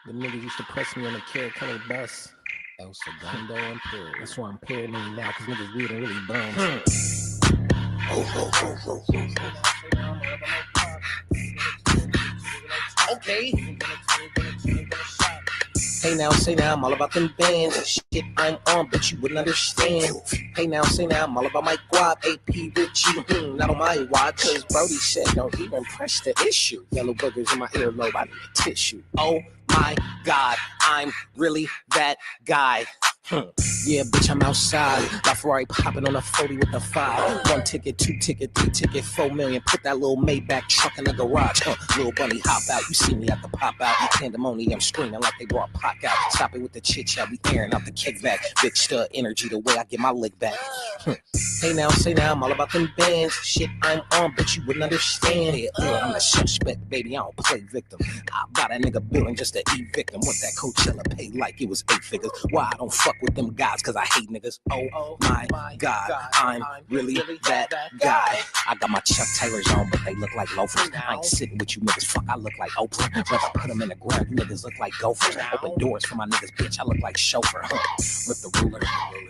The niggas used to press me on the Carrot Color bus. El Segundo Imperial. That's why I'm paranoid now, because niggas weird and really bums. Okay. Hey now, say now, I'm all about them bands. Shit I'm on, but you wouldn't understand. Hey now, say now, I'm all about my guap. AP Richie, not on my watch. Cause Brody said, don't even press the issue. Yellow boogers in my earlobe, I need a tissue. Oh my God, I'm really that guy. Yeah, bitch, I'm outside. My Ferrari popping on a 40 with the 5. 1 ticket, 2 ticket, 3 ticket, 4 million. Put that little Maybach truck in the garage. Little bunny hop out. You see me at the pop out. Pandemonium screaming like they brought Pac out. Stop it with the chit chat. We airing out the kickback. Bitch, the energy the way I get my lick back. Hey now, say now, I'm all about them bands. Shit I'm on, but you wouldn't understand it. I'm the suspect, baby, I don't play victim. I got a nigga building just to eat victim. What that Coachella paid like it was 8 figures. Why I don't fuck with them guys, cause I hate niggas. Oh my God, I'm really that guy. I got my Chuck Taylors on, but they look like loafers. I ain't sitting with you niggas, fuck, I look like Oprah. Rather put them in the ground, you niggas look like gophers. Open doors for my niggas, bitch, I look like chauffeur. Rip the ruler,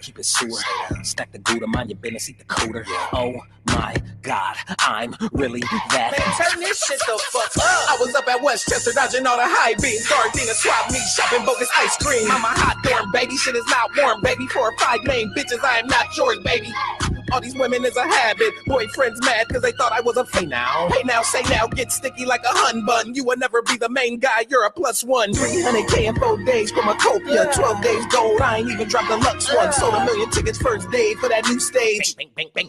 keep it sewer. Stack the Gouda, mind your business, eat the cooter. Oh my God, I'm really that. Man, turn this shit the fuck up. I was up at Westchester dodging all the high beams. Gardena swap me, shopping bogus ice cream. I'm a hot dorm, baby. Shit is not warm, baby. 4 or 5 main bitches, I am not yours, baby. All these women is a habit. Boyfriends mad cause they thought I was a fake. Hey now, say now, get sticky like a hun bun. You will never be the main guy, you're a +1. 300K in 4 days from a copia. 12 days gold, I ain't even dropped the Lux one. Sold 1 million tickets first day for that new stage.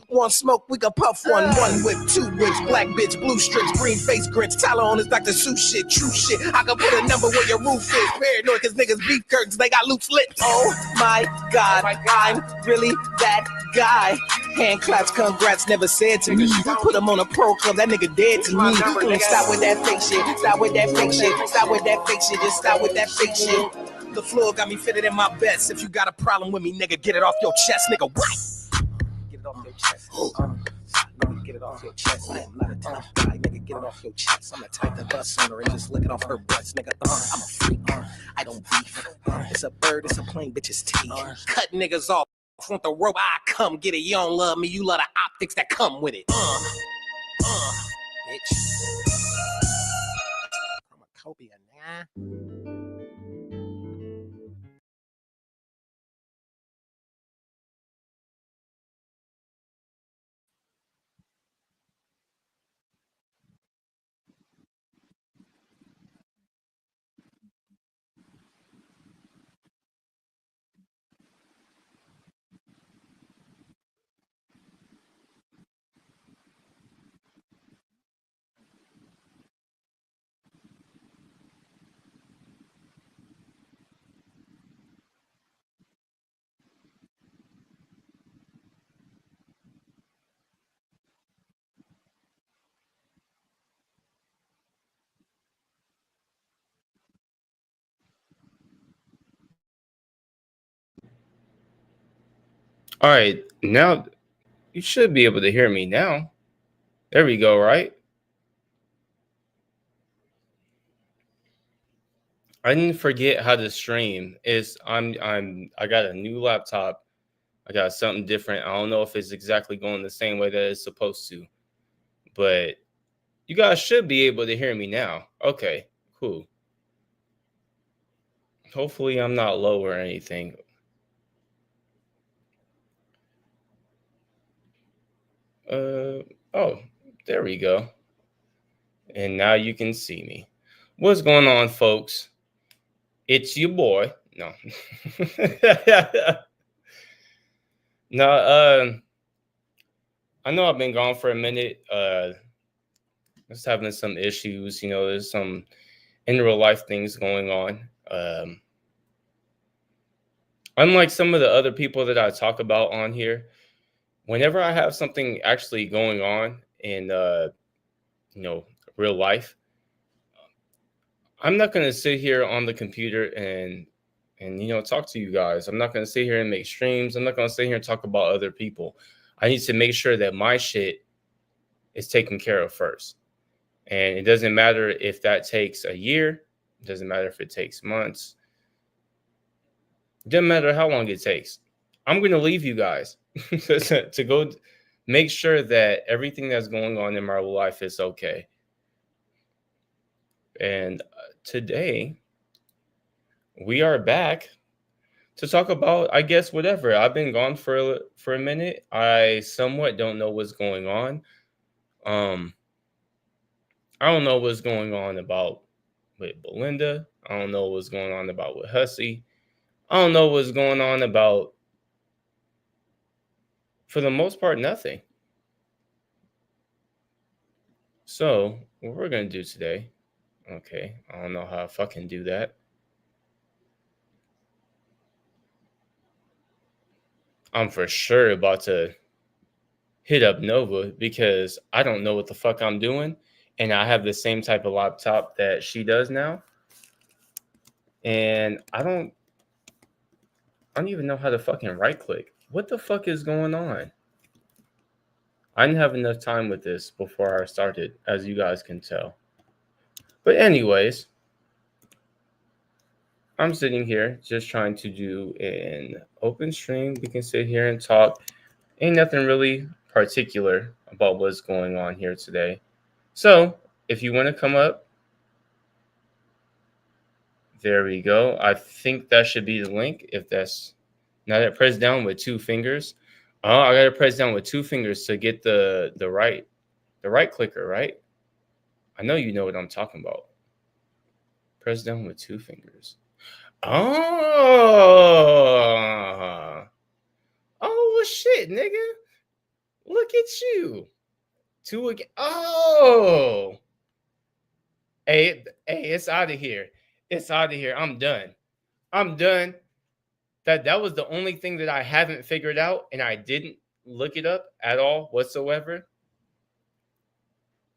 Want smoke, we can puff one. 1 whip, 2 whips, black bitch, blue strips, green face grits. Tyler on his Dr. Seuss shit, true shit. I can put a number where your roof is. Paranoid cause niggas beef curtains, they got loose lips. Oh my God, I'm really that guy. Hand claps, congrats, never said to me. Put him on a pro club, that nigga dead to me. Stop with that fake shit, stop with that fake shit, stop with that fake shit, just stop with that fake shit. The floor got me fitted in my best. If you got a problem with me, nigga, get it off your chest, nigga. What? Get it off your chest. Nigga, get it off your chest. I am not a tough guy, nigga. Get it off your chest. I'm the type to bust on her and just lick it off her butts, nigga. I'm a freak. I don't beef. It's a bird, it's a plane, bitch's teeth. Cut niggas off. Want the rope, I come get it. You don't love me, you love the optics that come with it. Bitch. Pharmacopoeia, nah. All right, now you should be able to hear me now. There we go, right? I didn't forget how to stream. I got a new laptop. I got something different. I don't know if it's exactly going the same way that it's supposed to. But you guys should be able to hear me now. Okay, cool. Hopefully I'm not low or anything. Oh, there we go. And now you can see me. What's going on, folks? It's your boy. No. No, I know I've been gone for a minute. Just having some issues, there's some in real life things going on. Unlike some of the other people that I talk about on here, whenever I have something actually going on in real life, I'm not going to sit here on the computer and talk to you guys. I'm not going to sit here and make streams. I'm not going to sit here and talk about other people. I need to make sure that my shit is taken care of first. And it doesn't matter if that takes a year, It doesn't matter if it takes months. It doesn't matter how long it takes. I'm going to leave you guys to go make sure that everything that's going on in my life is okay. And today we are back to talk about, I guess, whatever. I've been gone for a minute. I somewhat don't know what's going on. I don't know what's going on about with Belinda. I don't know what's going on about with Hussey. I don't know what's going on about, for the most part, nothing. So what we're going to do today, okay, I don't know how I fucking do that. I'm for sure about to hit up Nova because I don't know what the fuck I'm doing. And I have the same type of laptop that she does now. And I don't even know how to fucking right click. What the fuck is going on? I didn't have enough time with this before I started, as you guys can tell. But anyways, I'm sitting here just trying to do an open stream. We can sit here and talk. Ain't nothing really particular about what's going on here today. So if you want to come up, there we go. I think that should be the link. If that's not it, press down with 2 fingers. Oh, I gotta press down with 2 fingers to get the right clicker, right? I know you know what I'm talking about. Press down with 2 fingers. Oh, well, shit, nigga. Look at you. 2 again. Oh, hey, it's out of here. It's out of here. I'm done. That was the only thing that I haven't figured out, and I didn't look it up at all whatsoever.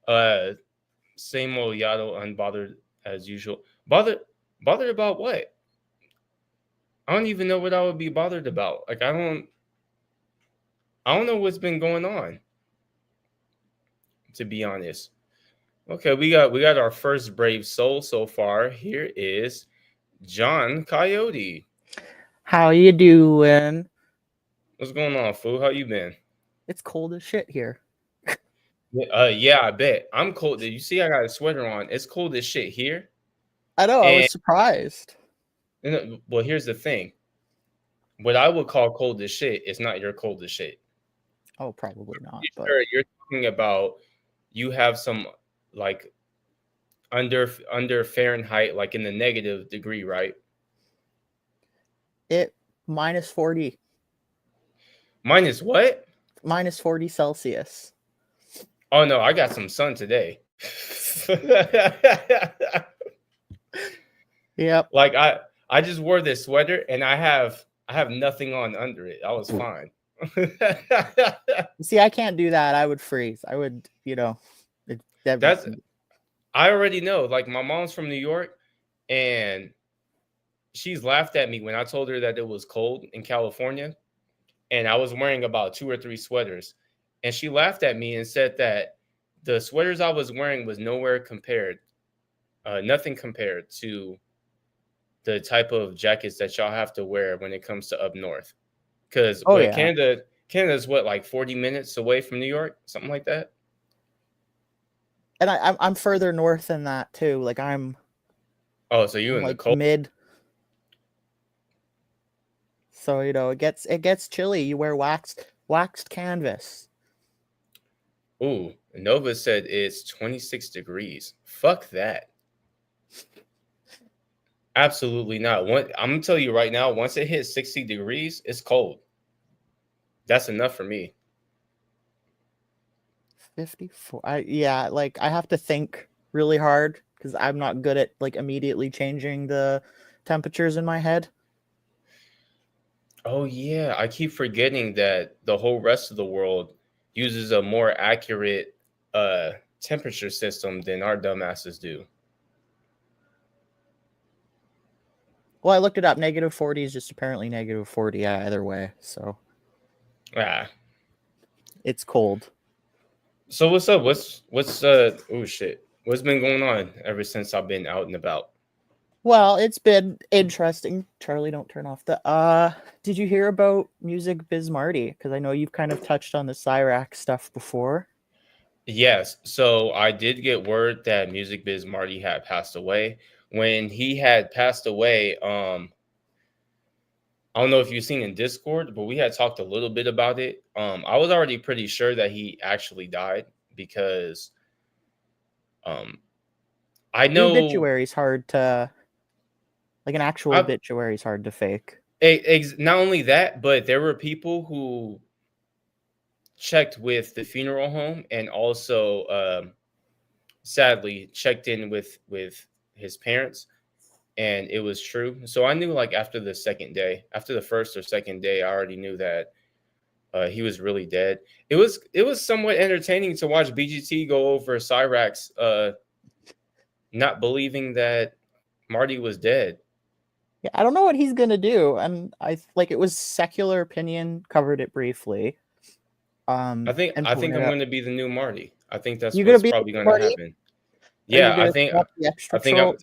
Same old Yaddle, unbothered as usual. Bothered about what? I don't even know what I would be bothered about. Like I don't know what's been going on, to be honest. Okay, we got our first brave soul so far. Here is John Coyote. How you doing? What's going on, fool? How you been? It's cold as shit here. Yeah, I bet. I'm cold. You see, I got a sweater on. It's cold as shit here. I know. I was surprised. Well, here's the thing. What I would call cold as shit is not your cold as shit. Oh, probably not. But You're talking about you have some like under Fahrenheit, like in the negative degree, right? it minus 40. Minus what? Minus 40 Celsius. Oh no, I got some sun today. Yep. Like I just wore this sweater and I have nothing on under it. I was fine. See, I can't do that. I would freeze. I would, That's I already know. Like my mom's from New York and she's laughed at me when I told her that it was cold in California and I was wearing about 2 or 3 sweaters. And she laughed at me and said that the sweaters I was wearing was nothing compared to the type of jackets that y'all have to wear when it comes to up north. Because Canada's what, like 40 minutes away from New York, something like that. And I'm further north than that too. Like I'm. Oh, so you in like the cold? Mid. So it gets chilly. You wear waxed canvas. Ooh, Nova said it's 26 degrees. Fuck that. Absolutely not. I'm gonna tell you right now, once it hits 60 degrees, it's cold. That's enough for me. 54. I have to think really hard because I'm not good at like immediately changing the temperatures in my head. Oh yeah, I keep forgetting that the whole rest of the world uses a more accurate temperature system than our dumbasses do. Well, I looked it up. Negative 40 is just apparently negative 40 either way. So it's cold. So what's up? What's oh shit? What's been going on ever since I've been out and about? Well, it's been interesting. Charlie, don't turn off the did you hear about Music Biz Marty? Because I know you've kind of touched on the Cyrax stuff before. Yes. So I did get word that Music Biz Marty had passed away. When he had passed away, I don't know if you've seen in Discord, but we had talked a little bit about it. I was already pretty sure that he actually died because I The know obituary is hard to like an actual I, obituary is hard to fake. not only that, but there were people who checked with the funeral home and also sadly checked in with his parents, and it was true. So I knew like after the first or second day, I already knew that he was really dead. It was somewhat entertaining to watch BGT go over Cyrax not believing that Marty was dead. Yeah, I don't know what he's gonna do, and it was Secular Opinion covered it briefly. I think And I think pulling it I'm up. going to be the new Marty. I think that's You gonna what's be probably going to Marty? happen. Are you Yeah, gonna stop the I extra think troll?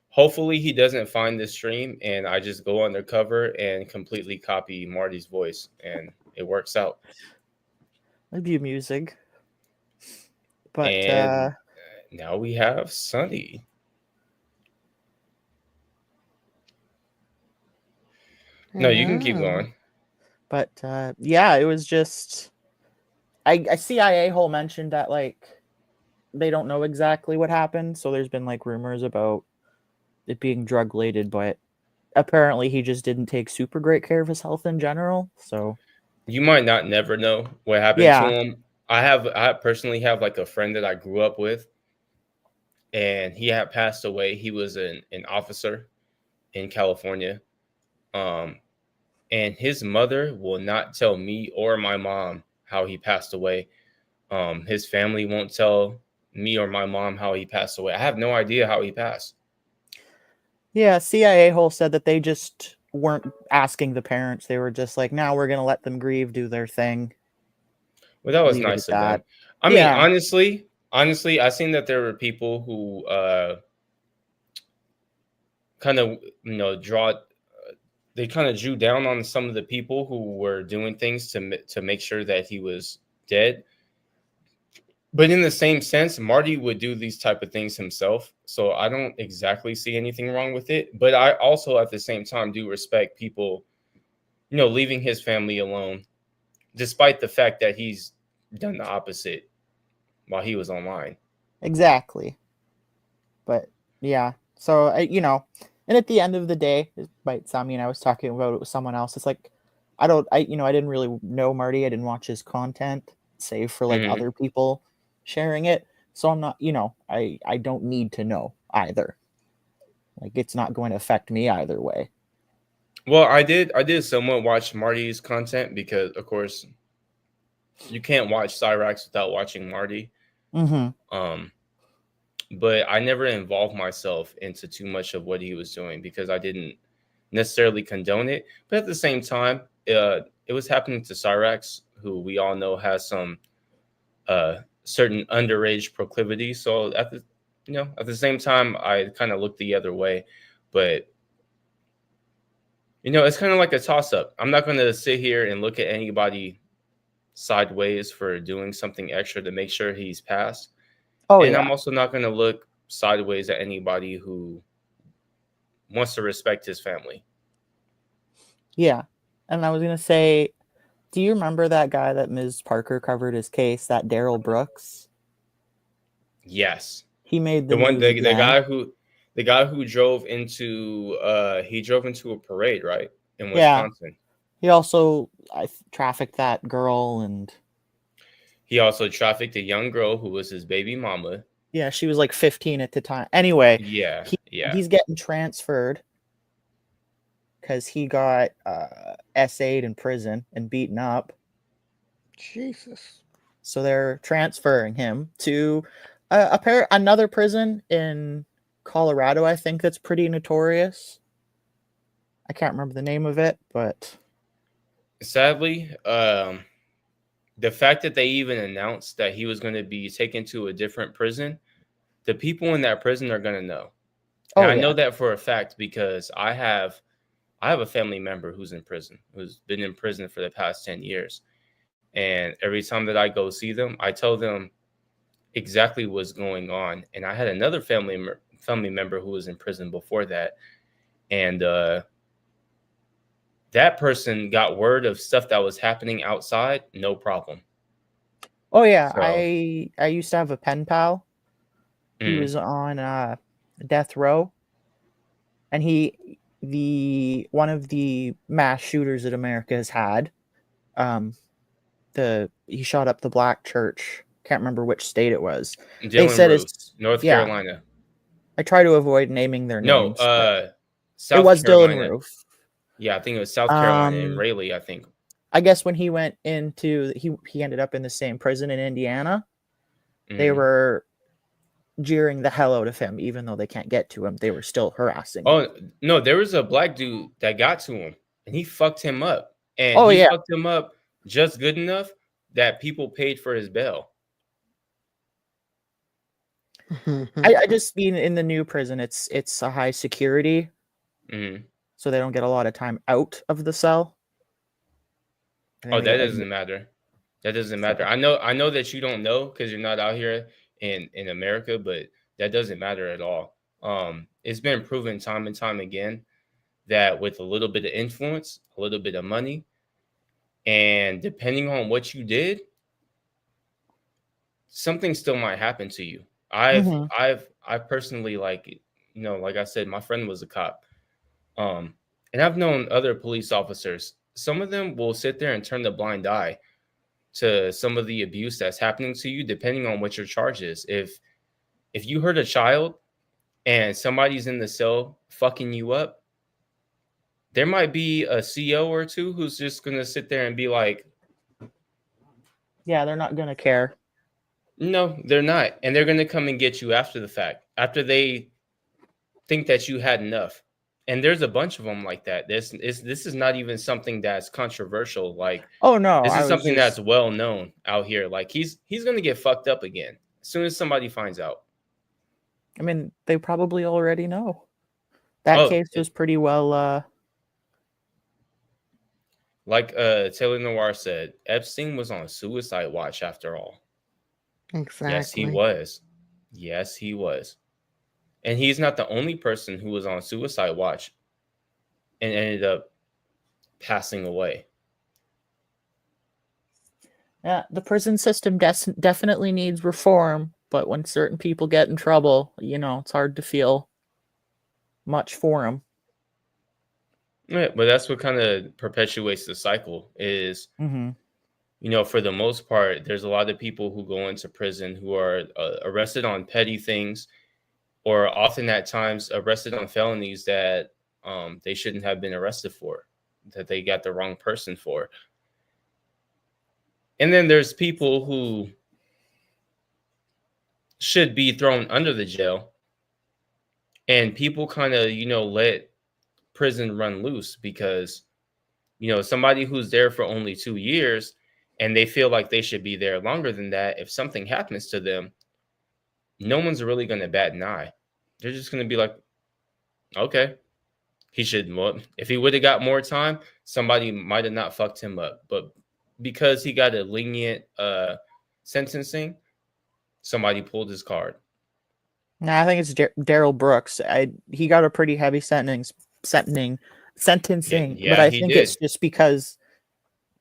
hopefully he doesn't find this stream and I just go undercover and completely copy Marty's voice and it works out. That'd be amusing. But And now we have Sunny. No, you can keep going. But yeah, it was just I CIA hole mentioned that they don't know exactly what happened, so there's been rumors about it being drug related, but apparently he just didn't take super great care of his health in general. So You might not never know what happened to yeah, him. I personally have like a friend that I grew up with and he had passed away. He was an officer in California. And his mother will not tell me or my mom how he passed away. His family won't tell me or my mom how he passed away. I have no idea how he passed. yeah. CIA hole said that they just weren't asking the parents. They were just like, now we're gonna let them grieve, do their thing. Well, that was Leave it nice at of them. that. I mean, Yeah. honestly, I seen that there were people who kind of they kind of drew down on some of the people who were doing things to make sure that he was dead. But in the same sense, Marty would do these type of things himself. So I don't exactly see anything wrong with it. But I also at the same time do respect people, leaving his family alone, despite the fact that he's done the opposite while he was online. Exactly. But yeah, so and at the end of the day, it might sound I was talking about it with someone else. It's like I didn't really know Marty. I didn't watch his content, save for other people sharing it. So I'm not, I don't need to know either. It's not going to affect me either way. Well, I did somewhat watch Marty's content because, of course, you can't watch Cyrax without watching Marty. Mm-hmm. But I never involved myself into too much of what he was doing because I didn't necessarily condone it. But at the same time, it was happening to Cyrax, who we all know has some certain underage proclivities. So at the same time, I kind of looked the other way. But it's kind of like a toss-up. I'm not going to sit here and look at anybody sideways for doing something extra to make sure he's passed. Oh, and yeah. I'm also not going to look sideways at anybody who wants to respect his family. Yeah. And I was going to say, do you remember that guy that Ms. Parker covered his case, that Daryl Brooks? Yes. He made the guy who drove into a parade, right? In Wisconsin. Yeah. He also trafficked that girl, and he also trafficked a young girl who was his baby mama. Yeah, she was 15 at the time. Anyway, he's getting transferred because he got SA'd in prison and beaten up. Jesus. So they're transferring him to another prison in Colorado, I think, that's pretty notorious. I can't remember the name of it, but sadly, the fact that they even announced that he was going to be taken to a different prison, the people in that prison are going to know. And Oh, I know yeah. that for a fact because I have a family member who's in prison, who's been in prison for the past 10 years. And every time that I go see them, I tell them exactly what's going on. And I had another family member who was in prison before that. And that person got word of stuff that was happening outside, no problem. Oh yeah, So, I used to have a pen pal. He mm, was on death row, and one of the mass shooters that America has had. He shot up the black church. Can't remember which state it was. They Dylan said Roof, it's North yeah. Carolina. I try to avoid naming their No, names. But it South was Dylan Carolina. Roof. Yeah, I think it was South Carolina and Um, Raleigh, I think. I guess when he went into he ended up in the same prison in Indiana. They Mhm. were jeering the hell out of him, even though they can't get to him. They were still harassing him. Oh no, there was a black dude that got to him and he fucked him up. And Oh, he yeah. fucked him up just good enough that people paid for his bail. I just mean in the new prison, it's a high security, Mhm. so they don't get a lot of time out of the cell. And then Oh, they that get doesn't matter. That doesn't matter. So- I know that you don't know because you're not out here in America, but that doesn't matter at all. It's been proven time and time again that with a little bit of influence, a little bit of money, and depending on what you did, something still might happen to you. Mhm. I've personally, like, you know, like I said, my friend was a cop. And I've known other police officers. Some of them will sit there and turn the blind eye to some of the abuse that's happening to you, depending on what your charge is. If you hurt a child and somebody's in the cell fucking you up, there might be a CO or two who's just gonna sit there and be like, Yeah, they're not gonna care. no, they're not. And they're going to come and get you after the fact, after they think that you had enough. And there's a bunch of them like that. This is not even something that's controversial. Like, Oh no, this I is was something just- that's well known out here. Like, he's going to get fucked up again as soon as somebody finds out. I mean, they probably already know. That Oh, case was pretty well. Like Taylor Noir said, Epstein was on suicide watch after all. Exactly. Yes, he was. Yes, he was. And he's not the only person who was on suicide watch and ended up passing away. Yeah, the prison system definitely needs reform, but when certain people get in trouble, you know, it's hard to feel much for them. Yeah, but that's what kind of perpetuates the cycle is, Mm-hmm. you know, for the most part, there's a lot of people who go into prison who are arrested on petty things, or often at times arrested on felonies that they shouldn't have been arrested for, that they got the wrong person for. And then there's people who should be thrown under the jail, and people kind of, you know, let prison run loose because, you know, somebody who's there for only 2 years and they feel like they should be there longer than that, if something happens to them, no one's really going to bat an eye. They're just going to be like, okay, he should, if he would have got more time, somebody might have not fucked him up. But because he got a lenient sentencing, somebody pulled his card. Nah, I think it's Daryl Brooks. He got a pretty heavy sentencing, Yeah, but I he think did. it's just because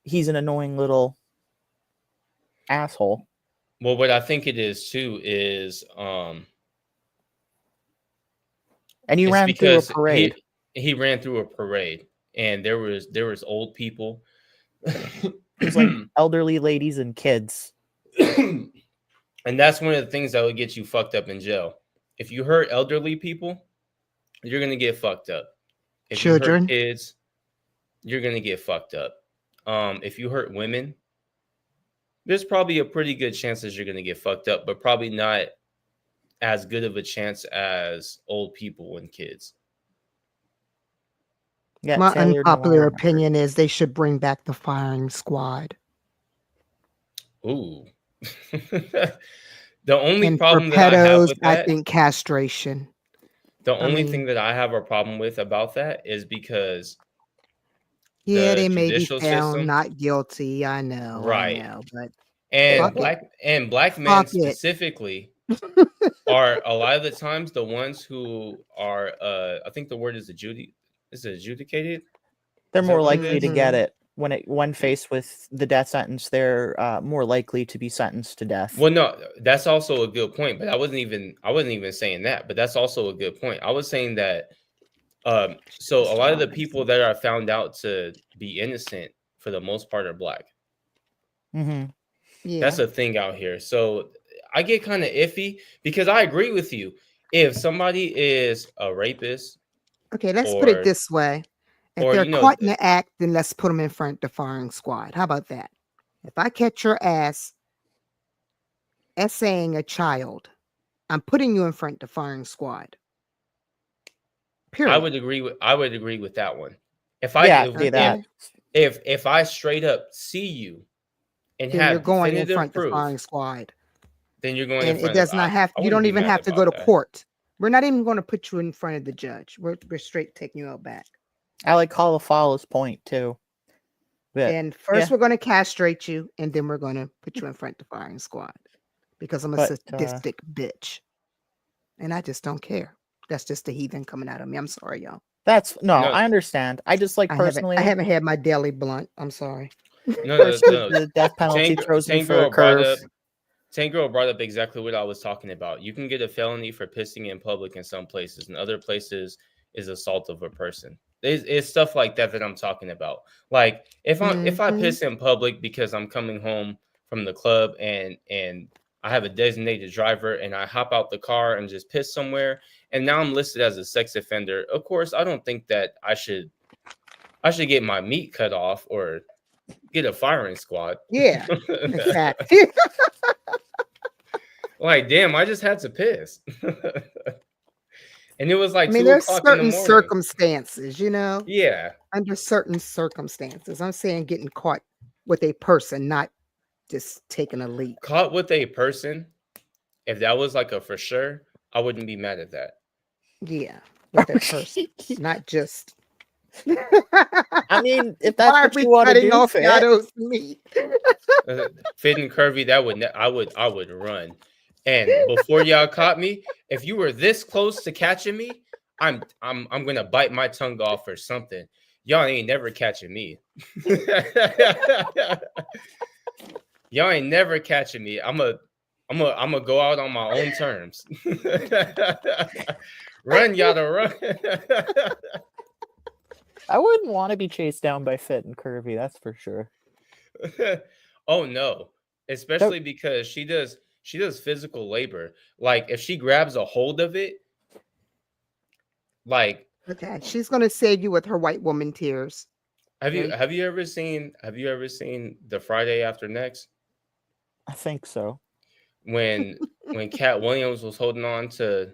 he's an annoying little asshole. Well, what I think it is too is And he it's ran through a because parade. he ran through a parade, and there was old people. It was like elderly ladies and kids. And that's one of the things that would get you fucked up in jail. If you hurt elderly people, you're gonna get fucked up. If you Children. hurt kids, you're gonna get fucked up. If you hurt women, there's probably a pretty good chance that you're gonna get fucked up, but probably not as good of a chance as old people and kids. Yeah, My Taylor unpopular Noir. opinion is they should bring back the firing squad. Ooh. The only And problem for that I have pedos, with I that, think castration. The I only mean, thing that I have a problem with about that is because yeah, the they may be judicial found system, not guilty. I right? know, but It, fuck it, And black men fuck it. specifically are a lot of the times the ones who are I think the word is adjudicated. they're Is that more what it likely to is? get Mhm. it when faced with the death sentence. They're more likely to be sentenced to death. Well, no, that's also a good point, but I wasn't even saying that, but that's also a good point. I was saying that so a Mr. lot of the people Robinson. that are found out to be innocent for the most part are black. Mm-hmm. That's Yeah. a thing out here. So I get kind of iffy because I agree with you. If somebody is a rapist Okay, let's put it or this way. If or they're you know caught in the act, then let's put them in front of the firing squad. How about that? If I catch your ass essaying a child, I'm putting you in front of the firing squad. Period. I would agree with that one. If Yeah, I see that. Okay. if I straight up see you and Then you're have going in definitive front of the proof, firing squad. then you're going in And it front of does not have I you wouldn't don't be even mad have to go to about that. court. We're not even going to put you in front of the judge. We're straight taking you out back. I like Cauliflower's point too. But And first we're going to castrate you, and then we're going to put you in front of the firing squad because I'm a but sadistic bitch. And I just don't care. That's just the heathen coming out of me. I'm sorry, y'all. that's no, No, I understand. I just like I personally, haven't had my daily blunt. I'm sorry. personally the death penalty Tank throws me Tank for a Girl brought curve. up Tank Girl brought up exactly what I was talking about. You can get a felony for pissing in public in some places, and other places is assault of a person. It's stuff like that that I'm talking about. Like if I Mhm. piss in public because I'm coming home from the club and I have a designated driver and I hop out the car and just piss somewhere and now I'm listed as a sex offender. Of course, I don't think that I should get my meat cut off or get a firing squad. Yeah, exactly. Like, damn, I just had to piss. And it was I like mean, 2 there's o'clock in the certain morning. circumstances, Yeah. under certain circumstances. I'm saying getting caught with a person, not just taking a leak. Caught with a person, if that was like a for sure, I wouldn't be mad at that. Yeah, with a person, not just. I mean, if that's Why are what we you want to cutting do, off fit. Yato's meat? Fit and curvy, that would I would run. And before y'all caught me, if you were this close to catching me, I'm gonna bite my tongue off or something. Y'all ain't never catching me. Y'all ain't never catching me. I'm a go out on my own terms. Run, Yada, run. I wouldn't want to be chased down by Fit and Curvy, that's for sure. Oh no, especially because she does physical labor. Like if she grabs a hold of it, like Okay, she's gonna save you with her white woman tears. have Okay? you ever seen the Friday After Next I think so. when Cat Williams was holding on to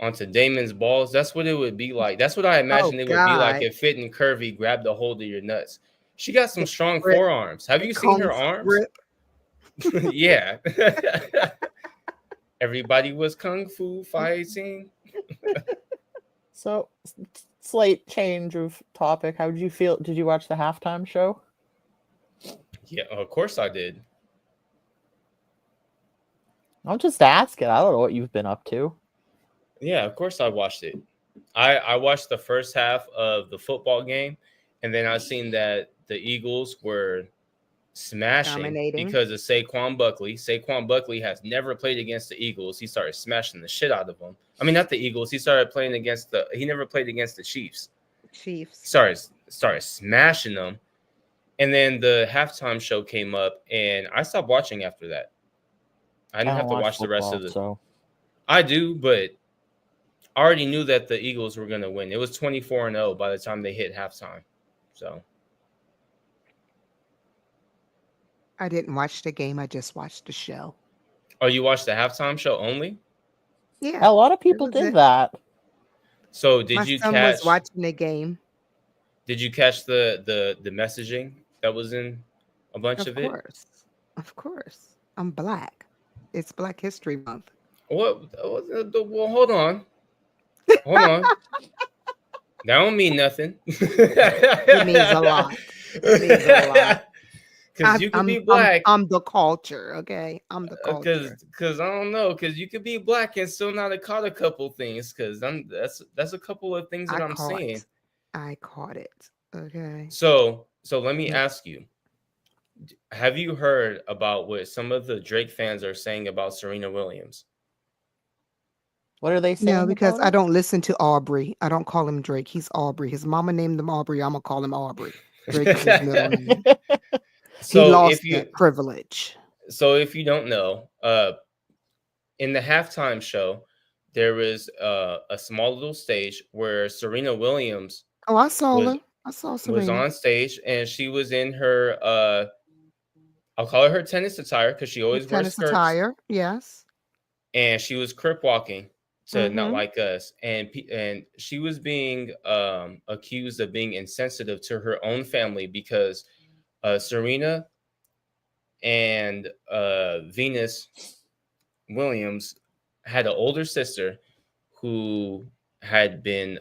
onto Damon's balls? That's what it would be like. That's what I imagine Oh it would be like God, if Fit and Curvy grabbed a hold of your nuts. She got some the strong grip, forearms. Have the you seen her Kung's arms? grip. Yeah. Everybody was kung fu fighting. So, slight change of topic. How did you feel? Did you watch the halftime show? Yeah, of course I did. I'm just asking. I don't know what you've been up to. Yeah, of course I watched it. I watched the first half of the football game, and then I seen that the Eagles were smashing Dominating. because of Saquon Buckley. Saquon Buckley has never played against the Eagles. He started smashing the shit out of them. I mean, not the Eagles. He started playing against he never played against the Chiefs. Chiefs. Started smashing them. And then the halftime show came up, and I stopped watching after that. I didn't have to watch the rest of the. So I do, but I already knew that the Eagles were going to win. It was 24-0 by the time they hit halftime. So I didn't watch the game. I just watched the show. oh, you watched the halftime show only? Yeah, a lot of people was did it. that. So my did you son catch? was watching the game. Did you catch the messaging that was in a bunch of it? Of course. I'm black. It's Black History Month. What? Well, hold on. Hold on. That don't mean nothing. It means a lot. It means a lot. Because you could be black. I'm the culture, okay? I'm the culture. Because I don't know. Because you could be black and still not have caught a couple things. Because that's a couple of things that I'm saying. I caught it. Okay. So let me ask you. Have you heard about what some of the Drake fans are saying about Serena Williams? What are they saying? No, because about I it? don't listen to Aubrey. I don't call him Drake. He's Aubrey. His mama named him Aubrey. I'm gonna call him Aubrey. Drake is his middle name. He lost that privilege. So if you don't know, in the halftime show, there was a small little stage where Serena Williams Oh, I saw her. I saw Serena. was on stage, and she was in her I'll call her tennis attire because she always wears skirts. Attire, yes. And she was crip walking to Not Like Us, and she was being accused of being insensitive to her own family because Serena and Venus Williams had an older sister who had been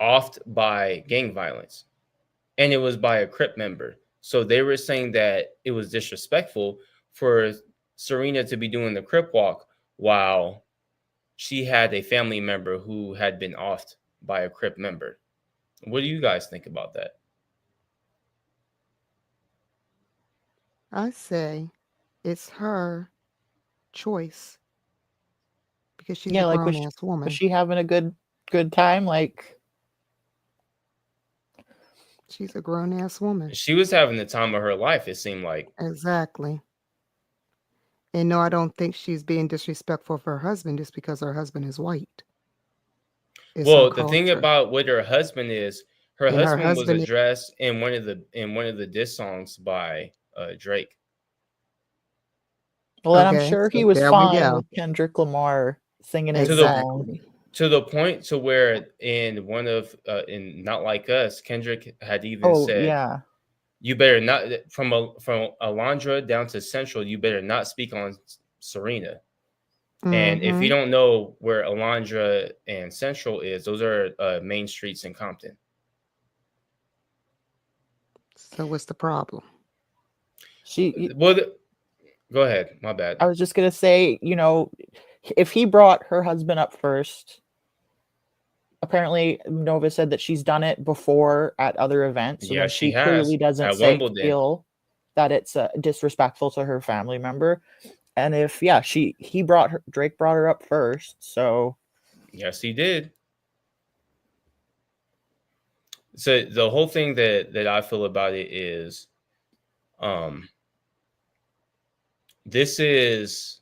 offed by gang violence, and it was by a Crip member. So they were saying that it was disrespectful for Serena to be doing the Crip walk while she had a family member who had been offed by a Crip member. What do you guys think about that? I say it's her choice because she's a grown-ass woman. Was she having a good time? Like, she's a grown-ass woman. She was having the time of her life, it seemed like. Exactly. And no, I don't think she's being disrespectful for her husband just because her husband is white. Well, the thing about what her husband is, her husband was addressed in one of the diss songs by Drake. Well, and I'm sure he was fine with Kendrick Lamar singing his song. To the point to where in one of in Not Like Us, Kendrick had even said, you better not, from Alondra down to Central, you better not speak on Serena. And if you don't know where Alondra and Central is, those are main streets in Compton. So what's the problem? Go ahead. My bad. I was just going to say, if he brought her husband up first, apparently Nova said that she's done it before at other events. So she clearly doesn't feel that it's disrespectful to her family member. And if Drake brought her up first. So yes, he did. So the whole thing that I feel about it is, this is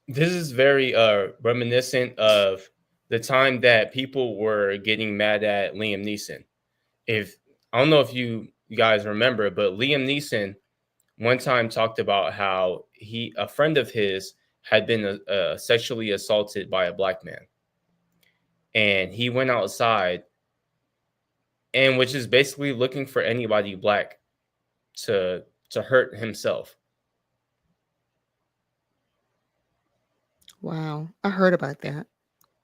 very reminiscent of the time that people were getting mad at Liam Neeson. I don't know if you guys remember, but Liam Neeson one time talked about how a friend of his had been sexually assaulted by a black man, and he went outside, and which is basically looking for anybody black to hurt himself. Wow, I heard about that.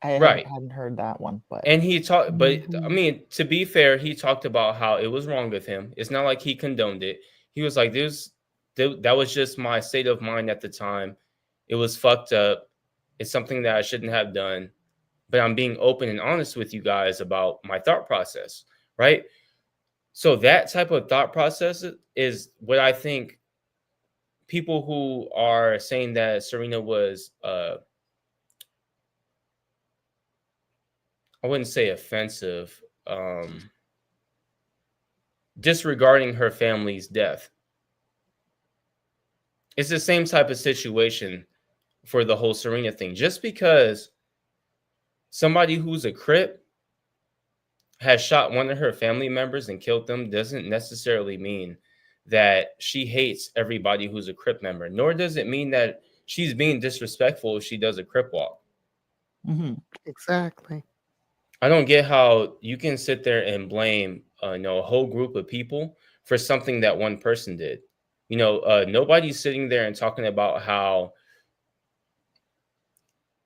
I hadn't heard that one, and he talked. But I mean, to be fair, he talked about how it was wrong of him. It's not like he condoned it. He was like, that was just my state of mind at the time. It was fucked up. It's something that I shouldn't have done. But I'm being open and honest with you guys about my thought process, right? So that type of thought process is what I think people who are saying that Serena was, I wouldn't say offensive, disregarding her family's death. It's the same type of situation for the whole Serena thing. Just because somebody who's a Crip has shot one of her family members and killed them doesn't necessarily mean that she hates everybody who's a Crip member, nor does it mean that she's being disrespectful if she does a Crip walk. Exactly. I don't get how you can sit there and blame a whole group of people for something that one person did. Nobody's sitting there and talking about how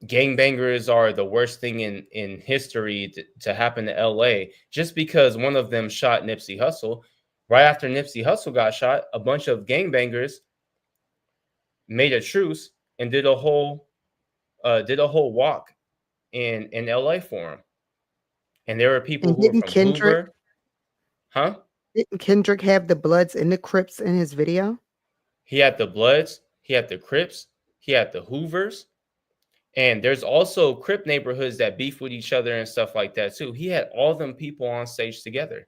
gangbangers are the worst thing in history to happen to LA, just because one of them shot Nipsey Hussle. Right after Nipsey Hussle got shot, a bunch of gangbangers made a truce and did a whole walk in LA for him. And there were people And who were didn't from Kendrick Hoover. Huh? didn't Kendrick have the Bloods and the Crips in his video? He had the Bloods, he had the Crips, he had the Hoovers. And there's also Crip neighborhoods that beef with each other and stuff like that too. He had all them people on stage together.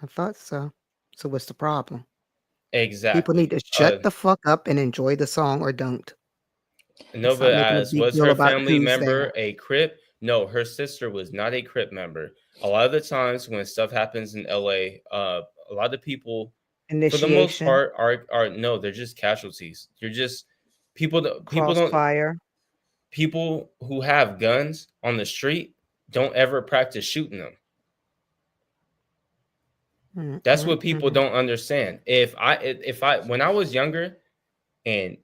I thought so. So what's the problem? Exactly. People need to shut the fuck up and enjoy the song or don't. Nova asks, was her family who's member there. a Crip? No, her sister was not a Crip member. A lot of the times when stuff happens in LA, a lot of people, for the most Initiation, part, are no, they're just casualties. You're just people don't crossfire. people who have guns on the street don't ever practice shooting them. That's what people don't understand. If I when I was younger and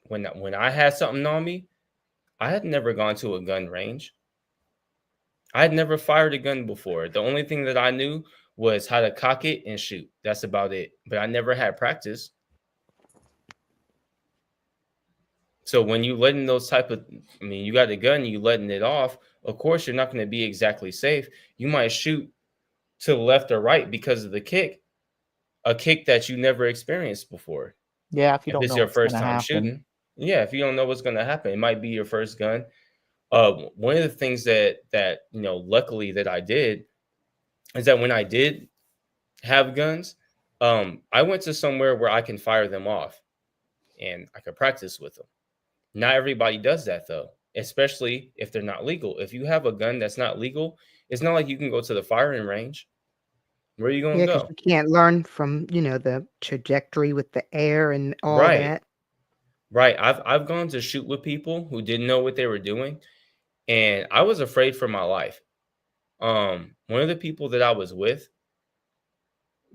when I had something on me, I had never gone to a gun range. I had never fired a gun before. The only thing that I knew was how to cock it and shoot. That's about it. But I never had practice. So when you letting those you got a gun, you letting it off, of course you're not going to be exactly safe. You might shoot to the left or right because of the kick, a kick that you never experienced before. Yeah, if you don't know your what's first gonna time happen. shooting. Yeah, if you don't know what's going to happen, it might be your first gun. One of the things that luckily that I did is that when I did have guns, I went to somewhere where I can fire them off and I could practice with them. Not everybody does that though, especially if they're not legal. If you have a gun that's not legal, it's not like you can go to the firing range. Where are you going to go? You can't learn from, the trajectory with the air and all Right. that. Right. I've gone to shoot with people who didn't know what they were doing, and I was afraid for my life. One of the people that I was with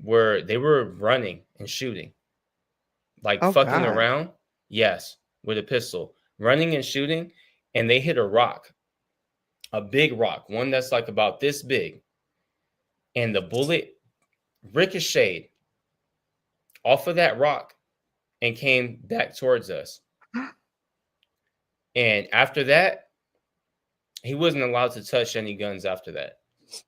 they were running and shooting, like fucking around. Yes, with a pistol, running and shooting, and they hit a rock, a big rock, one that's like about this big, and the bullet ricocheted off of that rock and came back towards us. And after that, he wasn't allowed to touch any guns after that.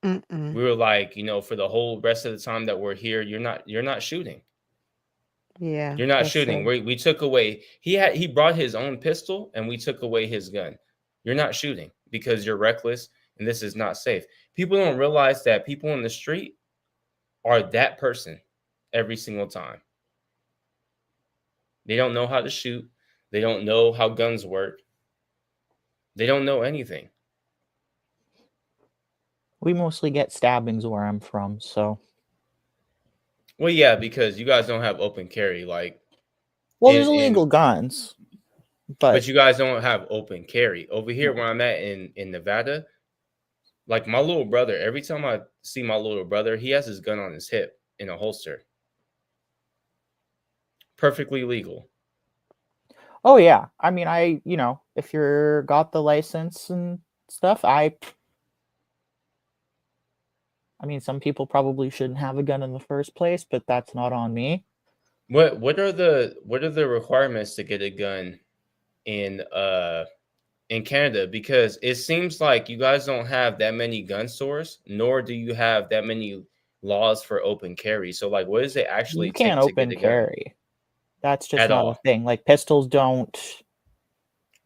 Mm-mm. We were like, for the whole rest of the time that we're here, you're not shooting. Yeah. You're not shooting. We took away, he brought his own pistol and we took away his gun. You're not shooting because you're reckless and this is not safe. People don't realize that people in the street are that person every single time. They don't know how to shoot. They don't know how guns work. They don't know anything. We mostly get stabbings where I'm from, so. Well, yeah, because you guys don't have open carry, like. Well, there's illegal guns, but you guys don't have open carry over here where I'm at in Nevada. Like my little brother, every time I see my little brother, he has his gun on his hip in a holster. Perfectly legal. Oh yeah, I mean, if you're got the license and stuff, I mean, some people probably shouldn't have a gun in the first place, but that's not on me. What are the requirements to get a gun in Canada? Because it seems like you guys don't have that many gun stores, nor do you have that many laws for open carry. So, like, what does it actually take to get a gun? You can't open carry. That's just not a thing. Like pistols don't.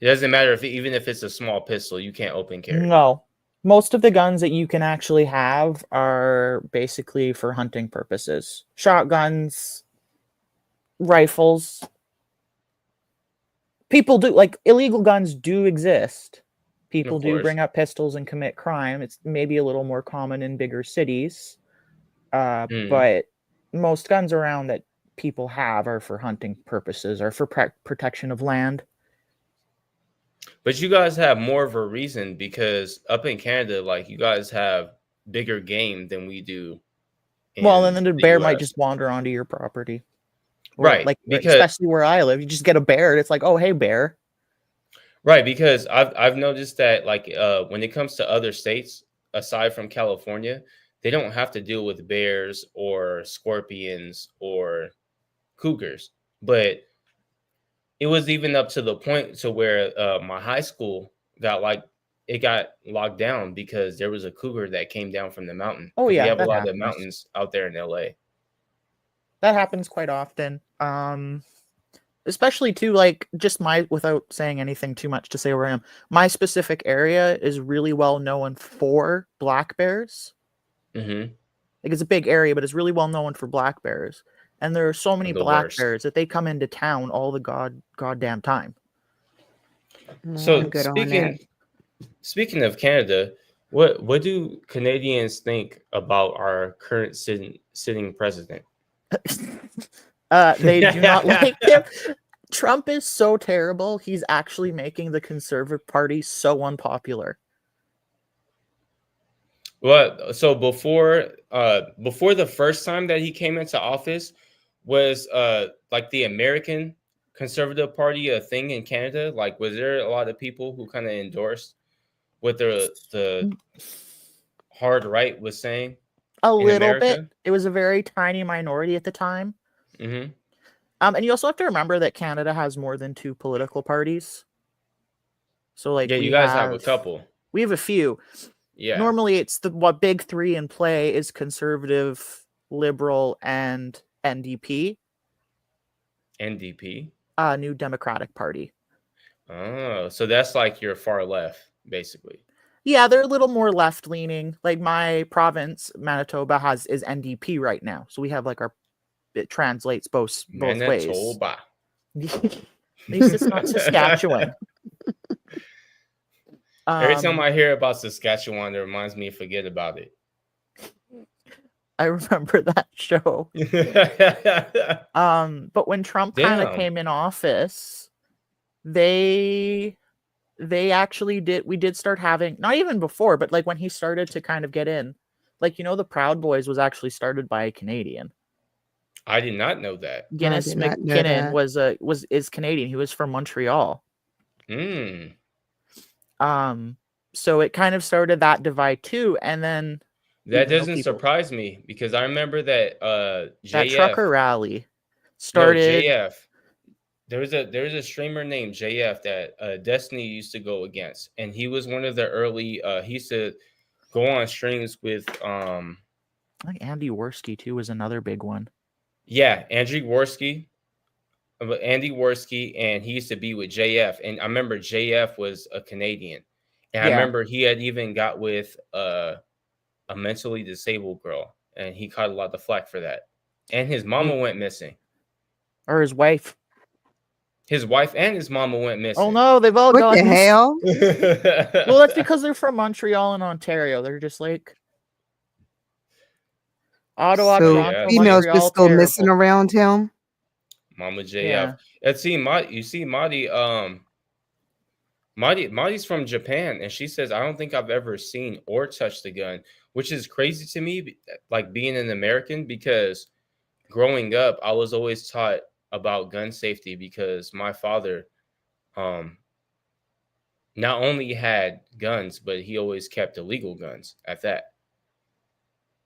It doesn't matter even if it's a small pistol, you can't open carry. No. Most of the guns that you can actually have are basically for hunting purposes. Shotguns, rifles. People do, like, illegal guns do exist. People do bring up pistols and commit crime. It's maybe a little more common in bigger cities. But most guns around that people have are for hunting purposes or for protection of land. But you guys have more of a reason because up in Canada, like, you guys have bigger game than we do. Well, and then the bear might just wander onto your property. Right. Like, especially where I live, you just get a bear and it's like, oh, hey, bear. Right, because I've noticed that like when it comes to other states aside from California, they don't have to deal with bears or scorpions or cougars. But it was even up to the point to where my high school got locked down because there was a cougar that came down from the mountain. Oh Because we yeah, have a that lot of happens. mountains out there in LA. That happens quite often. Especially too, like just without saying anything too much to say where I am, my specific area is really well known for black bears. Mm-hmm. Like it's a big area, but it's really well known for black bears. And there are so many The black worst. bears that they come into town all the goddamn time. No, So I'm good on that. speaking of Canada, what do Canadians think about our current sitting president? They do not like him. Trump is so terrible. He's actually making the Conservative Party so unpopular. Well, so before the first time that he came into office, was like the American Conservative Party a thing in Canada? Like, was there a lot of people who kind of endorsed what the hard right was saying? A little America? bit. It was a very tiny minority at the time. Mm-hmm. And you also have to remember that Canada has more than 2 political parties. So like Yeah, you guys have a couple. We have a few. Yeah. Normally it's what big 3 in play is Conservative, Liberal, and NDP. NDP? New Democratic Party. Oh, so that's like your far left, basically. Yeah, they're a little more left leaning. Like my province, Manitoba, is NDP right now. So we have like it translates both ways. Manitoba. At least it's not Saskatchewan. Every time I hear about Saskatchewan, it reminds me to forget about it. I remember that show. But when Trump kind of came in office, we did start having, not even before, but like when he started to kind of get in, like, the Proud Boys was actually started by a Canadian. I did not know that. Guinness McKinnon is Canadian. He was from Montreal. So it kind of started that divide too, and then that doesn't surprise me because I remember that JF, that trucker rally started. No, JF. There was a streamer named JF that Destiny used to go against, and he was one of the early. He used to go on streams with I think Andy Worski too was another big one. Yeah, Andy Worski, and he used to be with JF, and I remember JF was a Canadian, and I remember he had even got with a mentally disabled girl, and he caught a lot of flack for that, and his mama went missing, or his wife. His wife and his mama went missing. Oh no, they've all gone. What the hell? Well, that's because they're from Montreal and Ontario. They're just like Ottawa, Toronto, females Montreal, just go missing around him. Mama JF. Let's see, Marty's from Japan, and she says, I don't think I've ever seen or touched a gun, which is crazy to me, like being an American, because growing up, I was always taught about gun safety because my father not only had guns, but he always kept illegal guns at that.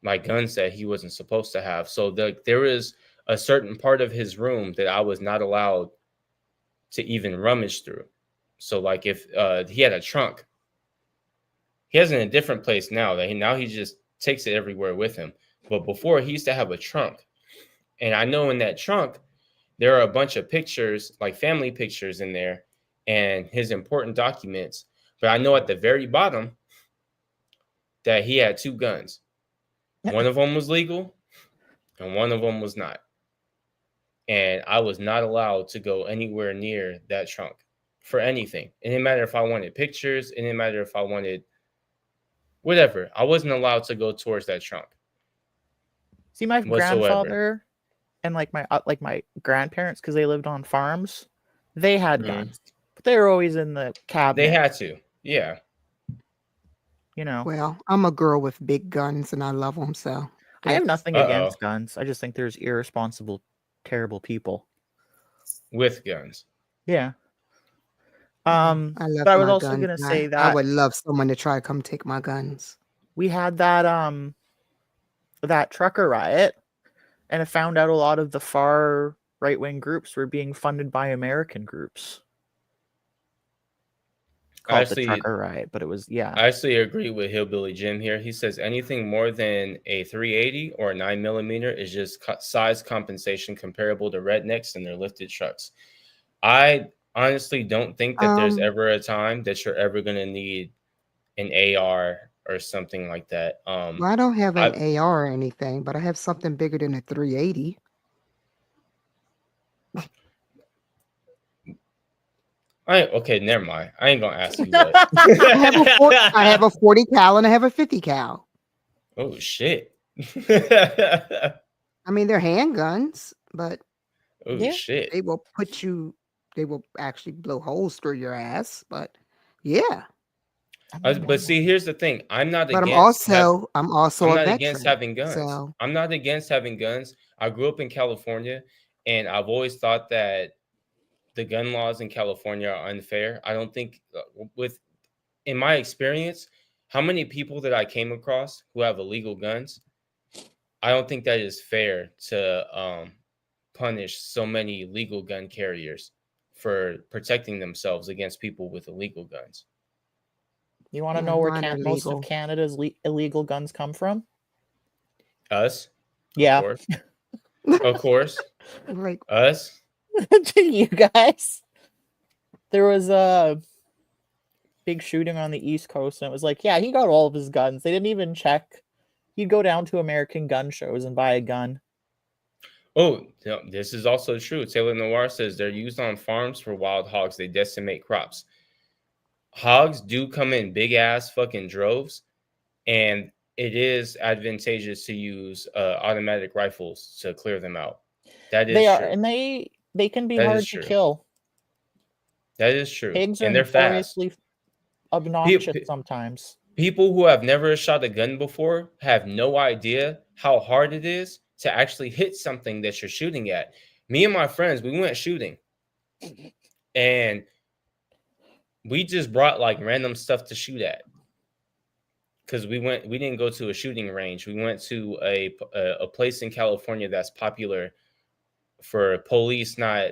Like guns that he wasn't supposed to have. So there is a certain part of his room that I was not allowed to even rummage through. So like if he had a trunk, he has it in a different place now. Now he just takes it everywhere with him. But before he used to have a trunk. And I know in that trunk, there are a bunch of pictures, like family pictures in there and his important documents. But I know at the very bottom that he had 2 guns. One of them was legal and one of them was not. And I was not allowed to go anywhere near that trunk for anything. It didn't matter if I wanted pictures. It didn't matter if I wanted whatever. I wasn't allowed to go towards that trunk. See, my grandfather and like my grandparents, because they lived on farms, they had guns, but they were always in the cabinet. They had to, yeah. Well, I'm a girl with big guns, and I love them. So I have nothing against guns. I just think there's irresponsible, terrible people with guns. Yeah. I love But I was my also guns. gonna say I that would love someone to try to come take my guns. we had that that trucker riot, and I found out a lot of the far right-wing groups were being funded by American groups. Called the trucker riot, but it was I actually agree with Hillbilly Jim here. He says anything more than a 380 or a 9mm is just size compensation comparable to rednecks and their lifted trucks. I honestly don't think that there's ever a time that you're ever going to need an AR or something like that. Well, I don't have an AR or anything, but I have something bigger than a 380. Okay, never mind. I ain't gonna ask you what. I have a 40 cal and I have a 50 cal. Oh shit. I mean, they're handguns, but shit. They will actually blow holes through your ass, but yeah. But see, here's the thing. I'm not but against I'm also not veteran, against having guns. So. I'm not against having guns. I grew up in California, and I've always thought that the gun laws in California are unfair. I don't think in my experience, how many people that I came across who have illegal guns, I don't think that is fair to punish so many legal gun carriers for protecting themselves against people with illegal guns. You want to know where most of Canada's illegal guns come from? Us? Yeah. Of course. Like us? You guys. There was a big shooting on the East Coast, and it was like, yeah, he got all of his guns. They didn't even check. He'd go down to American gun shows and buy a gun. Oh, this is also true. Taylor Noir says they're used on farms for wild hogs. They decimate crops. Hogs do come in big ass fucking droves, and it is advantageous to use automatic rifles to clear them out. That is true. And they can be hard to kill. That is true. Pigs and are they're notoriously fast. Obnoxious sometimes. People who have never shot a gun before have no idea how hard it is to actually hit something that you're shooting at. Me and my friends, we went shooting, and we just brought like random stuff to shoot at. Because we didn't go to a shooting range. We went to a place in California that's popular for police not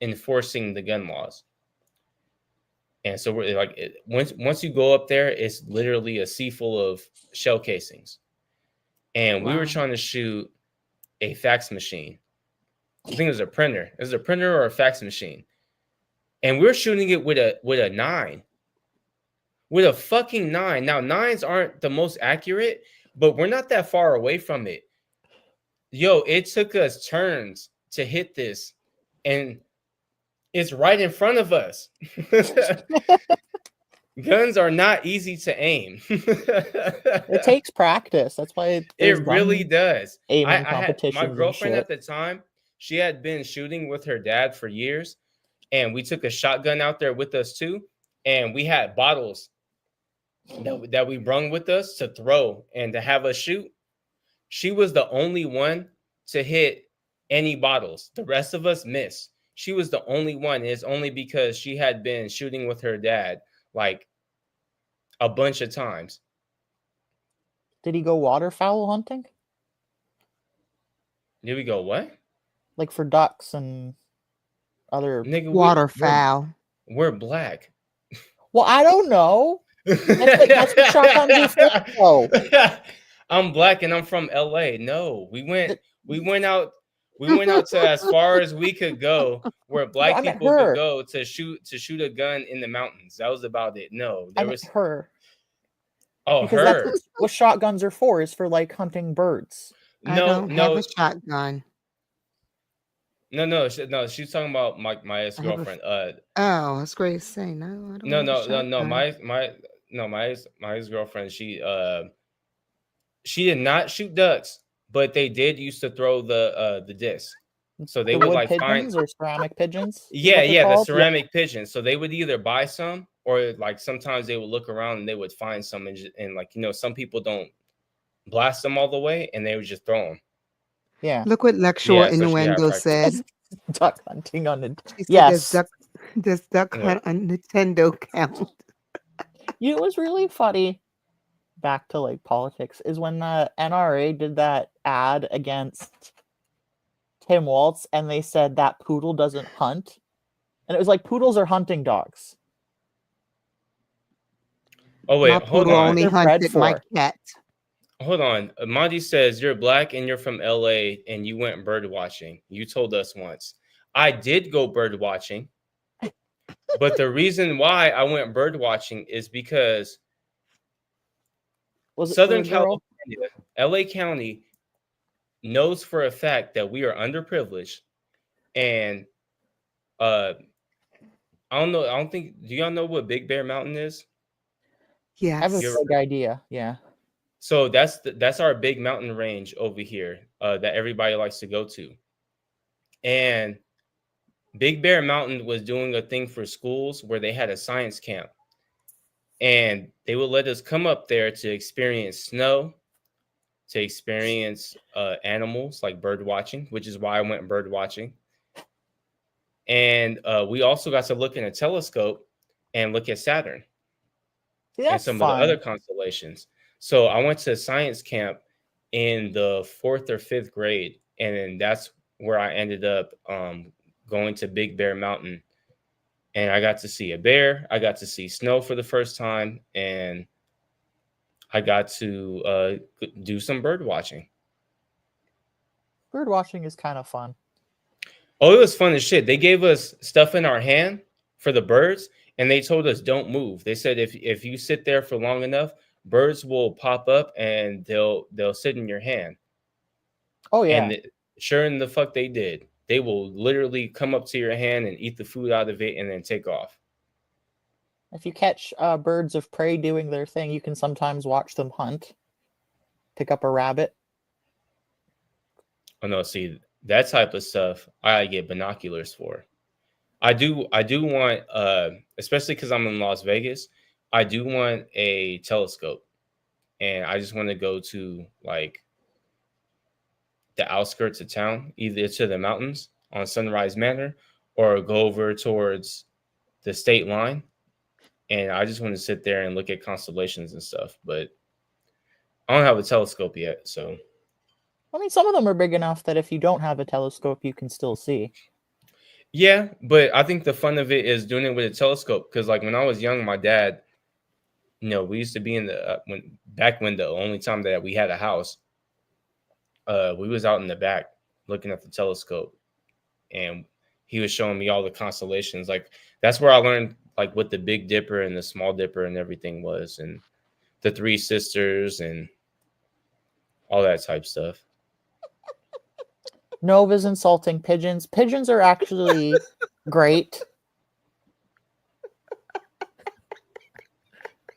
enforcing the gun laws. And so we're like, once you go up there, it's literally a sea full of shell casings. And we were trying to shoot a fax machine. I think it was a printer. It was a printer or a fax machine. And we're shooting it with a 9. With a fucking 9. Now, 9s aren't the most accurate, but we're not that far away from it. Yo, it took us turns to hit this, and it's right in front of us. Guns are not easy to aim. It takes practice. That's why it really does. Aiming competitions. My girlfriend at the time, she had been shooting with her dad for years, and we took a shotgun out there with us too, and we had bottles that we brung with us to throw and to have us shoot. She was the only one to hit any bottles. The rest of us missed. She was the only one. It's only because she had been shooting with her dad like a bunch of times. Did he go waterfowl hunting? Did we go what? Like for ducks and other waterfowl. We're black. Well, I don't know. That's what shotguns do for. I'm black and I'm from LA. No, we went out to as far as we could go where black people could go to shoot a gun in the mountains. That was about it. No, there was her. Oh, because her. That's what shotguns are for, is for like hunting birds. I don't have a shotgun. No. She's talking about my ex-girlfriend. Oh, that's great to say. No, I don't. No. My ex-girlfriend. She did not shoot ducks, but they did used to throw the disc. So they would like pigeons or ceramic pigeons. Yeah, the ceramic pigeons. So they would either buy some, or like sometimes they would look around and they would find some, and like, some people don't blast them all the way, and they would just throw them. Yeah. Look what Lecture Innuendo said. Duck hunting on it. Yes. Does Duck What? Hunt on Nintendo count? It was really funny. Back to like politics is when the NRA did that ad against Tim Waltz, and they said that poodle doesn't hunt, and it was like poodles are hunting dogs. Oh My wait, hold poodle on. only They're bred hunted my for. cat. Hold on. Monty says you're black and you're from LA and you went bird watching. You told us once. I did go bird watching, but the reason why I went bird watching is because Was it Southern for a girl? California, LA County knows for a fact that we are underprivileged, and I don't know. I don't think. Do y'all know what Big Bear Mountain is? I have a Yes. vague idea. Yeah. So that's our big mountain range over here that everybody likes to go to. And Big Bear Mountain was doing a thing for schools where they had a science camp. And they would let us come up there to experience snow, to experience animals like bird watching, which is why I went bird watching. And we also got to look in a telescope and look at Saturn See, and that's some fun. of the other constellations. So I went to science camp in the 4th or 5th grade, and then that's where I ended up going to Big Bear Mountain, and I got to see a bear. I got to see snow for the first time, and I got to do some bird watching. Bird watching is kind of fun. Oh, it was fun as shit. They gave us stuff in our hand for the birds, and they told us don't move. They said if you sit there for long enough, birds will pop up and they'll sit in your hand. Oh yeah. And sure in the fuck they did. They will literally come up to your hand and eat the food out of it and then take off. If you catch birds of prey doing their thing, you can sometimes watch them hunt. Pick up a rabbit. Oh no, see that type of stuff I get binoculars for. I do want especially because I'm in Las Vegas, I do want a telescope. And I just want to go to like the outskirts of town, either to the mountains on Sunrise Manor or go over towards the state line. And I just want to sit there and look at constellations and stuff. But I don't have a telescope yet. So, I mean, some of them are big enough that if you don't have a telescope, you can still see. yeah, but I think the fun of it is doing it with a telescope. Because like when I was young, my dad, we used to be in the when the only time that we had a house, we was out in the back looking at the telescope, and he was showing me all the constellations. Like that's where I learned like what the Big Dipper and the Small Dipper and everything was, and the Three Sisters and all that type stuff. Nova's insulting pigeons. Pigeons are actually great.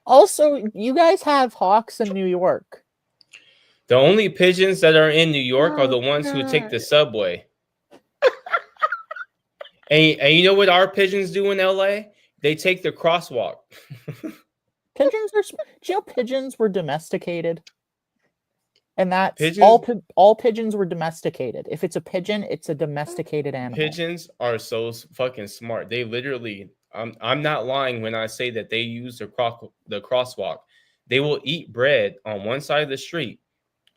Also, you guys have hawks in New York. The only pigeons that are in New York are the ones who take the subway. And you know what our pigeons do in LA? They take the crosswalk. Pigeons are. Do you know pigeons were domesticated? And that's Pigeons? all pigeons were domesticated. If it's a pigeon, it's a domesticated animal. Pigeons are so fucking smart. They literally, I'm not lying when I say that they use the crosswalk. They will eat bread on one side of the street.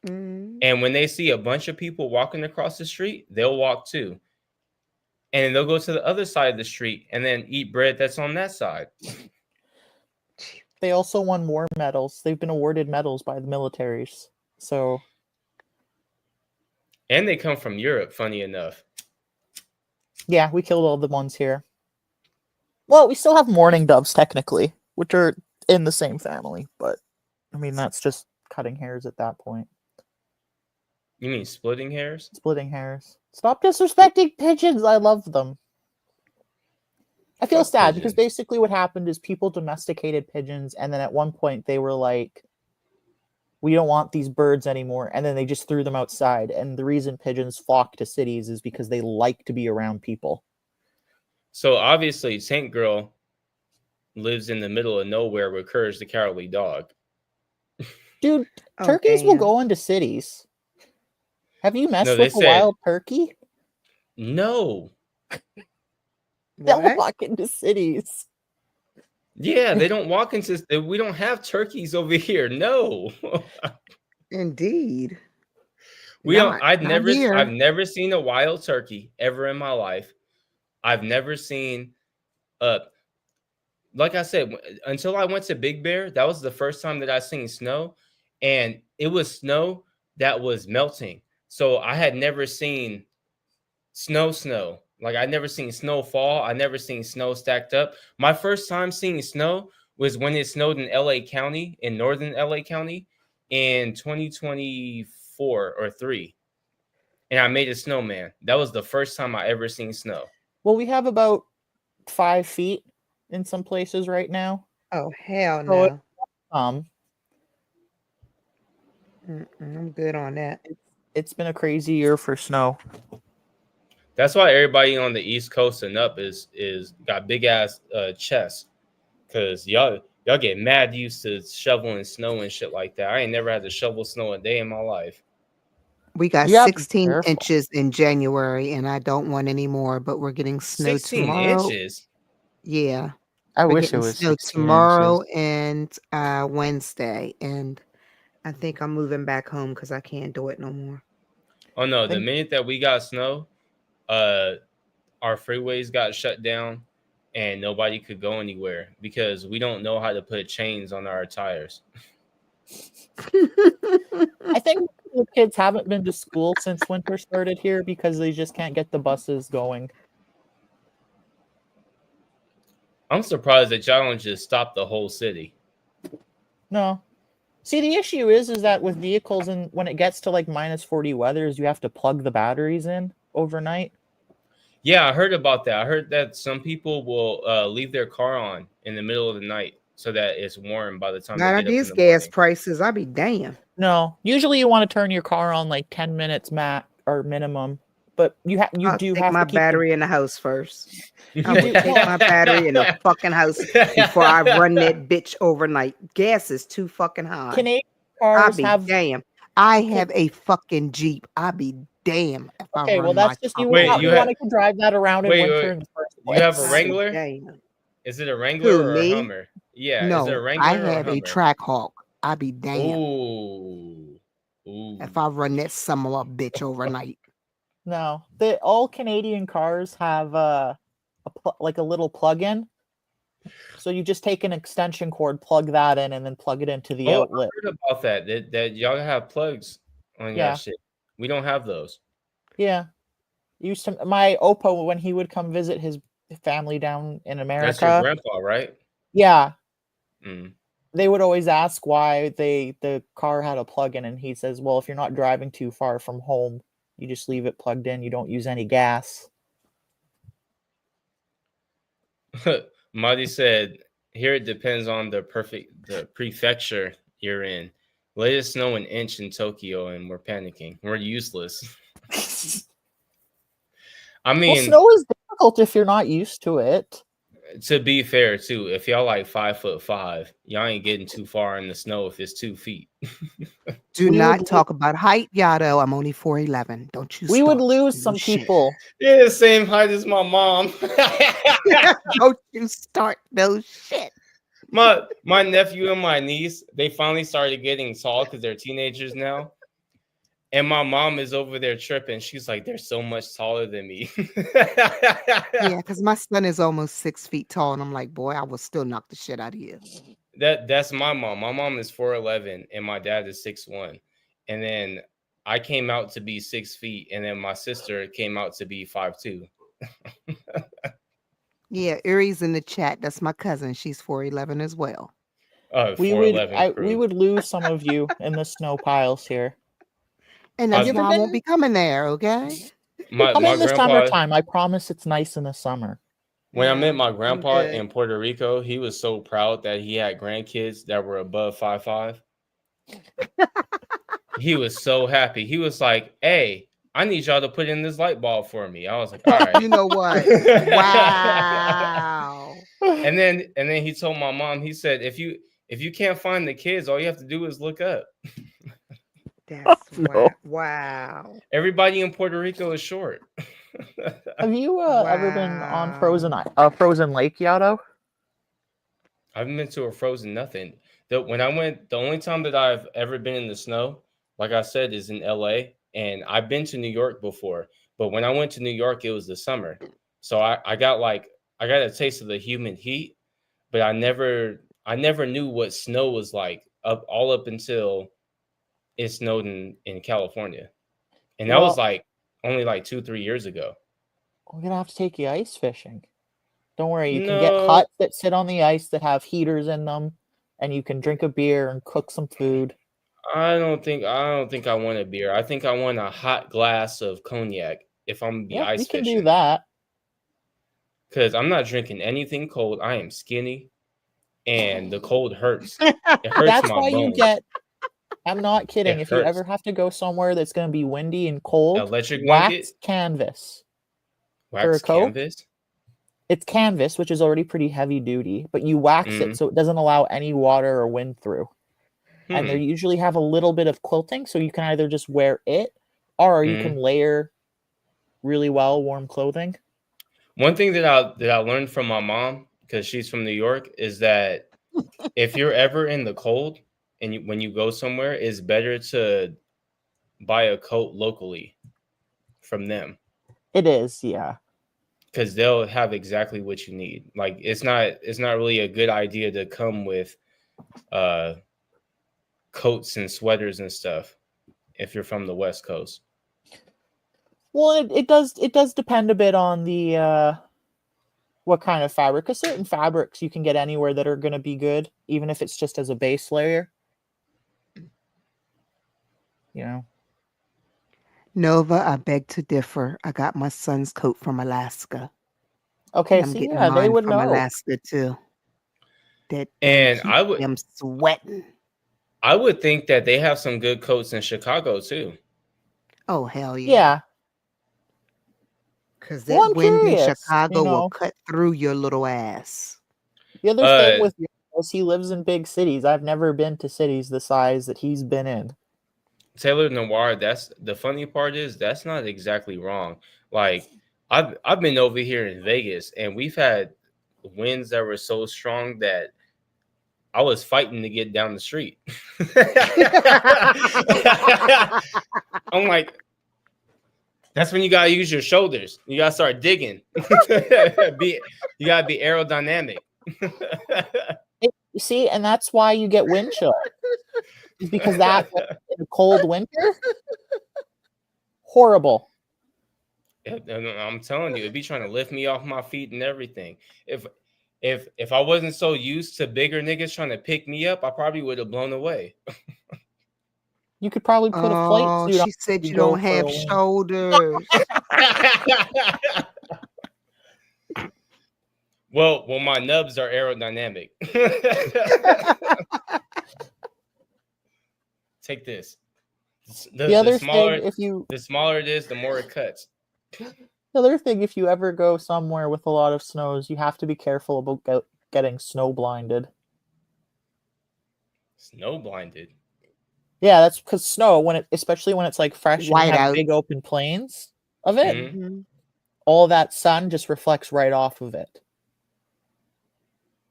And when they see a bunch of people walking across the street, they'll walk too. And they'll go to the other side of the street and then eat bread that's on that side. They also won war medals. They've been awarded medals by the militaries. So, and they come from Europe, funny enough. Yeah, we killed all the ones here. Well, we still have mourning doves, technically, which are in the same family. But, I mean, that's just cutting hairs at that point. You mean splitting hairs? Splitting hairs. Stop disrespecting pigeons. I love them. I feel sad because basically what happened is people domesticated pigeons, and then at one point they were like, we don't want these birds anymore, and then they just threw them outside. And the reason pigeons flock to cities is because they like to be around people. So obviously Tank Girl lives in the middle of nowhere with Courage the Cowardly Dog. Dude, turkeys will go into cities. Have you messed with a wild turkey? No. They'll What? walk into cities. Yeah, they don't walk into. We don't have turkeys over here. No, Indeed. we don't. Not I've not I've here. never seen a wild turkey ever in my life. I've never seen uh like I said, until I went to Big Bear, that was the first time that I seen snow, and it was snow that was melting. So I had never seen snow. Like I never seen snow fall. I never seen snow stacked up. My first time seeing snow was when it snowed in LA County, in northern LA County, in 2024 or 3. And I made a snowman. That was the first time I ever seen snow. Well, we have about 5 feet in some places right now. Oh hell So it, no. I'm good on that. it's been a crazy year for snow. That's why everybody on the East Coast and up is got big ass chests, because y'all get mad used to shoveling snow and shit like that. I ain't never had to shovel snow a day in my life. We got You have to be 16 careful. inches in January, and I don't want any more. But we're getting snow 16 tomorrow. inches. Yeah, I we're wish it getting was snow 16 tomorrow inches. and Wednesday, and I think I'm moving back home because I can't do it no more. Oh no! The Think- minute that we got snow, our freeways got shut down, and nobody could go anywhere because we don't know how to put chains on our tires. I think the kids haven't been to school since winter started here because they just can't get the buses going. I'm surprised that y'all don't just stop the whole city. No. See, the issue is that with vehicles, and when it gets to like minus 40 weathers, you have to plug the batteries in overnight. Yeah, I heard about that. I heard that some people will leave their car on in the middle of the night so that it's warm by the time Not they at get up in these the gas morning. prices. I be damn. No, usually you want to turn your car on like 10 minutes or minimum, but you I'll do take have my to keep battery in the house first. I You will do- take my battery in the fucking house before I run that bitch overnight. Gas is too fucking high. Canadian I cars be have. damn. I have a fucking Jeep. I be damn if I Okay, run well, my that's just you fucking would Wait, not you be have- wanting to drive that around in Wait, winter wait. in the first You place. have a I be Wrangler? damn. Is it a Wrangler Who, or me? a Hummer? Yeah, is it a No, Wrangler I or a have a Hummer? Trackhawk. I be damn Ooh. if I run that similar bitch overnight. No, all Canadian cars have like a little plug-in. So you just take an extension cord, plug that in, and then plug it into the Oh, I outlet. heard about that y'all have plugs on Yeah. your shit. We don't have those. Yeah. Used to my Oppo when he would come visit his family down in That's your America. grandpa, right? Yeah. Mm. They would always ask why the car had a plug-in, and he says, well, if you're not driving too far from home, you just leave it plugged in. You don't use any gas. Marty said, here it depends on the prefecture you're in. Let it snow an inch in Tokyo and we're panicking. We're useless. I Well, mean, snow is difficult if you're not used to it. to be fair too, if y'all like 5'5", y'all ain't getting too far in the snow if it's 2 feet. Do We not would talk about height, Yado. I'm only 4'11". Don't you We would start lose no some shit. people. You're the same height as my mom. Don't you start no shit. my nephew and my niece, they finally started getting tall because they're teenagers now. And my mom is over there tripping. She's like, they're so much taller than me. Yeah, because my son is almost 6 feet tall, and I'm like, boy, I will still knock the shit out of you. That's my mom. My mom is 4'11", and my dad is 6'1". And then I came out to be 6 feet, and then my sister came out to be 5'2". Yeah, Erie's in the chat. That's my cousin. She's 4'11" as well. We 4'11" we would lose some of you in the snow piles here. And that's you ever why I won't been- be coming there, okay? My Come in the grandpa, summertime. I promise it's nice in the summer. when I met my I'm grandpa good. in Puerto Rico, he was so proud that he had grandkids that were above 5'5". He was so happy. He was like, "Hey, I need y'all to put in this light bulb for me." I was like, "All right." You know what? Wow. And then he told my mom, he said, if you can't find the kids, all you have to do is look up. That's no. wow. Everybody in Puerto Rico is short. Have you ever been on Frozen Lake, Yato? I haven't been to a frozen nothing. When I went, the only time that I've ever been in the snow, like I said, is in LA. And I've been to New York before, but when I went to New York, it was the summer. So I got a taste of the humid heat, but I never knew what snow was like all up until it snowed in California. And that was Well, like only like 2-3 years ago. we're gonna have to take you ice fishing. Don't worry, you can get No, huts that sit on the ice that have heaters in them, and you can drink a beer and cook some food. I don't think I want a beer. I think I want a hot glass of cognac if I'm gonna be Yep, we ice can do fishing. that. Because I'm not drinking anything cold. I am skinny, and the cold hurts. It hurts That's my why you bones. get. I'm not kidding. It If you ever hurts. have to go somewhere that's going to be windy and cold, Electric wax blanket, canvas for a wax coat. canvas. It's canvas, which is already pretty heavy duty, but you wax it so it doesn't allow any water or wind through. And they usually have a little bit of quilting, so you can either just wear it or you can layer really well warm clothing. One thing that I learned from my mom, because she's from New York, is that if you're ever in the cold and when you go somewhere, it's better to buy a coat locally from them. It is, yeah. Because they'll have exactly what you need. Like it's not really a good idea to come with coats and sweaters and stuff if you're from the West Coast. Well, it does depend a bit on the what kind of fabric. Because certain fabrics you can get anywhere that are going to be good, even if it's just as a base layer. You know. Nova, I beg to differ. I got my son's coat from Alaska. Okay, I'm see, getting yeah, they mine would from know. Alaska too. That And keep them sweating. I would think that they have some good coats in Chicago too. Oh hell yeah! Yeah. Because that wind in Chicago will know. cut through your little ass. The other thing with is he lives in big cities. I've never been to cities the size that he's been in. Taylor Noir, that's the funny part is that's not exactly wrong. Like I've been over here in Vegas and we've had winds that were so strong that I was fighting to get down the street. I'm like, that's when you gotta use your shoulders. You gotta start digging. You gotta be aerodynamic. You see, and that's why you get wind chill. Is because that in a cold winter, horrible. I'm telling you, it'd be trying to lift me off my feet and everything. If I wasn't so used to bigger niggas trying to pick me up, I probably would have blown away. You could probably put a flight suit on. She said you don't have shoulders. Well, my nubs are aerodynamic. Take this. The smaller it is, the more it cuts. The other thing, if you ever go somewhere with a lot of snows, you have to be careful about getting snow blinded. Snow blinded? Yeah, that's because snow, especially when it's like fresh and you have big open plains of it, all that sun just reflects right off of it.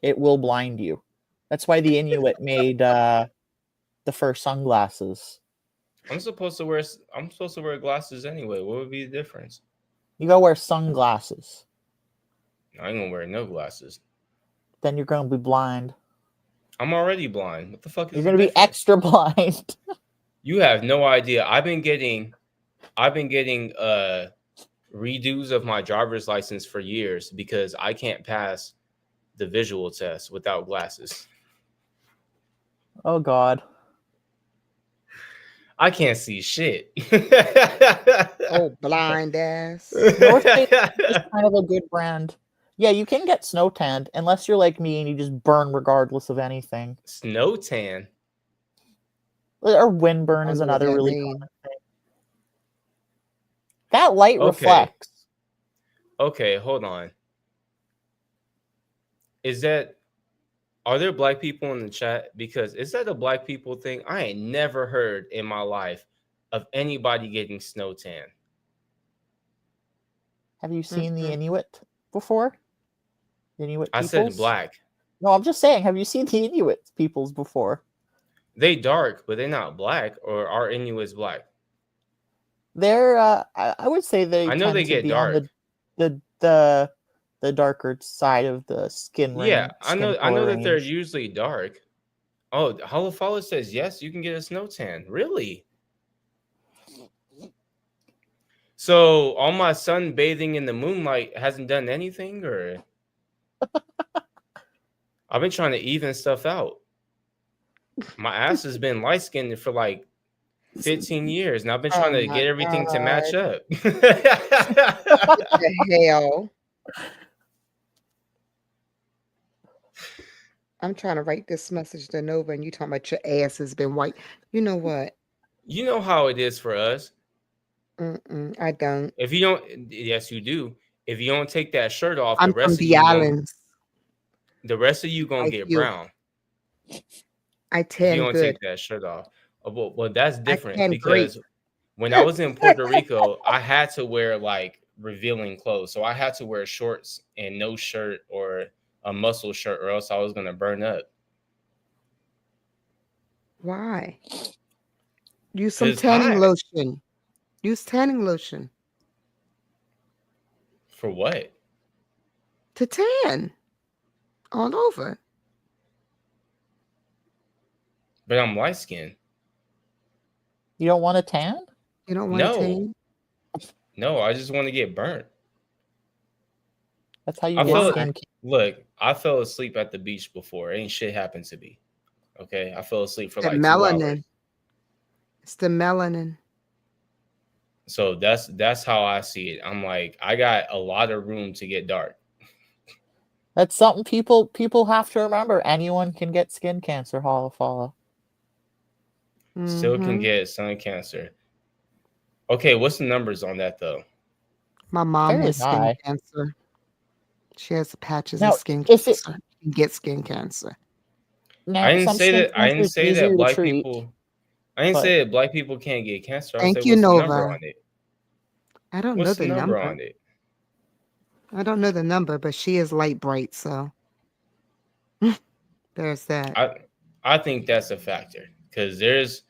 It will blind you. That's why the Inuit made the first sunglasses. I'm supposed to wear glasses anyway. What would be the difference? You gotta wear sunglasses. I ain't gonna wear no glasses. Then you're gonna be blind. I'm already blind. What the fuck is You're gonna be extra blind. You have no idea. I've been getting redos of my driver's license for years because I can't pass the visual test without glasses. Oh God. I can't see shit. Oh, blind ass. North Face is kind of a good brand. Yeah, you can get snow tanned unless you're like me and you just burn regardless of anything. Snow tan? Or wind burn is another really common thing. That light reflects. Okay, hold on. Are there black people in the chat? Because is that a black people thing? I ain't never heard in my life of anybody getting snow tan. Have you seen the Inuit before? The Inuit I peoples? said black. No, I'm just saying. Have you seen the Inuit peoples before? They dark, but they're not black. Or are Inuits black? They're. I would say they I know tend they to get be dark. on the darker side of the skin range. Yeah, I know that range. they're usually dark. Oh, Holofala says yes, you can get a snow tan. Really? So all my sunbathing in the moonlight hasn't done anything, or I've been trying to even stuff out. My ass has been light skinned for like 15 years, and I've been trying to get everything to match up. What the hell? I'm trying to write this message to Nova, and you talking about your ass has been white. You know what? You know how it is for us. I don't. If you don't, yes, you do. If you don't take that shirt off, I'm the rest from of the you islands. the rest of you gonna Like get you. brown. I If you tan don't good. take that shirt off. Well, that's different tan great. because when I was in Puerto Rico, I had to wear like revealing clothes. So I had to wear shorts and no shirt or a muscle shirt, or else I was gonna burn up. Why? Use some It's tanning hot. lotion. Use tanning lotion For what? to tan all over. But I'm light skinned. You don't want a tan? You don't want to No. tan? No, I just want to get burnt. That's how you I get feel- skin. Look, I fell asleep at the beach before. Ain't shit happened to me. Okay, I fell asleep for The like 2 melanin. hours. It's the melanin. So that's how I see it. I'm like, I got a lot of room to get dark. That's something people have to remember. Anyone can get skin cancer, Holofala. Still can Mhm. get sun cancer. Okay, what's the numbers on that though? My mom Very has skin high. cancer. She has patches Now, of skin if it- cancer. She can get skin cancer. Now, I didn't some say skin that. I cancer didn't is say easier that to black treat, people. I didn't but- say that black people can't get cancer. I Thank said, you, what's the number Nova. on it? I don't know What's the the number number. on it? I don't know the number, but she is light bright, so there's that. I think that's a factor because there's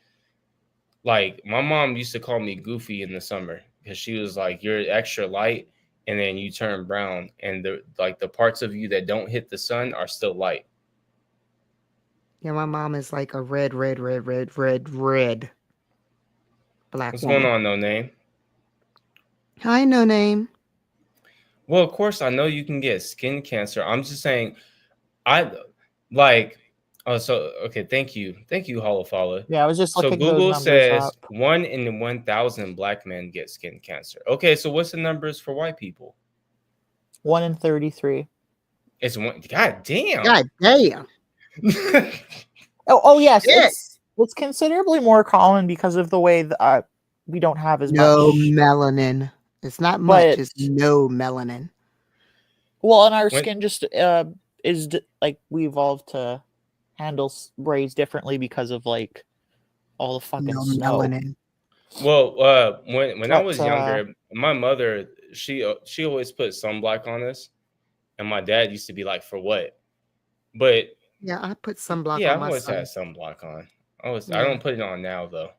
like my mom used to call me goofy in the summer because she was like, you're extra light and then you turn brown, and the parts of you that don't hit the sun are still light. Yeah, my mom is like a red black What's woman. going on, No Name? Hi, No Name. Well, of course, I know you can get skin cancer. I'm just saying, I like. Oh, so okay. Thank you, Holofala. Yeah, I was just So looking those Google numbers says up. 1 in 1,000 black men get skin cancer. Okay, so what's the numbers for white people? 1 in 33. It's one. God damn. God damn. Oh yes, Shit. it's considerably more common because of the way that we don't have as No much. melanin. It's not much. But- It's no melanin. Well, and our When- skin just like we evolved to handle rays differently because of like all the fucking No snow. melanin. Well, when I was But, younger, my mother she always put sunblock on us, and my dad used to be like, "For what?" But Yeah, I put sunblock yeah, on I've my always son. had sunblock on. I Yeah. don't put it on now though.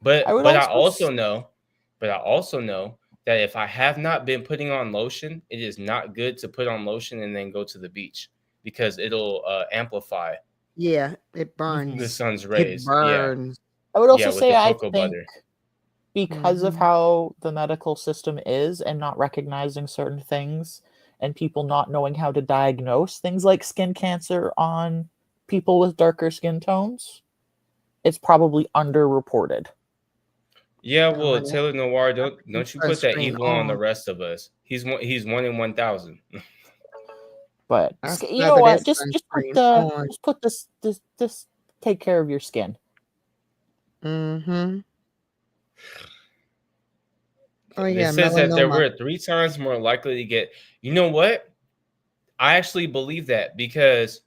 But I would I also also know that if I have not been putting on lotion, it is not good to put on lotion and then go to the beach because it'll amplify Yeah, it the burns. sun's It rays. Yeah. burns. I would also with say the I cocoa think butter. because of Mhm. how the medical system is and not recognizing certain things and people not knowing how to diagnose things like skin cancer on people with darker skin tones, it's probably underreported. Yeah, Oh, well, yeah. Taylor Noir, don't you put that sunscreen evil on the on. rest of us. He's 1 in 1,000. But I you know smother what? that Just sunscreen on. put this take care of your skin. Mm-hmm. Oh yeah, It says that there melanoma. were 3 times more likely to get. You know what? I actually believe that because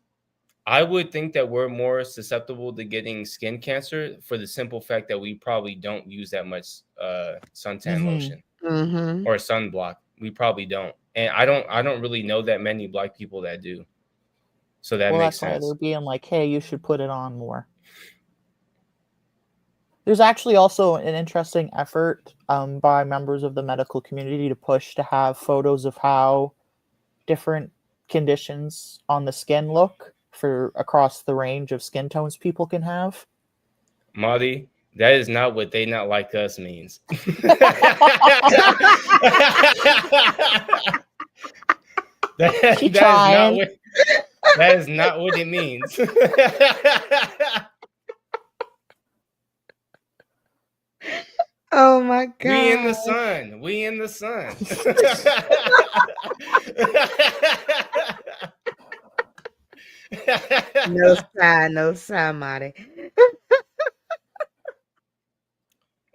I would think that we're more susceptible to getting skin cancer for the simple fact that we probably don't use that much suntan Mhm. lotion Mm-hmm. or sunblock. we probably don't. And I don't really know that many Black people that do. So that makes that's why sense. they're being like, hey, you should put it on more. There's actually also an interesting effort by members of the medical community to push to have photos of how different conditions on the skin look for across the range of skin tones people can have. Marty, that is not what they not like us means. that is not what it means. Oh my God. We in the sun. We in the sun. No sign, Marty.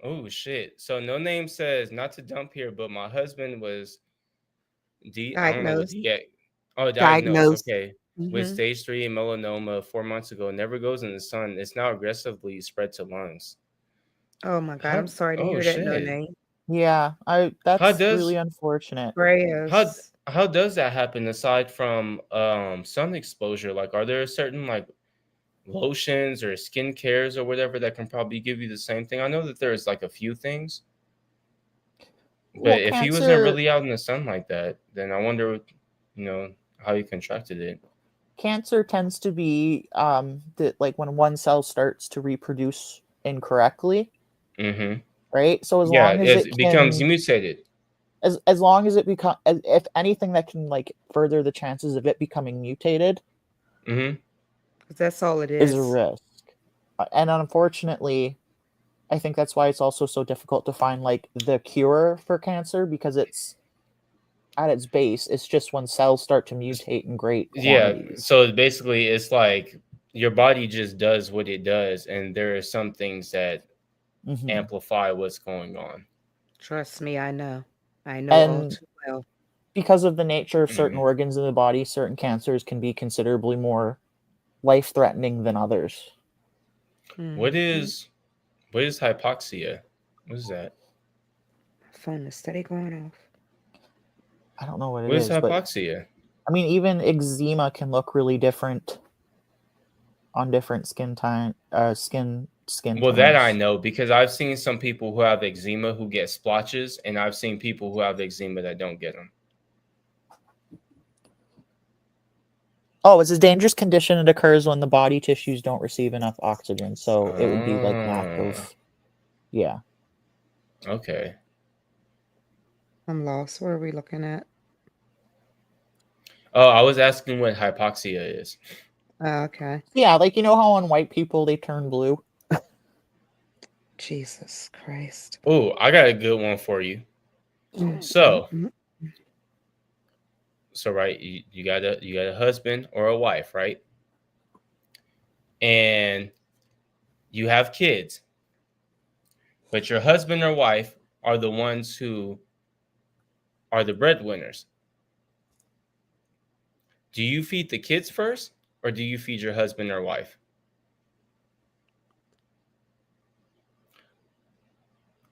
Oh shit. So No Name says, not to dump here, but my husband was Diagnosed. diagnosed. Okay. Mm-hmm. With stage 3 melanoma 4 months ago. Never goes in the sun. It's now aggressively spread to lungs. Oh my God, I'm sorry to hear that. No Name. Yeah, that's really unfortunate. Prayers. How does that happen aside from sun exposure? Like, are there certain like lotions or skin cares or whatever that can probably give you the same thing? I know that there's like a few things, but if he wasn't really out in the sun like that, then I wonder, how he contracted it. Cancer tends to be that like when one cell starts to reproduce incorrectly. Mm-hmm. Right. So as long as it becomes mutated. As long as it becomes, if anything that can like further the chances of it becoming mutated, that's all it is a risk. And unfortunately, I think that's why it's also so difficult to find like the cure for cancer, because it's at its base, it's just when cells start to mutate in great quantities. Yeah. So basically, it's like your body just does what it does, and there are some things that amplify what's going on. Trust me, I know all too well. Because of the nature of certain organs in the body, certain cancers can be considerably more life-threatening than others. What is hypoxia? What is that? My phone is steady going off. I don't know what it is. What is hypoxia? I mean, even eczema can look really different on different skin tone. Well, tones. That I know, because I've seen some people who have eczema who get splotches, and I've seen people who have eczema that don't get them. Oh, it's a dangerous condition. It occurs when the body tissues don't receive enough oxygen. So it would be like lack of. Yeah. Okay. I'm lost. What are we looking at? Oh, I was asking what hypoxia is. Okay. Yeah, like how on white people they turn blue. Jesus Christ. Oh, I got a good one for you. So right, you got a husband or a wife, right? And you have kids. But your husband or wife are the ones who are the breadwinners. Do you feed the kids first, or do you feed your husband or wife?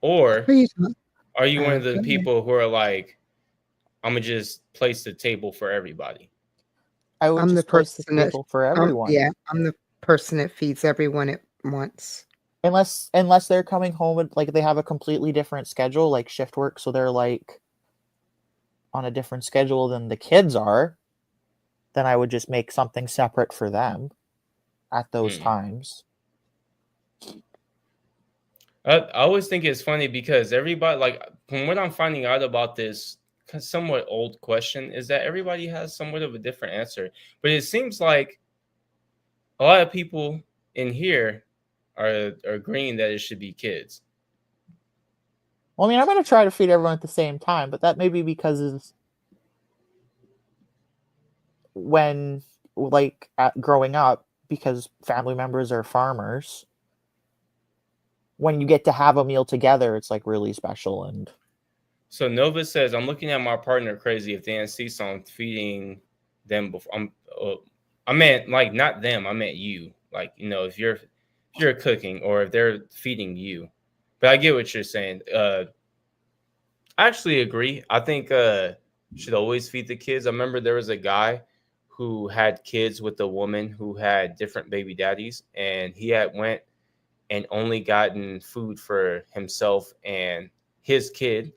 Or are you one of the people who are like, I'm gonna just place the table for everybody? I'm the person the table for everyone. I'm the person that feeds everyone at once. Unless they're coming home with like they have a completely different schedule, like shift work, so they're like on a different schedule than the kids are, then I would just make something separate for them at those times. I always think it's funny because everybody, like, from what I'm finding out about this somewhat old question, is that everybody has somewhat of a different answer. But it seems like a lot of people in here are agreeing that it should be kids. Well, I mean, I'm going to try to feed everyone at the same time, but that may be because when, like, growing up, because family members are farmers, when you get to have a meal together, it's like really special. And so Nova says, I'm looking at my partner crazy if they insist on feeding them before. I meant like not them. I meant you. Like, if you're cooking or if they're feeding you. But I get what you're saying. I actually agree. I think should always feed the kids. I remember there was a guy who had kids with a woman who had different baby daddies, and he had went and only gotten food for himself and his kid.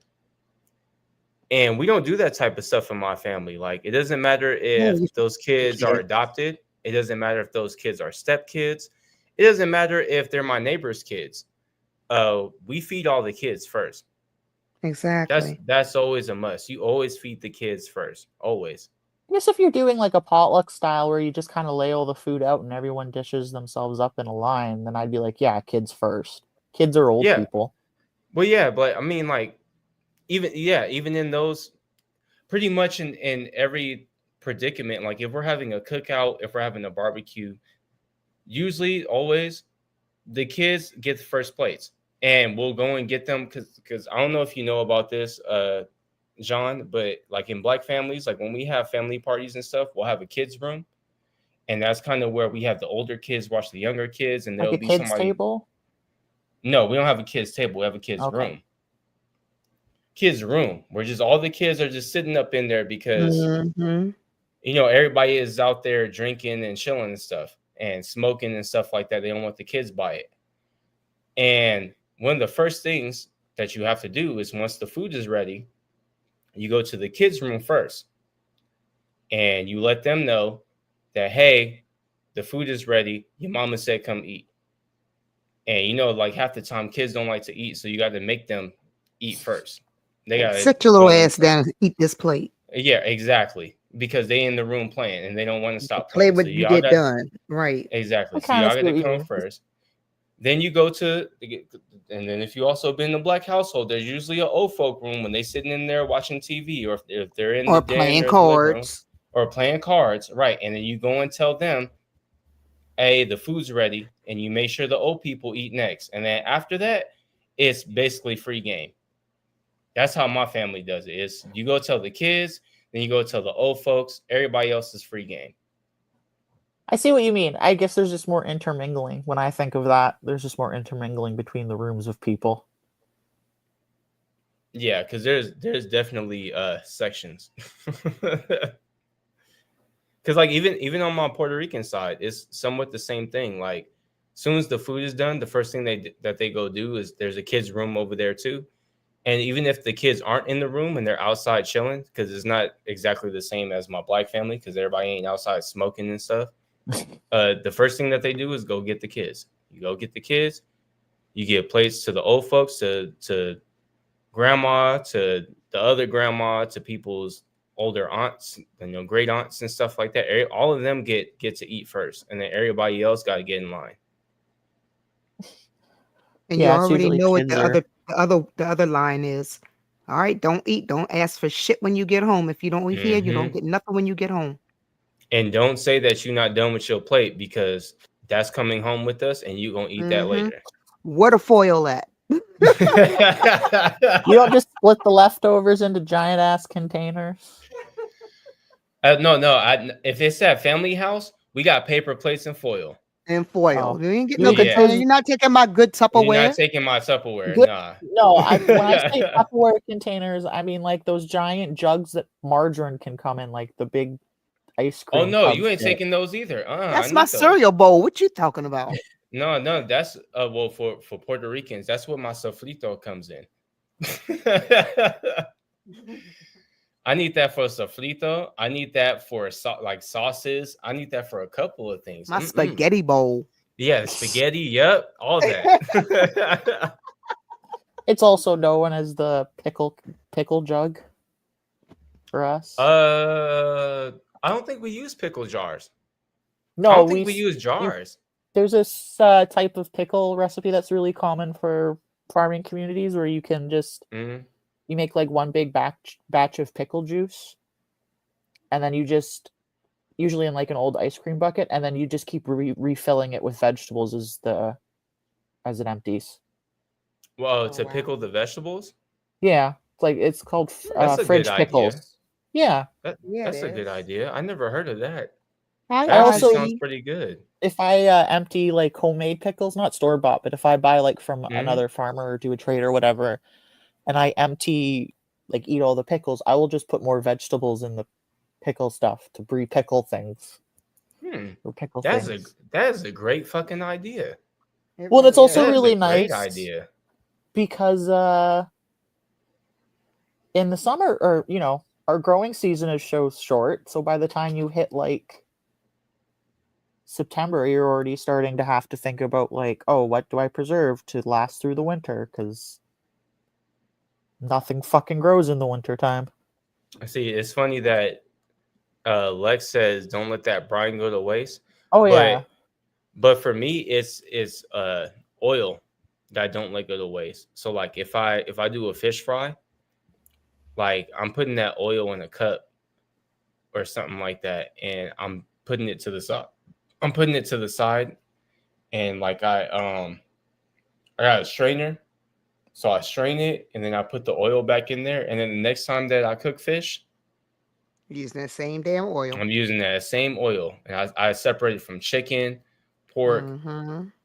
And we don't do that type of stuff in my family. Like, it doesn't matter if those kids are adopted. It doesn't matter if those kids are stepkids. It doesn't matter if they're my neighbor's kids. We feed all the kids first. Exactly. That's always a must. You always feed the kids first. Always. I guess if you're doing like a potluck style where you just kind of lay all the food out and everyone dishes themselves up in a line, then I'd be like, yeah, kids first. Kids are old people. Well, yeah, but I mean, like, even in those, pretty much in every predicament, like if we're having a cookout, if we're having a barbecue, usually always the kids get the first plates, and we'll go and get them because I don't know if you know about this, John, but like in Black families, like when we have family parties and stuff, we'll have a kids room, and that's kind of where we have the older kids watch the younger kids, and there'll like a be kids somebody. Table? No, we don't have a kids table. We have a kids room. Kids room where just all the kids are just sitting up in there because you know everybody is out there drinking and chilling and stuff and smoking and stuff like that. They don't want the kids by it. And one of the first things that you have to do is once the food is ready, you go to the kids room first and you let them know that, hey, the food is ready. Your mama said come eat. And you know, like half the time kids don't like to eat, so you got to make them eat first. They got to sit your little ass down and eat this plate. Yeah, exactly. Because they in the room playing and they don't want to stop playing. Play when you get done. Right. Exactly. So y'all got to come first. Then you go to, and then if you also been in a Black household, there's usually an old folk room when they sitting in there watching TV, or if they're in or the playing cards, or playing cards, right? And then you go and tell them, hey, the food's ready, and you make sure the old people eat next, and then after that, it's basically free game. That's how my family does it. Is you go tell the kids, then you go tell the old folks, everybody else is free game. I see what you mean. I guess there's just more intermingling. When I think of that, there's just more intermingling between the rooms of people. Yeah, because there's definitely sections. Because like even on my Puerto Rican side, it's somewhat the same thing. Like as soon as the food is done, the first thing that they go do is there's a kids room over there too. And even if the kids aren't in the room and they're outside chilling, because it's not exactly the same as my Black family, because everybody ain't outside smoking and stuff. The first thing that they do is go get the kids. You go get the kids. You give plates to the old folks, to grandma, to the other grandma, to people's older aunts, great aunts and stuff like that. All of them get to eat first, and then everybody else got to get in line. And you already know what the other line is. All right, don't eat. Don't ask for shit when you get home. If you don't eat here, you don't get nothing when you get home. And don't say that you're not done with your plate, because that's coming home with us, and you're going to eat that later. Where the foil at? You don't just split the leftovers into giant ass containers. No. If it's at family house, we got paper plates and foil. You ain't getting no container. You're not taking my good Tupperware. You're not taking my Tupperware. Nah. No, when I say Tupperware containers, I mean like those giant jugs that margarine can come in, like the big ice cream. Oh no, you ain't taking those either. That's my cereal bowl. What you talking about? No, that's well for Puerto Ricans, that's where my sofrito comes in. I need that for sofrito. I need that for like sauces. I need that for a couple of things. My spaghetti bowl. Yeah, spaghetti. Yep, all that. It's also known as the pickle jug for us. I don't think we use pickle jars. No, I don't think we use jars. There's this type of pickle recipe that's really common for farming communities where you can just you make like one big batch of pickle juice, and then you just usually in like an old ice cream bucket, and then you just keep refilling it with vegetables as it empties. Well, to pickle the vegetables? Yeah, it's called fridge pickles. Idea. Yeah, that's a good idea. I never heard of that. That also sounds pretty good. If I empty like homemade pickles, not store-bought, but if I buy like from another farmer or do a trade or whatever, and I empty like eat all the pickles. I will just put more vegetables in the pickle stuff to re-pickle things or pickle That is a great fucking idea. Well, it's also That is really a great nice idea. because in the summer, or our growing season is so short. So by the time you hit like September, you're already starting to have to think about like, oh, what do I preserve to last through the winter? Because nothing fucking grows in the winter time. I see. It's funny that Lex says, "Don't let that brine go to waste." Oh yeah. But for me, it's oil that I don't let go to waste. So like if I do a fish fry, like I'm putting that oil in a cup or something like that, and I'm putting it to the side. And like I got a strainer, so I strain it, and then I put the oil back in there, and then the next time that I cook fish, using that same damn oil. I'm using that same oil, and I separate it from chicken, pork,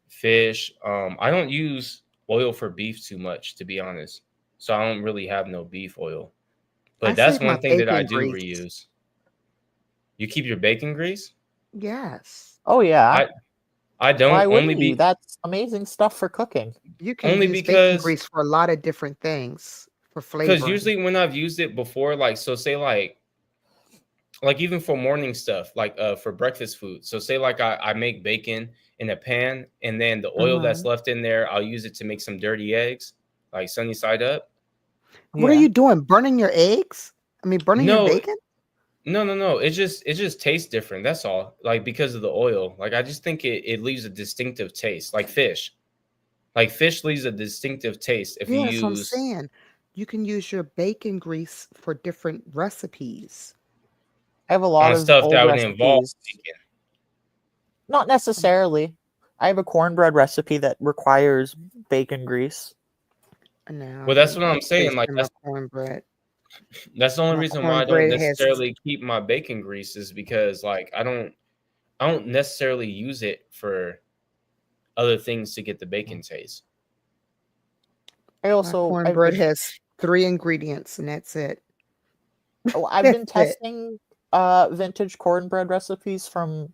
fish. I don't use oil for beef too much, to be honest. So I don't really have no beef oil. But that's one thing that I do reuse. You keep your bacon grease? Yes. Oh yeah. I don't. Why wouldn't you? That's amazing stuff for cooking. You can use bacon grease for a lot of different things for flavor. Because usually when I've used it before, like so say like even for morning stuff, like for breakfast food. So say like I make bacon in a pan, and then the oil that's left in there, I'll use it to make some dirty eggs, like sunny side up. What are you doing? Burning your eggs? I mean, burning your bacon? No. It just tastes different. That's all. Like because of the oil. Like I just think it leaves a distinctive taste, like fish. Like fish leaves a distinctive taste if you use. That's what I'm saying. You can use your bacon grease for different recipes. I have a lot of stuff old that would recipes. involve bacon. Not necessarily. I have a cornbread recipe that requires bacon grease. No, well, that's what I'm saying. Like that's cornbread. That's the only reason why I don't necessarily keep my bacon grease is because like I don't necessarily use it for other things to get the bacon taste. Cornbread has 3 ingredients and that's it. Oh, I've been testing vintage cornbread recipes from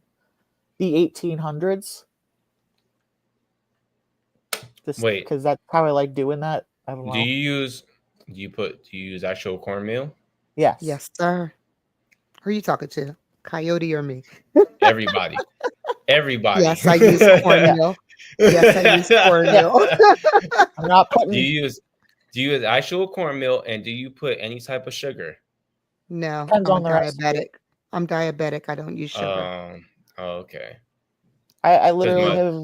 the 1800s. Wait, because that's how I like doing that. I don't know. Do you use actual cornmeal? Yes. Yes, sir. Who are you talking to? Coyote or me? Everybody. Yes, I use cornmeal. Yes, I use cornmeal. I'm not putting. Do you use actual cornmeal, and do you put any type of sugar? No, Depends on the diabetic. recipe. I'm diabetic. I don't use sugar. Okay. I literally have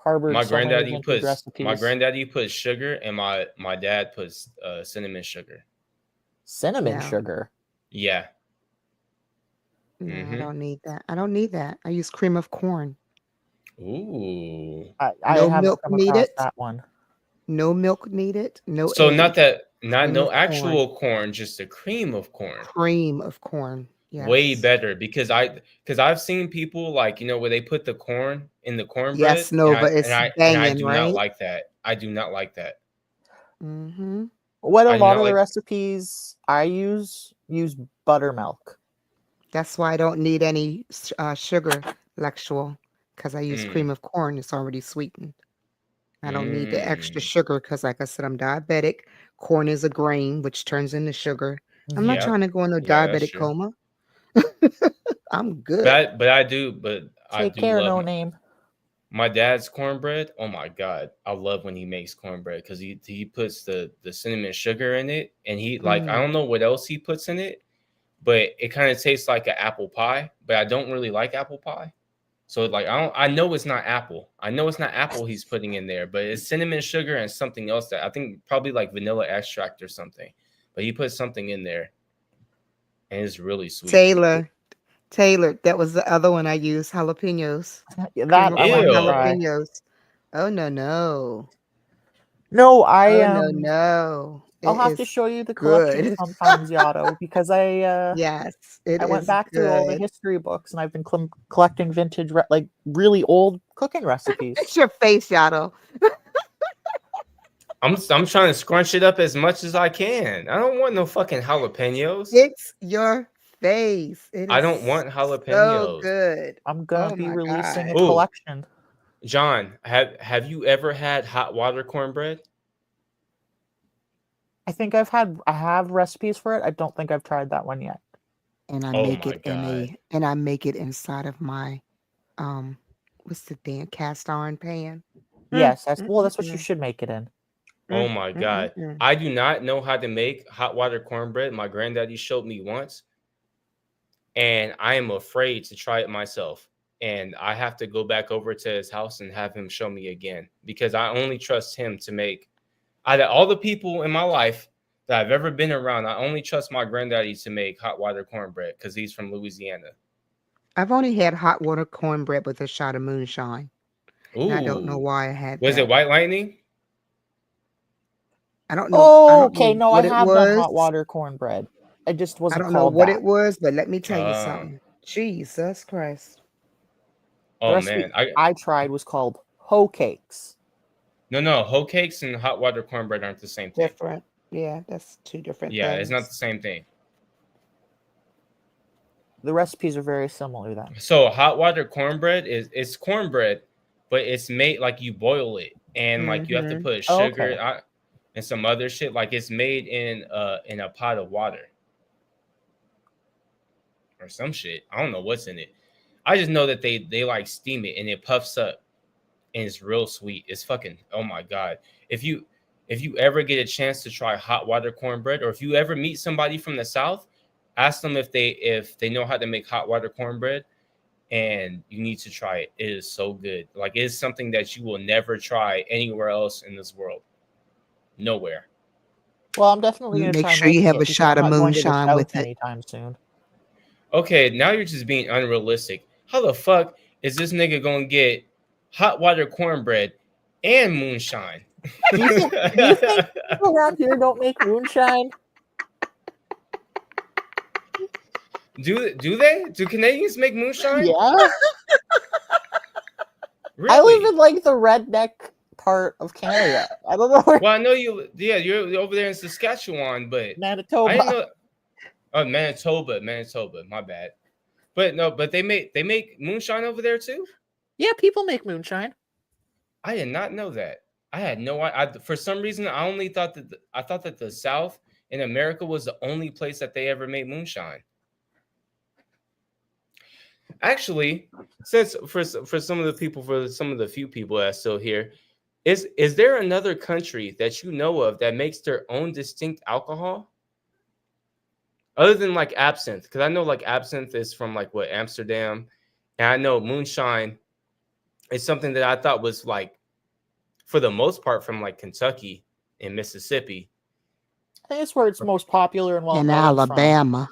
harbored my so many granddaddy vintage recipes. My granddaddy puts sugar, and my dad puts cinnamon sugar. Cinnamon sugar. Yeah. No, I don't need that. I use cream of corn. Ooh. I no haven't milk come across needed. that one. No milk needed. No. So egg. no actual corn, just the cream of corn. Cream of corn. Yes. Way better because I've seen people like where they put the corn in the cornbread. Yes, no, but it's banging, I do right? not like that. I do not like that. Mm-hmm. What a lot of the recipes I use buttermilk. That's why I don't need any sugar, Lexual, because I use cream of corn. It's already sweetened. I don't need the extra sugar because, like I said, I'm diabetic. Corn is a grain, which turns into sugar. I'm not trying to go into a diabetic coma. I'm good. But I do Take care, no name. My dad's cornbread. Oh my god, I love when he makes cornbread because he puts the cinnamon sugar in it, and he I don't know what else he puts in it, but it kind of tastes like an apple pie. But I don't really like apple pie, so like I know it's not apple. I know it's not apple he's putting in there, but it's cinnamon sugar and something else that I think probably like vanilla extract or something. But he puts something in there, and it's really sweet. Taylor, that was the other one I used. Jalapenos. Jalapenos. Oh no. No, No. I'll have to show you the collection sometimes, Yato, because I went back through all the history books and I've been collecting vintage, really old cooking recipes. It's your face, Yato. I'm trying to scrunch it up as much as I can. I don't want no fucking jalapenos. Fix your face. It I is don't want so jalapenos. good. I'm gonna Oh be my releasing God. a Ooh. collection. John, have you ever had hot water cornbread? I think I have recipes for it. I don't think I've tried that one yet. And I Oh make my it in God. I make it inside of my what's the damn cast iron pan? Yes, that's what you Mm. should make it in. Oh my God. I do not know how to make hot water cornbread. My granddaddy showed me once, and I am afraid to try it myself. And I have to go back over to his house and have him show me again because I only trust him to make. Out of all the people in my life that I've ever been around, I only trust my granddaddy to make hot water cornbread because he's from Louisiana. I've only had hot water cornbread with a shot of moonshine. And I don't know Ooh. why I had Was that. it White Lightning? I don't know. Oh, okay. No, I what it have done was. hot water cornbread. It just I wasn't don't know called what that. it was, but let me tell you something. Jesus Christ. The Oh recipe man, I tried was called hoe cakes. no, hoe cakes and hot water cornbread aren't the same thing. Different. Yeah, that's two different Yeah, things. it's not the same thing. The recipes are very similar then. So hot water cornbread it's cornbread, but it's made like you boil it and like you have to put Oh, sugar okay. and some other shit. Like it's made in a pot of water or some shit. I don't know what's in it. I just know that they like steam it and it puffs up and it's real sweet. It's fucking oh my God. If you ever get a chance to try hot water cornbread, or if you ever meet somebody from the South, ask them if they know how to make hot water cornbread, and you need to try it. It is so good. Like it is something that you will never try anywhere else in this world. Nowhere. Well, I'm definitely gonna Make try sure you making have it a because shot I'm of not going to the moonshine South with it. anytime soon. Okay, now you're just being unrealistic. How the fuck is this nigga gonna get hot water cornbread and moonshine? Do you think people around here don't make moonshine? Do they? Do Canadians make moonshine? Yeah. Really? I live in like the redneck part of Canada. I don't know where. Well, I know you. Yeah, you're over there in Saskatchewan, but Manitoba. I didn't know. Oh, Manitoba. My bad. But no, but they make moonshine over there too. Yeah, people make moonshine. I did not know that. I had no idea. For some reason, I only thought that I thought that the South in America was the only place that they ever made moonshine. Actually, since for some of the people, for some of the few people that's still here, is there another country that you know of that makes their own distinct alcohol? Other than like absinthe, because I know like absinthe is from like what, Amsterdam, and I know moonshine is something that I thought was like, for the most part, from like Kentucky and Mississippi. I think that's where it's most popular and well In known Alabama.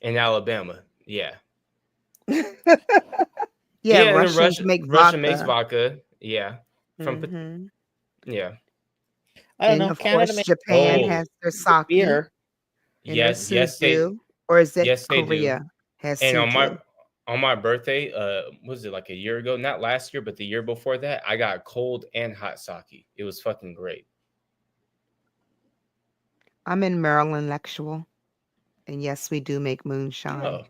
In Alabama, yeah. Yeah, and then Russians make Russia vodka. makes vodka, yeah. From Mhm. yeah, I don't And know. of Canada course, makes Japan Oh. has their sake beer. and their yes, they soju, or is it yes they do. Korea has And soju? on my birthday, was it like a year ago? Not last year, but the year before that, I got cold and hot sake. It was fucking great. I'm in Maryland, Lexual, and yes, we do make moonshine. Oh,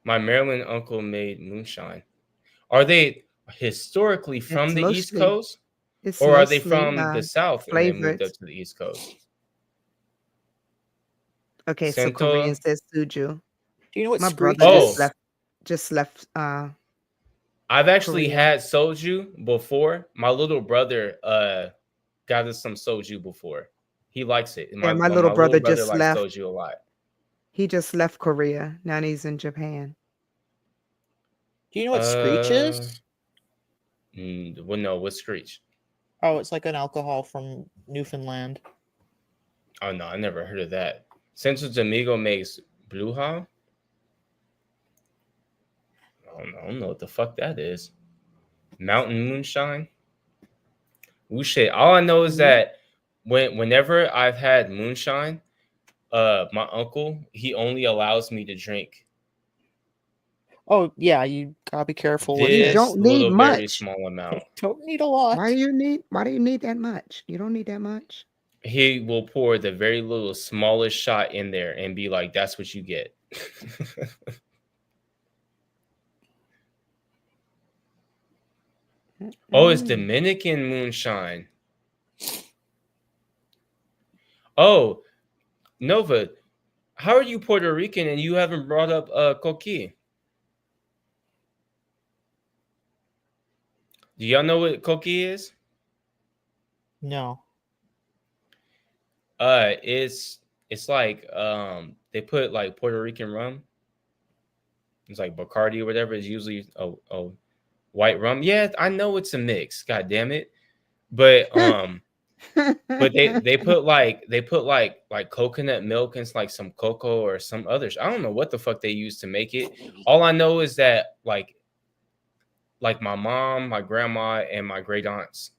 my Maryland uncle made moonshine. Are they historically from It's the East mostly Coast, it's or are they mostly from the South and they moved flavored. up to the East Coast? Okay, so Sento. Korean says soju. Do you know what My screech brother is? just left I've actually Korea. had soju before. My little brother got us some soju before. He likes it. Yeah, my little brother just likes left. soju a lot. He just left Korea. Now he's in Japan. Do you know what screech is? Well, no, what's screech? Oh, it's like an alcohol from Newfoundland. Oh no, I never heard of that. Santo Domingo makes Bruja. I don't know what the fuck that is. Mountain moonshine. Ooh shit. All I know is that whenever I've had moonshine, my uncle, he only allows me to drink Oh yeah, you gotta be careful with You it. this don't need little very much. small amount. Don't need a lot. Why do you need that much? You don't need that much. he will pour the very little smallest shot in there and be like, "That's what you get." Oh, it's Dominican moonshine. Oh, Nova, how are you Puerto Rican and you haven't brought up coqui? Do y'all know what coqui is? No. It's like they put like Puerto Rican rum. It's like Bacardi or whatever. It's usually a white rum. Yeah, I know it's a mix. God damn it. But but they put like coconut milk and like some cocoa or some others. I don't know what the fuck they use to make it. All I know is that like my mom, my grandma, and my great aunts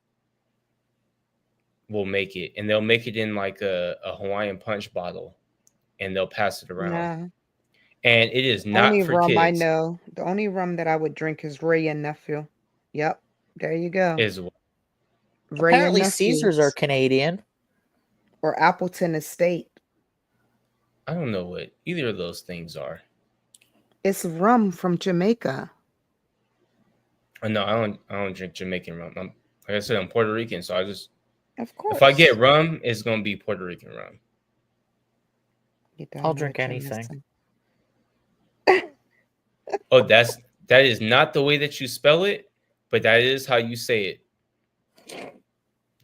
will make it, and they'll make it in like a Hawaiian punch bottle, and they'll pass it around. Nah. And it is not Only for rum I kids. know. The only rum that I would drink is Ray and Nephew. Yep. There you go. Is Ray and Apparently, Nephew. Caesars are Canadian. Or Appleton Estate. I don't know what either of those things are. It's rum from Jamaica. No, I don't drink Jamaican rum. Like I said, I'm Puerto Rican, so I just Of course. if I get rum, it's gonna be Puerto Rican rum. You don't I'll know drink what you're anything. missing. Oh, that is not the way that you spell it, but that is how you say it.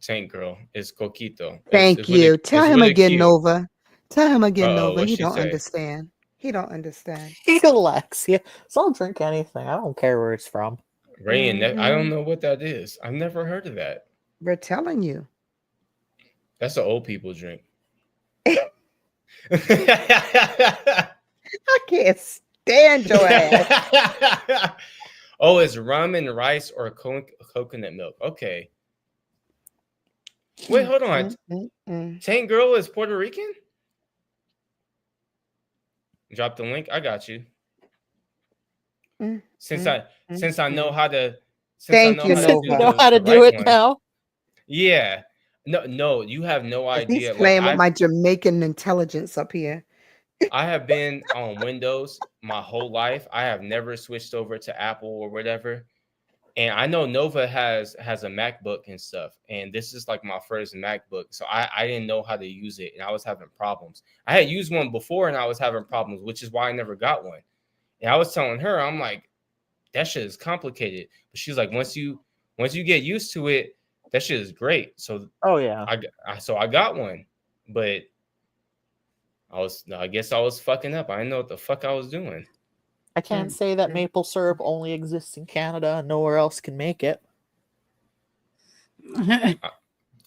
Tank girl, it's coquito. Thank it's with you. a- Tell it's him with a again, Q. Nova. Tell him again, Uh-oh, Nova. what'd He she don't say? understand. He don't understand. Alexia. So I'll drink anything. I don't care where it's from. Ray and I don't Mhm. know what that is. I've never heard of that. We're telling you. That's an old people drink. I can't stand your ass. Oh, it's rum and rice or coconut milk. Okay. Wait, hold on. Tank girl is Puerto Rican? Drop the link. I got you. Since I know how to Thank you, Since Nova. you know how to do it now. Yeah. No, you have no He's idea. playing with Like, my Jamaican intelligence up here. I have been on Windows my whole life. I have never switched over to Apple or whatever. And I know Nova has a MacBook and stuff. And this is like my first MacBook. So I didn't know how to use it. And I was having problems. I had used one before and I was having problems, which is why I never got one. And I was telling her, I'm like, that shit is complicated. But she's like, once you get used to it, that shit is great. So Oh yeah. I got one. But I guess I was fucking up. I didn't know what the fuck I was doing. I can't say that maple syrup only exists in Canada and nowhere else can make it.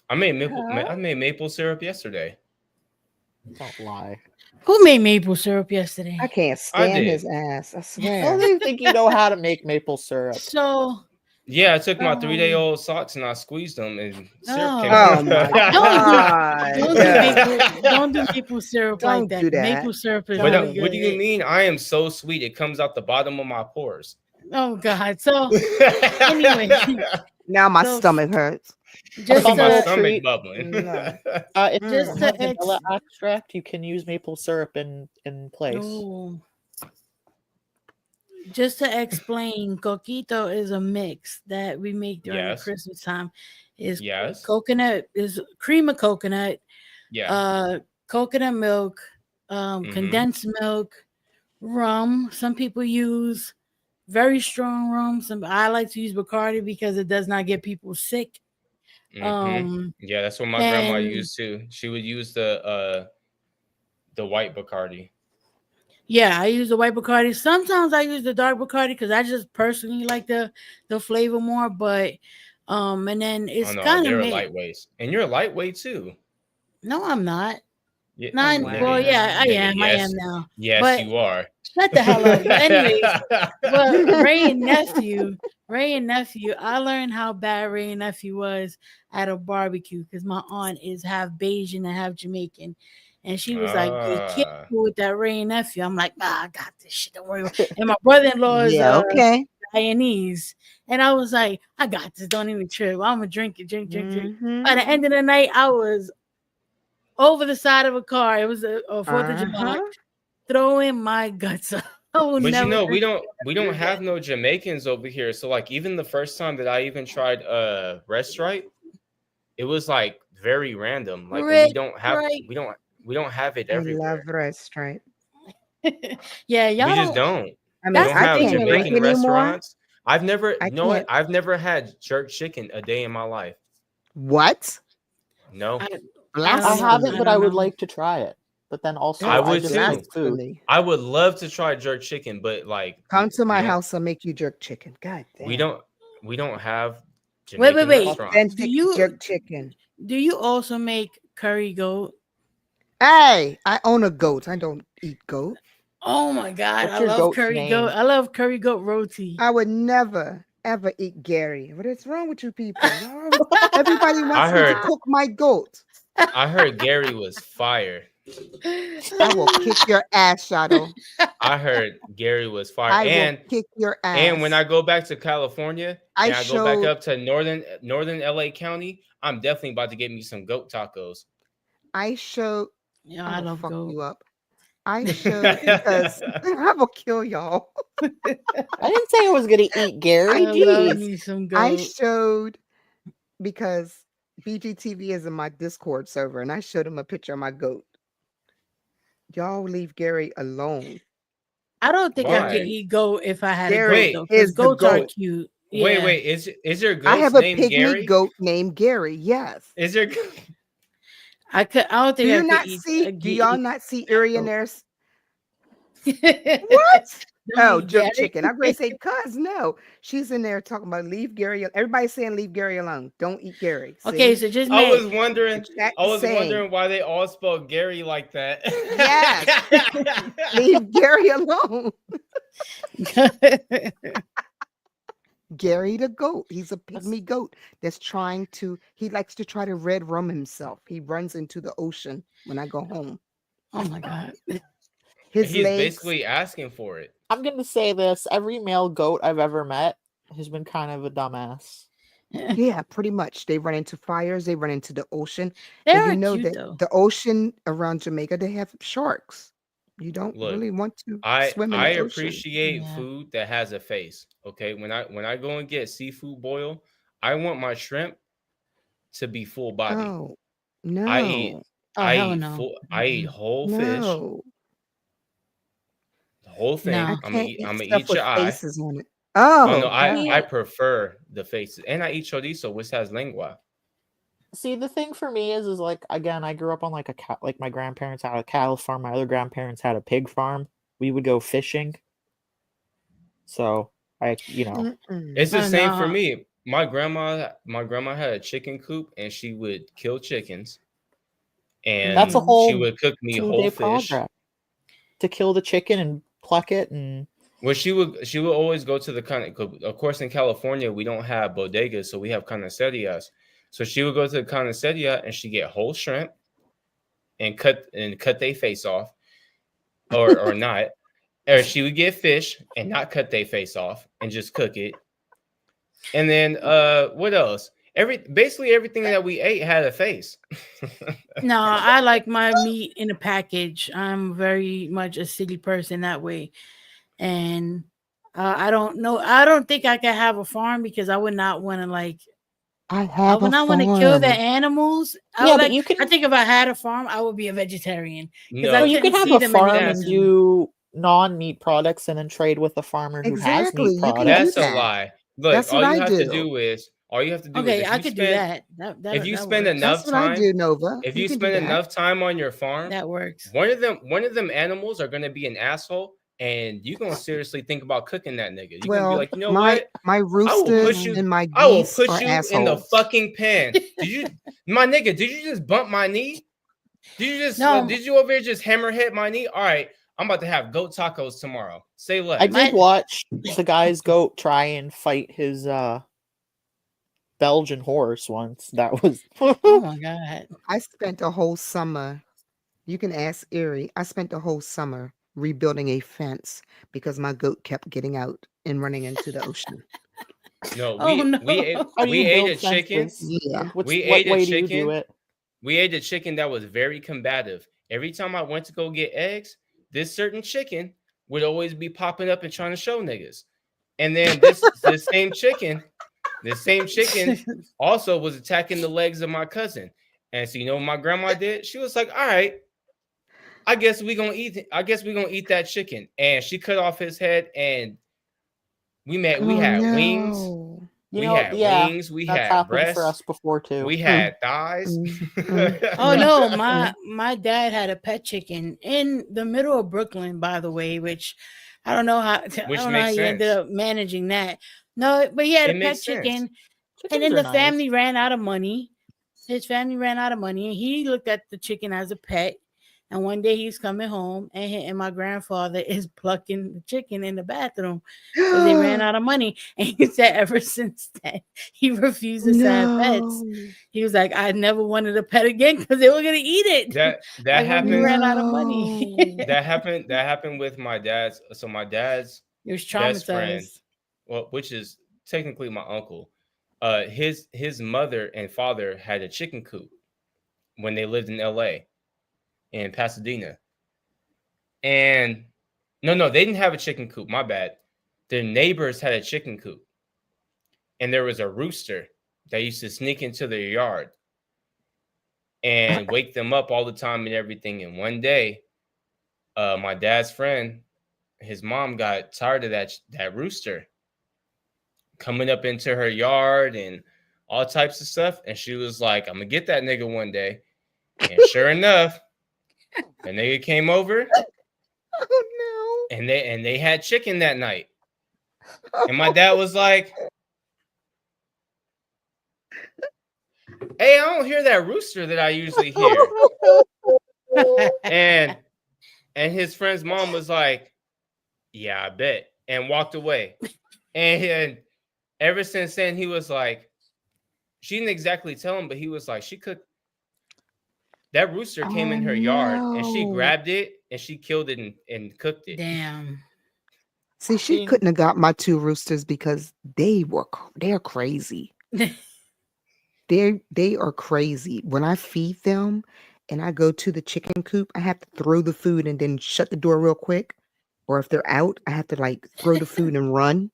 I made maple syrup yesterday. Don't lie. Who made maple syrup yesterday? I can't stand did. his ass. I I don't swear. even think you know how to make maple syrup. So Yeah, I took my 3-day-old socks and I squeezed them and syrup came Oh out. my God. God. don't do maple syrup Don't like that. do that. Maple syrup is But really what do good. you mean? I am so sweet. It comes out the bottom of my pores. Oh God. So anyway, Now my So- stomach hurts. just my Small stomach treat. bubbling. No. If Just you to have vanilla extract, you can use maple syrup in place. Ooh. Just to explain, coquito is a mix that we make during Yes. Christmas time. Is Yes. coconut is cream of coconut, Yeah. coconut milk, Mhm. condensed milk, rum. Some people use very strong rum. I like to use Bacardi because it does not get people sick. Mhm. Yeah, that's what my grandma and- used too. She would use the white Bacardi. Yeah, I use the white Bacardi. Sometimes I use the dark Bacardi because I just personally like the flavor more. But and then it's Oh no, kind of they're lightweights. And you're a lightweight too. No, I'm not. Yeah, Not wow. well, yeah, I Nigga, am. I yes. am now. Yes, But- you are. Shut the hell up. But anyways, but Ray and nephew, I learned how bad Ray and nephew was at a barbecue because my aunt is half Bayesian and half Jamaican. And she was like, "You can't Ah. go with that Ray and nephew." I'm like, "Nah, I got this shit. Don't worry." And my brother-in-law is Yeah, okay. Guyanese. And I was like, "I got this. Don't even trip. I'm gonna drink it, drink. Mhm. By the end of the night, I was over the side of a car. It was a 4th of July. Uh-huh. Throwing my guts up. I will But never you know, we forget don't that. have no Jamaicans over here. So like even the first time that I even tried Red Stripe, it was like very random. Like Red we don't have Stripe. we don't have it I everywhere. love Red Stripe. Yeah, y'all We just don't. don't. I We mean, That's don't the I have thing can't with drink Jamaican anymore. restaurants. I've never I know what? can't. I've never had jerk chicken a day in my life. What? No. I I don't know. haven't, I but I don't would know. like to try it. But then also, I That's would just too. like food. blasphemy. I would love to try jerk chicken, but like Come to my we don't house, I'll make you jerk chicken. God we damn. don't have Wait, Jamaican wait. restaurants. Do Authentic you jerk chicken. do you also make curry goat? Hey, I own a goat. I don't eat goat. Oh my god, What's I your love goat's curry name? goat. I love curry goat roti. I would never ever eat Gary. What is wrong with you people? Everybody wants I me to heard cook my goat. I heard Gary was fire. I will kick your ass, Shadow. I heard Gary was fire. I will kick your ass. And when I go back to California I and I go back showed up to northern LA County, I'm definitely about to get me some goat tacos. I showed Yeah, I I will love fuck goat. you up. I showed because I will kill y'all. I didn't say I was gonna eat Gary. I love Jeez. me some I goat. showed because BGTV is in my Discord server, and I showed him a picture of my goat. Y'all leave Gary alone. I don't think I Why? could eat goat if I had a goat Gary though, because is the goats are goat. cute. Wait, Yeah. wait, is your I goat's have a name pygmy Gary? goat named Gary. Yes. Is your I don't Do think I you could not eat. see? Do y'all not see Erie in there? What? What? Oh, jerk Gary. chicken. I'm going to say, cuz no. She's in there talking about leave Gary. Everybody's saying leave Gary alone. Don't eat Gary. Okay, See? so just I was make. wondering Exact I was same. wondering why they all spelled Gary like that. Yes. Leave Gary alone. Gary the goat. He's a pygmy goat that's trying to, he likes to try to red rum himself. He runs into the ocean when I go home. Oh my god. His He's legs. basically asking for it. I'm gonna say this: every male goat I've ever met has been kind of a dumbass. Yeah, pretty much. They run into fires. They run into the ocean. They And are you know cute that though. the ocean around Jamaica, they have sharks. You don't Look, really want to I swim in the ocean. appreciate Yeah. food that has a face. Okay, when I go and get seafood boil, I want my shrimp to be full body. Oh, I eat no. Oh I hell eat no. full I eat whole fish, No. the whole thing. No. I I'm gonna can't eat eat I'm gonna stuff eat with your eye. faces on it. Oh Oh, no, I God. prefer the faces, and I eat chorizo, which has lengua. See, the thing for me is like, again, I grew up on like like my grandparents had a cattle farm, my other grandparents had a pig farm. We would go fishing. So It's the Oh, same for no. me. My grandma had a chicken coop, and she would kill chickens, and that's a Mhm. she whole would cook me 2-day whole fish. project to kill the chicken and pluck it and Well, she would always go to the of course in California we don't have bodegas, so we have carnicerias. So she would go to the carniceria and she get whole shrimp and cut their face off, or not, or she would get fish and not cut their face off and just cook it. And then what else? Basically everything that we ate had a face. No, I like my meat in a package. I'm very much a city person that way. And I don't know. I don't think I can have a farm because I would not want to I I have would a not want to kill the farm. animals. Yeah, but you I can think if I had a farm, I would be a vegetarian. No, I well, you couldn't can have see a them in farm the and That's- ocean. do non-meat products and then trade with a farmer who Exactly, has you meat can do products. that's a that. lie. Look, That's all what you I have to do. do is Okay, I could do that. If you That spend works. enough That's what I time, do, Nova. if You you can do spend that. enough time on your farm, That works. one of them animals are gonna be an asshole, and you're gonna seriously think about cooking that nigga. You're gonna be Well, like, you know my what? my I will roosters put you. and my I will geese put are you in the assholes. fucking pan. My nigga? Did you just bump my knee? No. Did you over here just hammer hit my knee? All right, I'm about to have goat tacos tomorrow. Say less. I did watch the guy's goat try and fight his Belgian horse once. That was Oh my god. I spent a whole summer. You can ask Erie. I spent the whole summer rebuilding a fence because my goat kept getting out and running into the ocean. No, Oh, no. how do we you ate build a chicken. fences? Yeah. Like, what We way ate a do you do chicken. it? we ate a chicken that was very combative. Every time I went to go get eggs, this certain chicken would always be popping up and trying to show niggas. And then this same chicken also was attacking the legs of my cousin. And so you know what my grandma did? She was like, all right, I guess we're gonna eat that chicken. And she cut off his head, and we had wings. You We know, had yeah, wings, we that's had happened breasts, for us before too. we had thighs. Oh no, my dad had a pet chicken in the middle of Brooklyn, by the way, which I don't know how he ended sense. up managing that. No, but he had It a pet makes sense. chicken, and Chickens then are the nice. family ran out of money. His family ran out of money, and he looked at the chicken as a pet. And one day he's coming home, and my grandfather is plucking the chicken in the bathroom because they ran out of money. And he said ever since then, he refuses to have pets. He was like, I never wanted a pet again because they were going to eat it. That Like when we happened. ran out of money. That happened with my dad's. So my dad's He was best friend, traumatized. well, which is technically my uncle. His mother and father had a chicken coop when they lived in LA, in Pasadena. And no, they didn't have a chicken coop. My bad. Their neighbors had a chicken coop, and there was a rooster that used to sneak into their yard and wake them up all the time and everything. And one day, my dad's friend, his mom got tired of that rooster coming up into her yard and all types of stuff. And she was like, I'm gonna get that nigga one day. And sure enough, the nigga came over. Oh And they had chicken that night. And my dad was like, hey, I don't hear that rooster that I usually hear. no. And his friend's mom was like, yeah, I bet. And walked away. And ever since then, he was like, she didn't exactly tell him, but he was like, that rooster came in her yard and she grabbed it and she killed it and cooked it. Damn. See, she couldn't have got my two roosters because they're crazy. They are crazy. When I feed them and I go to the chicken coop, I have to throw the food and then shut the door real quick. Or if they're out, I have to like throw the food and run.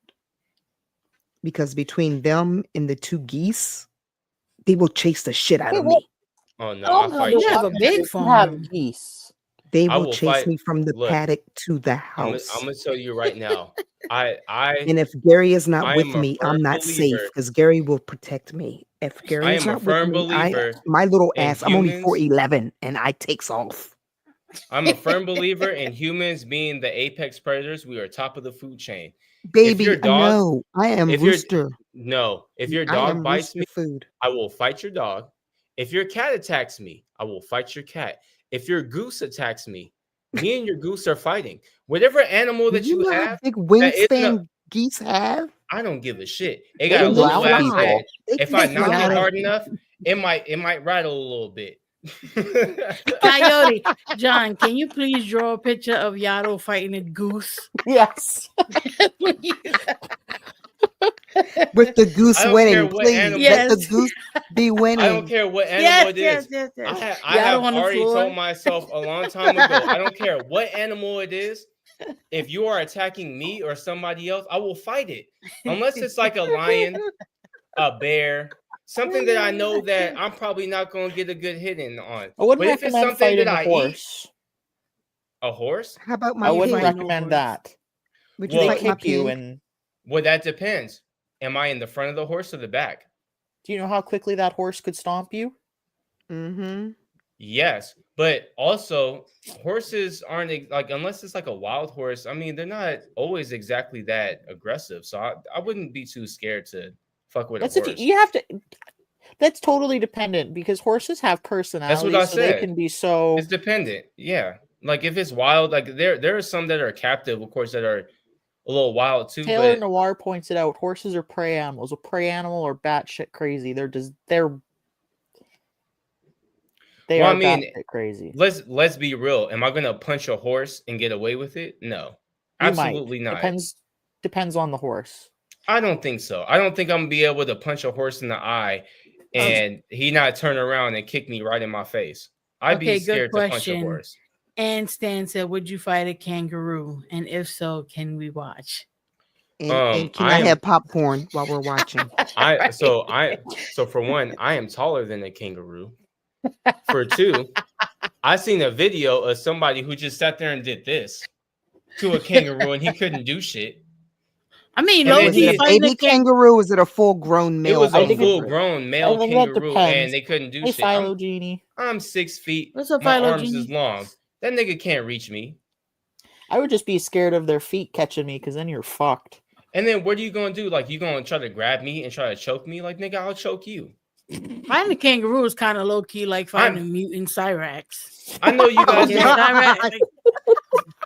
Because between them and the two geese, they will chase the shit out of me. Oh no, I'll fight You you. have a big You farm. have geese. They I will will chase fight- me from the look, paddock to the I'm house. gonna tell you right now. I And if Gary is I not am with a me, firm I'm not safe believer- because Gary will protect me. If Gary I is am a not firm with me, believer my little in ass, I'm only humans. 4'11" and I takes off. I'm a firm believer in humans being the apex predators. We are top of the food chain. Baby, your dog- no, I am if your- rooster. No, if your I dog am bites rooster me, food. I will fight your dog. If your cat attacks me, I will fight your cat. If your goose attacks me, me and your goose are fighting. Whatever animal that You you know how have, big isn't wingspan geese have? I don't give a shit. It They got a can little growl at ass people. head. They If can I knock fly. it hard enough, it might rattle a little bit. Coyote, John, can you please draw a picture of Yato fighting a goose? Yes. With the goose I don't care winning, what please. animal- Let the Yes. goose be I don't winning. care what animal Yes, it is. yes. I Yato have on the already floor. told myself a long time ago. I don't care what animal it is. If you are attacking me or somebody else, I will fight it. Unless it's like a lion, a bear, something that I know that I'm probably not going to get a good hit in on. I wouldn't But if it's recommend something fighting that a I horse. eat, a horse, How about my I wouldn't pig? fight no recommend horse. that. Would you Well, They fight my kick you, pig? and well, that depends. Am I in the front of the horse or the back? do you know how quickly that horse could stomp you? Mm-hmm. Yes, but also horses aren't like, unless it's like a wild horse. I mean, they're not always exactly that aggressive. So I wouldn't be too scared to fuck with That's a if horse. you have to. That's totally dependent because horses have personality. I so they said. can be so. It's dependent. Yeah. Like if it's wild, like there are some that are captive, of course, that are a little wild too. Taylor But Noir points it out. Horses are prey animals. A prey animal are batshit crazy. They Well, are I mean, batshit crazy. let's be real. Am I gonna punch a horse and get away with it? No. You might. Absolutely not. Depends on the horse. I don't think so. I don't think I'm gonna be able to punch a horse in the eye and he not turn around and kick me right in my face. I'd Okay, be good scared to punch a question. horse. And Stan said, "Would you fight a kangaroo? And if so, can we watch?" And can I have popcorn while we're watching? So for one, I am taller than a kangaroo. For two, I seen a video of somebody who just sat there and did this to a kangaroo and he couldn't do shit. I mean, And then Is it a baby kangaroo? Is it a full-grown It male? was I a think it's- full-grown male I think that kangaroo, depends. and they couldn't do Hey, shit. I'm, Phylogeny. I'm 6 feet. What's up, My arms Phylogeny? is long. That nigga can't reach me. I would just be scared of their feet catching me, because then you're fucked. And then what are you gonna do? Like, you gonna try to grab me and try to choke me? Like, nigga, I'll choke you. Finding a kangaroo is kind of low key like finding a mutant Cyrax. I know you guys. Yeah, Cyrax.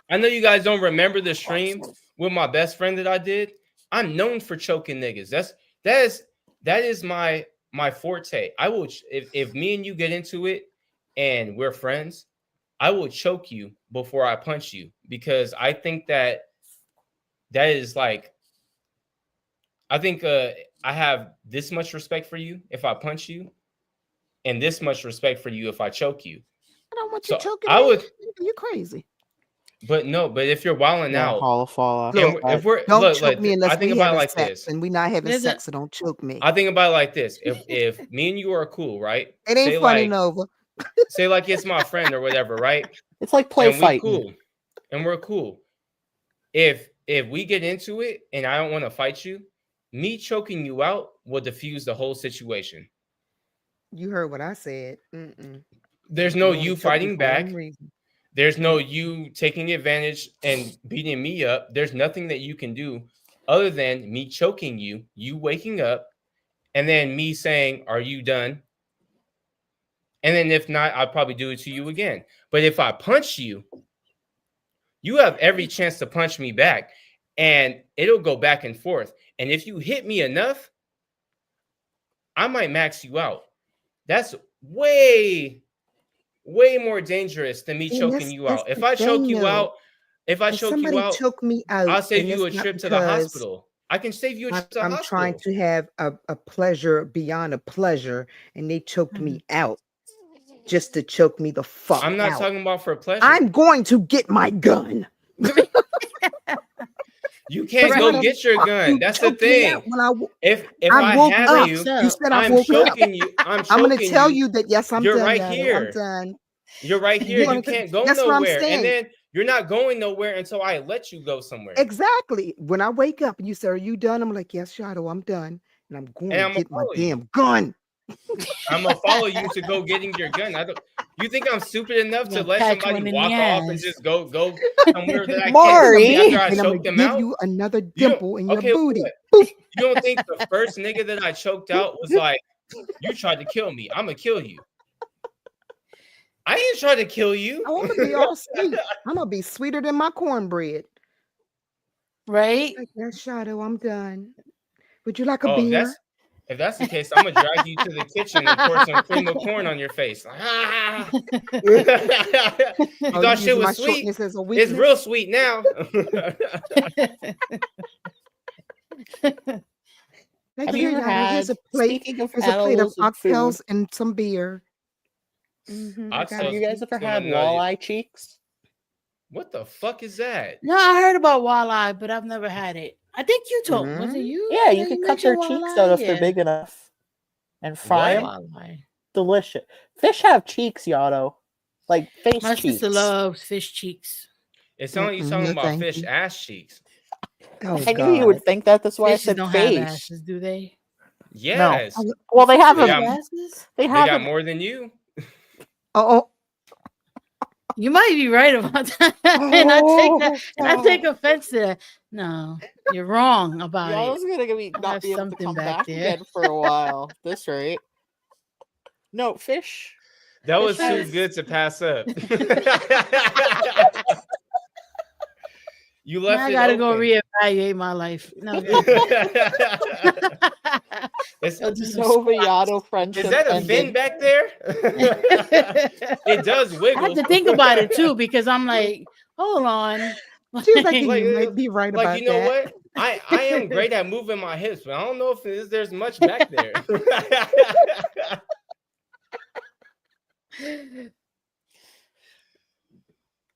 I know you guys don't remember the stream with my best friend that I did. I'm known for choking niggas. That is my forte. I will if me and you get into it and we're friends, I will choke you before I punch you, because I think that is like, I think I have this much respect for you if I punch you, and this much respect for you if I choke you. I don't want you So choking I me. would, You're crazy. but if you're wilding Yeah, out, Hall of Fall. and if we're Don't look, choke me unless I think we about it having like sex, this. and we not having There's sex, so don't choke me. I think about it like this. If me and you are cool, right? It ain't say funny, like, Nova. say like it's my friend or whatever, right? It's like play And we fighting. cool. And we're cool. If we get into it and I don't want to fight you, me choking you out will diffuse the whole situation. You heard what I said. Mm-mm. There's no only you choke me fighting for back. one reason. There's no you taking advantage and beating me up. There's nothing that you can do other than me choking you, you waking up, and then me saying, "Are you done?" And then if not, I'll probably do it to you again. But if I punch you, you have every chance to punch me back, and it'll go back and forth. And if you hit me enough, I might max you out. That's way more dangerous than me And choking you that's out. If the I choke thing, you though. out, if I If choke somebody you out, choke me out, I'll save and you a it's not trip to the because hospital. I can save you a trip to the I'm hospital. trying to have a pleasure beyond a pleasure, and they choked me out just to choke me the fuck I'm not out. talking about for pleasure. I'm going to get my gun. You can't But go why get the your fuck gun. you That's the choked me thing. out when I If I I woke have up. you, You said I I'm woke up. choking you. I'm I'm going to choking tell you. you that yes, I'm You're done. right Yado. here. I'm done. You're right here. You're You gonna- can't go that's what I'm nowhere. saying. And then you're not going nowhere until I let you go somewhere. Exactly. When I wake up and you say, "Are you done?" I'm like, "Yes, Shadow, I'm done," and I'm going And to I'ma get my follow you. damn gun. I'm gonna follow you to go getting your gun. You think I'm stupid enough to You're let gonna catch somebody one in walk the off and ass. just go somewhere that I Maury. can't see after I And I'm choke gonna them give out? you another You don't- dimple in your okay, booty. what? You don't think the first nigga that I choked out was like, "You tried to kill me. I'm gonna kill you." I ain't trying to kill you. Oh, I'm gonna be all sweet. I'm gonna be sweeter than my cornbread. Right? Like, yes, Shadow, I'm done. Would you like a Oh, beer? if that's the case, I'm gonna drag you to the kitchen and pour some cream of corn on your face. Ah. You Oh, thought you shit using my was sweet? shortness as a It's weakness? real sweet now. Like, Have here, you ever Shadow, here's had, a plate. speaking of Here's a plate of animals and food, oxtails and some beer. Mhm, I got Oxtails. have you it. guys ever Someone had know you- walleye cheeks? What the fuck is that? No, I heard about walleye, but I've never had it. I think you told. Was it you? Yeah, you that can cut their mentioned cheeks walleye? out if they're Yeah. big enough and fry What? them. Walleye. Delicious. Fish have cheeks, Yotto. Like face My cheeks. sister loves fish cheeks. It sounds like you're Mm-mm, talking no, about thank fish you. ass cheeks. Oh, I knew you would God. think that. That's why Fishes I said don't face. have asses, do they? Yes. Oh, Well, they have They them. got- Asses? They They have got them. more than you. oh, You might be right about that, and I take offense to that. No, you're wrong about Y'all's it. gonna be I have not be able to something come back back there. again for a while. At this rate. No fish. That was Fish too has- good to pass up. You left Now I it gotta go open. reevaluate my life. No, It's- I'll do some Nova squats. Yotto friendship. is that a ended. fin back there? It does I wiggle. have to think about it too because I'm like, hold on. she was like, you Like, might be right Like, about you know that. what? I am great at moving my hips, but I don't know if there's much back there.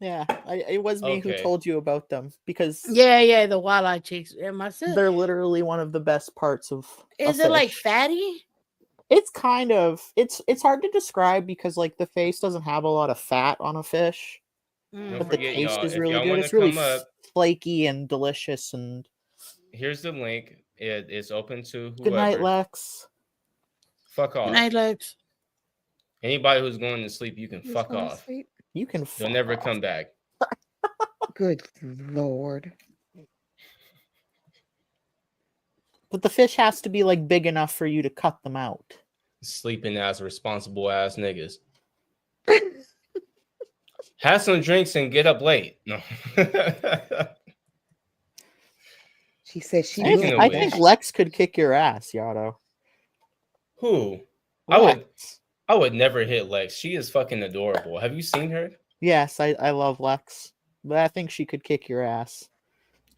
Yeah, it was me who Okay. told you about them because Yeah, the walleye chicks. And my sister, they're literally one of the best parts of a is it like fish. fatty? It's kind of it's hard to describe because like the face doesn't have a lot of fat on a fish, Don't but the forget, taste y'all, is if really y'all good. want to It's really come up, flaky and delicious. And here's the link. It's open to good night, whoever. Lex. Fuck off. Good night, Lex. Anybody who's going to sleep, you can Who's fuck going to off. sleep? You can You'll fuck never off. come back. Good Lord. But the fish has to be like big enough for you to cut them out. Sleeping ass, responsible ass niggas. Have some drinks and get up late. No. She said she Speaking will of I be which- think Lex could kick your ass, Yato. Who? Lex. I would never hit Lex. She is fucking adorable. Have you seen her? Yes, I love Lex, but I think she could kick your ass.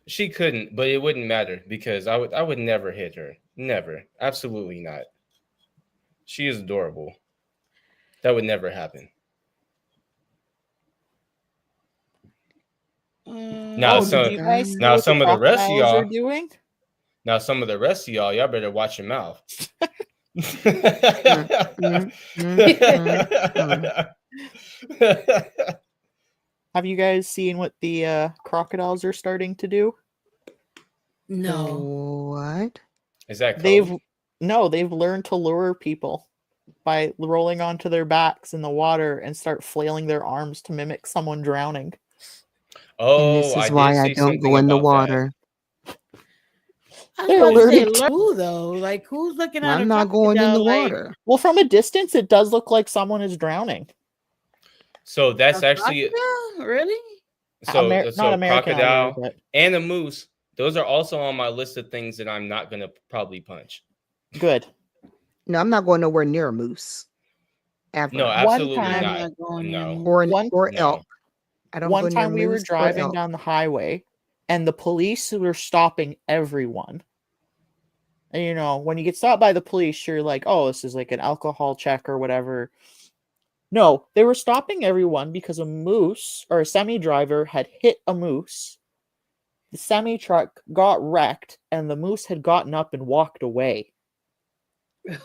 She couldn't, but it wouldn't matter because I would never hit her. Never. Absolutely not. She is adorable. That would never happen. Now, Oh, so did you guys see now what some the of the rest of crocodiles are y'all- doing? Now, some of the rest of y'all better watch your mouth. Have you guys seen what the crocodiles are starting to do? No. What? Is that They've code? they've learned to lure people by rolling onto their backs in the water and start flailing their arms to mimic someone drowning. Oh, And this is I why did I see don't something go in the about that. water. I They're was about to say, learning to- learn who though? Like, who's looking at a I'm not going in the crocodile, like, water. Well, from a distance, it does look like someone is drowning. So that's a actually crocodile? Really? so Not American crocodile alligator, but and a moose. Those are also on my list of things that I'm not gonna probably punch. good. No, I'm not going nowhere near a moose. Ever. No, absolutely time- I'm not. not going No. in. or One- No. elk. I don't go One near time we were moose or driving elk. down the highway and the police were stopping everyone. And you know, when you get stopped by the police, you're like, oh, this is like an alcohol check or whatever. No, they were stopping everyone because a moose or a semi driver had hit a moose. The semi truck got wrecked and the moose had gotten up and walked away.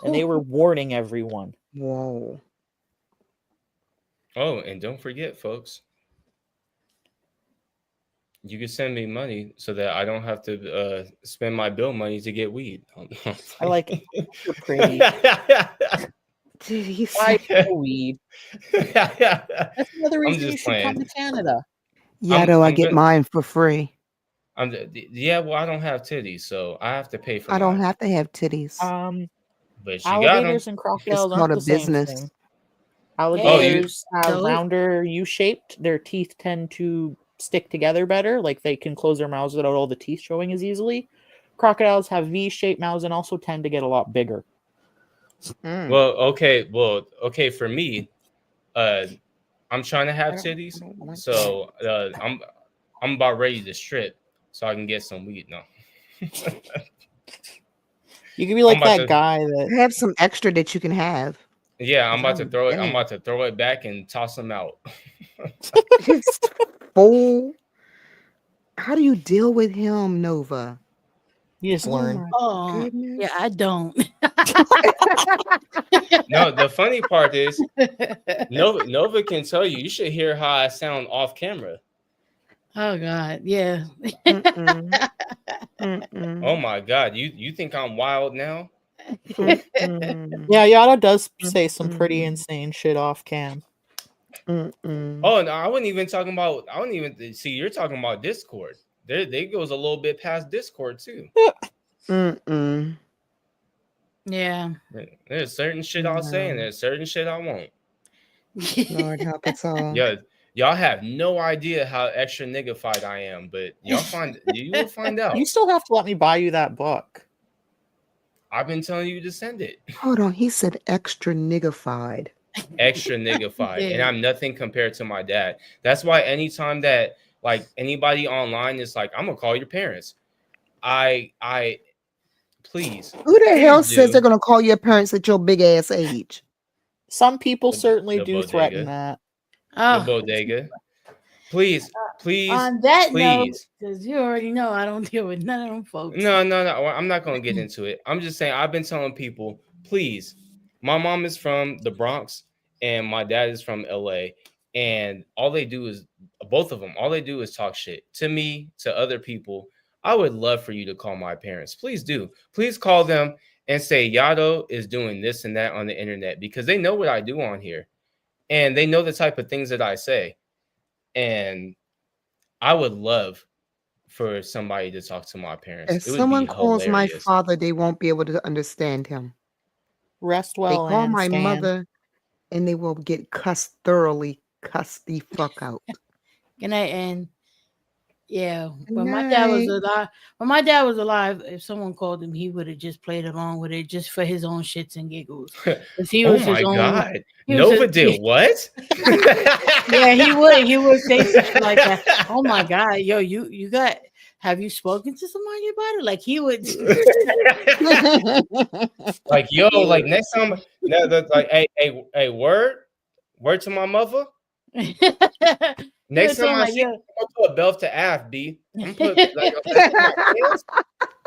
And they were warning everyone. Whoa. Oh, and don't forget, folks, you can send me money so that I don't have to spend my bill money to get weed. I like it. You're pretty. Did he Buy say? weed. That's another I'm reason you just should come playing. to Canada. Yeah, though I I'm get gonna- mine for free. Yeah, well, I don't have titties, so I have to pay for I don't mine. have to have titties. But she got them. Alligators and crocodiles called aren't a the same business. thing. Alligators have Dope. rounder U-shaped. Their teeth tend to stick together better. Like they can close their mouths without all the teeth showing as easily. Crocodiles have V-shaped mouths and also tend to get a lot bigger. Mm. Well, okay. For me, I'm trying to have I don't titties, want so I'm about ready to strip so I can get some weed. No, You could be like I'm about that to- guy I that have some extra that you can have. yeah, I'm about to throw it. I'm Dang. about to throw it back and toss them out. Fool. How do you deal with him, Nova? you just learn. my Oh, goodness. yeah, I don't. No, the funny part is Nova can tell you. You should hear how I sound off camera. Oh God, yeah. Mm-mm. Mm-mm. Oh my god, you think I'm wild now? Mm-mm. Yeah, Yada does say some pretty Mm-mm. insane shit off cam. Mm-mm. Oh no, I wasn't even talking about. I wouldn't even see. You're talking about Discord. They goes a little bit past Discord too. Mm-mm. Yeah. There's certain shit I'll say and there's certain shit I won't. Lord help us all. Yeah, y'all have no idea how extra niggified I am, but you will find out. You still have to let me buy you that book. I've been telling you to send it. Hold on. He said extra niggified. Extra niggified, and Yeah. I'm nothing compared to my dad. That's why anytime that like anybody online is like, I'm gonna call your parents. I please. Who the hell Please says do. they're gonna call your parents at your big ass age? Some people certainly the do threaten bodega. that. The Oh, bodega. Please, please, on that note, please. because you already know I don't deal with none of them folks. No. I'm not gonna get into it. I'm just saying I've been telling people, please. My mom is from the Bronx and my dad is from LA. And all they do is both of them, all they do is talk shit to me, to other people. I would love for you to call my parents. Please do. Please call them and say Yado is doing this and that on the internet because they know what I do on here. And they know the type of things that I say. And I would love for somebody to talk to my parents. If It would someone be calls my hilarious. father, they won't be able to understand him. Rest They well, call and my Stan. mother and they will get thoroughly cussed the fuck out. Good night, and yeah, Good when my dad was night. alive, when my dad was alive, if someone called him, he would have just played along with it just for his own shits and giggles. If he Oh was his my own, God. he was Nova his- did what? yeah, he would say something like that. Oh my God, yo, you got. Have you spoken to somebody about it? Like he would. Like, yo, like next time, no, that's like, hey, word to my mother. Next He time would I tell see, him, you, I'm gonna put a belt to Af, B. I'm put like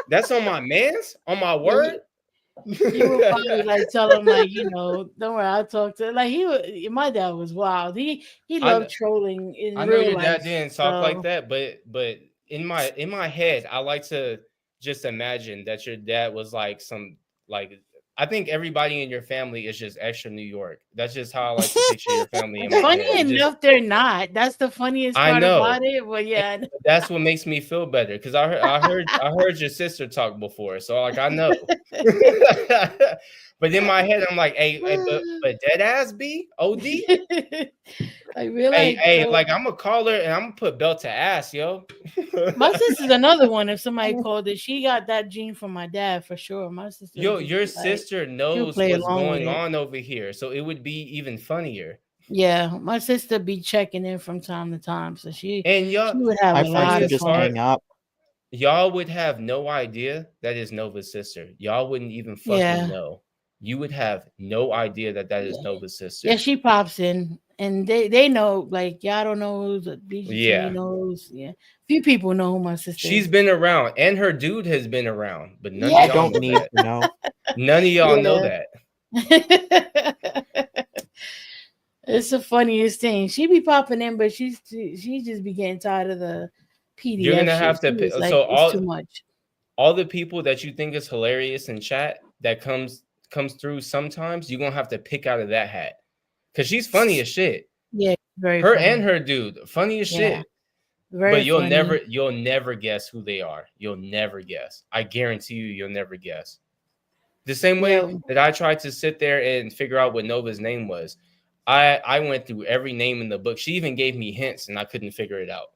that's on my man's, on my word. You would probably like tell him like, don't worry, I'll talk to like he would. My dad was wild. He loved trolling in I know real your dad life, didn't talk like so- that, but in my head, I like to just imagine that your dad was like some like. I think everybody in your family is just extra New York. That's just how I like to picture your family in my Funny head. enough, they're not. That's the funniest I part know. about it. But yeah, That's what makes me feel better because I heard your sister talk before, so like I know. But in my head, I'm like, hey, but dead ass B OD. I realize. Hey, like I'm gonna call her and I'm gonna put belt to ass, yo. My sister's another one. If somebody called it, she got that gene from my dad for sure. My sister. Yo, just your like- sister knows play what's along with going it. on over here, so it would be even funnier. Yeah, my sister be checking in from time to time, so she And she would have My a friends lot could of just fun. hang up. Y'all would have no idea that is Nova's sister. Y'all wouldn't even fucking Yeah. know. You would have no idea that is Nova's sister. Yeah, she pops in, and they know. Like Yato knows, BGT Yeah. knows. Yeah, few people know who my sister. She's is. been around, and her dude has been around, but none Yeah. of I y'all don't know need that. to know. None of y'all know Yeah. that. It's the funniest thing. She be popping in, but she just be getting tired of the PDF. You're gonna have shit. to She was pick- like, so it's too much. All the people that you think is hilarious in chat that comes through sometimes, you're gonna have to pick out of that hat. Cause she's funny as shit. Yeah, very Her funny. and her dude, funny as Yeah, shit. very But you'll funny. never guess who they are. You'll never guess. I guarantee you'll never guess. The same way Yeah. that I tried to sit there and figure out what Nova's name was. I went through every name in the book. She even gave me hints and I couldn't figure it out.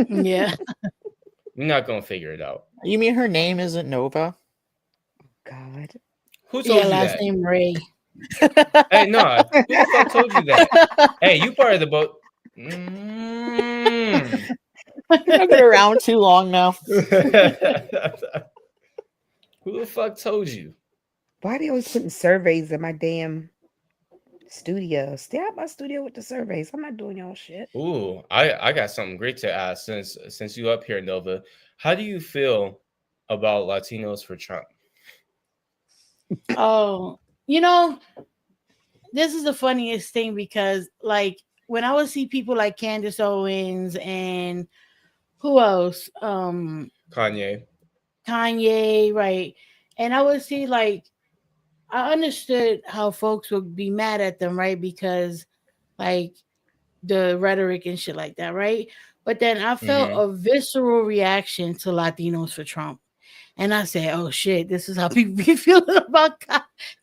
Yeah. You're not gonna figure it out. You mean her name isn't Nova? God. Who told Yeah, you last that? name Ray. Hey, no, who the fuck told you that? Hey, you part of the boat. I've been around too long now. Who the fuck told you? Why they always putting surveys in my damn studio? Stay out my studio with the surveys. I'm not doing y'all shit. Ooh, I got something great to ask since you up here, Nova. How do you feel about Latinos for Trump? Oh, this is the funniest thing because, like, when I would see people like Candace Owens and who else, Kanye. Kanye, right? And I would see like I understood how folks would be mad at them, right? Because like the rhetoric and shit like that, right? But then I felt a visceral reaction to Latinos for Trump. And I said, oh shit, this is how people be feeling about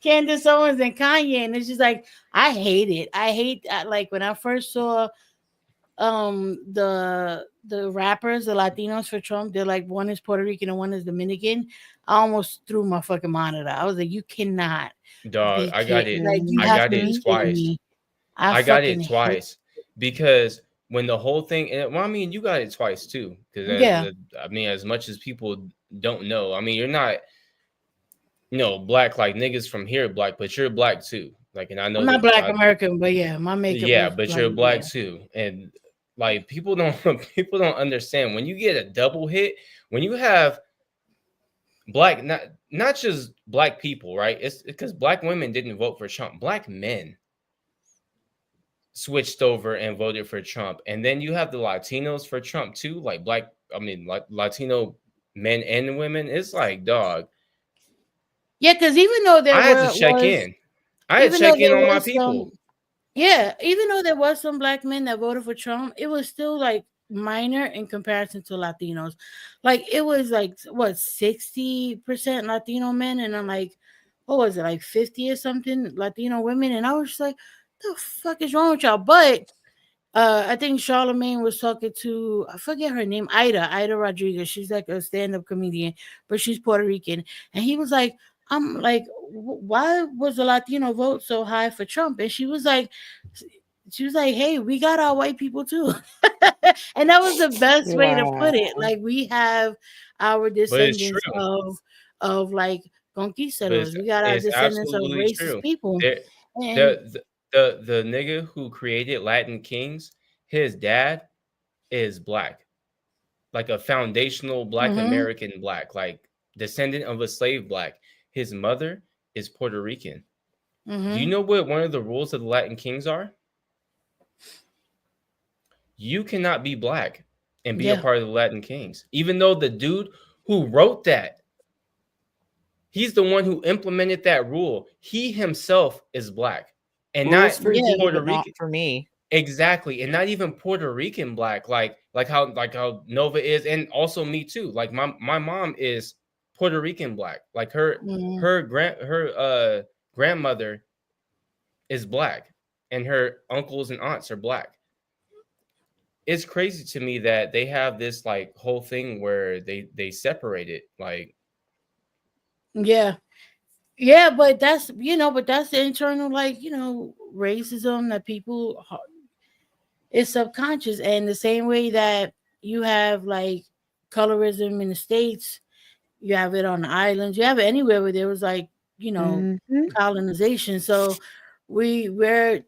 Candace Owens and Kanye. And it's just like, I hate it. I hate like when I first saw the rappers, the Latinos for Trump, they're like one is Puerto Rican and one is Dominican. I almost threw my fucking monitor. I was like, you cannot. Dog, I got it. Like, you I have got to it be twice. kidding me. I got fucking it hate twice because when the whole thing, well, I mean, you got it twice too. Because Yeah. I mean, as much as people don't know, I mean, you're not, black like niggas from here, black, but you're black too. Like, and I know I'm not that Black American, but yeah, my makeup yeah, is but like, you're black yeah. too. And like people don't people don't understand when you get a double hit, when you have black, not just black people, right? It's because black women didn't vote for Trump. Black men switched over and voted for Trump. And then you have the Latinos for Trump too, like like Latino men and women. It's like, dog, Yeah, because even though there I had to were check was in. I had to even though check in there on my was people. yeah, even though there was some black men that voted for Trump, it was still like minor in comparison to Latinos. Like it was like what 60% Latino men, and I'm like, what was it, like 50 or something Latino women? And I was just like, the fuck is wrong with y'all? But I think Charlemagne was talking to, I forget her name, Ida Rodriguez. She's like a stand-up comedian, but she's Puerto Rican. And he was like, I'm like, why was the Latino vote so high for Trump? And she was like, hey, we got our white people too. And that was the best way to put it. Wow. Like we have our But it's descendants true. of like But conquistadors. We got our it's descendants of absolutely racist true. people. There, And the nigga who created Latin Kings, his dad is black, like a foundational black mhm, American black, like descendant of a slave black. His mother is Puerto Rican. Do you mhm, know what one of the rules of the Latin Kings are? You cannot be black and be a yeah. part of the Latin Kings, even though the dude who wrote that, he's the one who implemented that rule. He himself is black and Rules not for Yeah. thee, Puerto but not Rican. for me. Exactly, and not even Puerto Rican black, like how Nova is, and also me too. Like my mom is Puerto Rican black. Like Mhm. her grandmother is black, and her uncles and aunts are black. It's crazy to me that they have this like whole thing where they separate it. Like, Yeah. Yeah, but that's the internal, like, racism that it's subconscious. And the same way that you have like colorism in the States, you have it on the islands, you have it anywhere where there was like, Mhm. colonization. So we're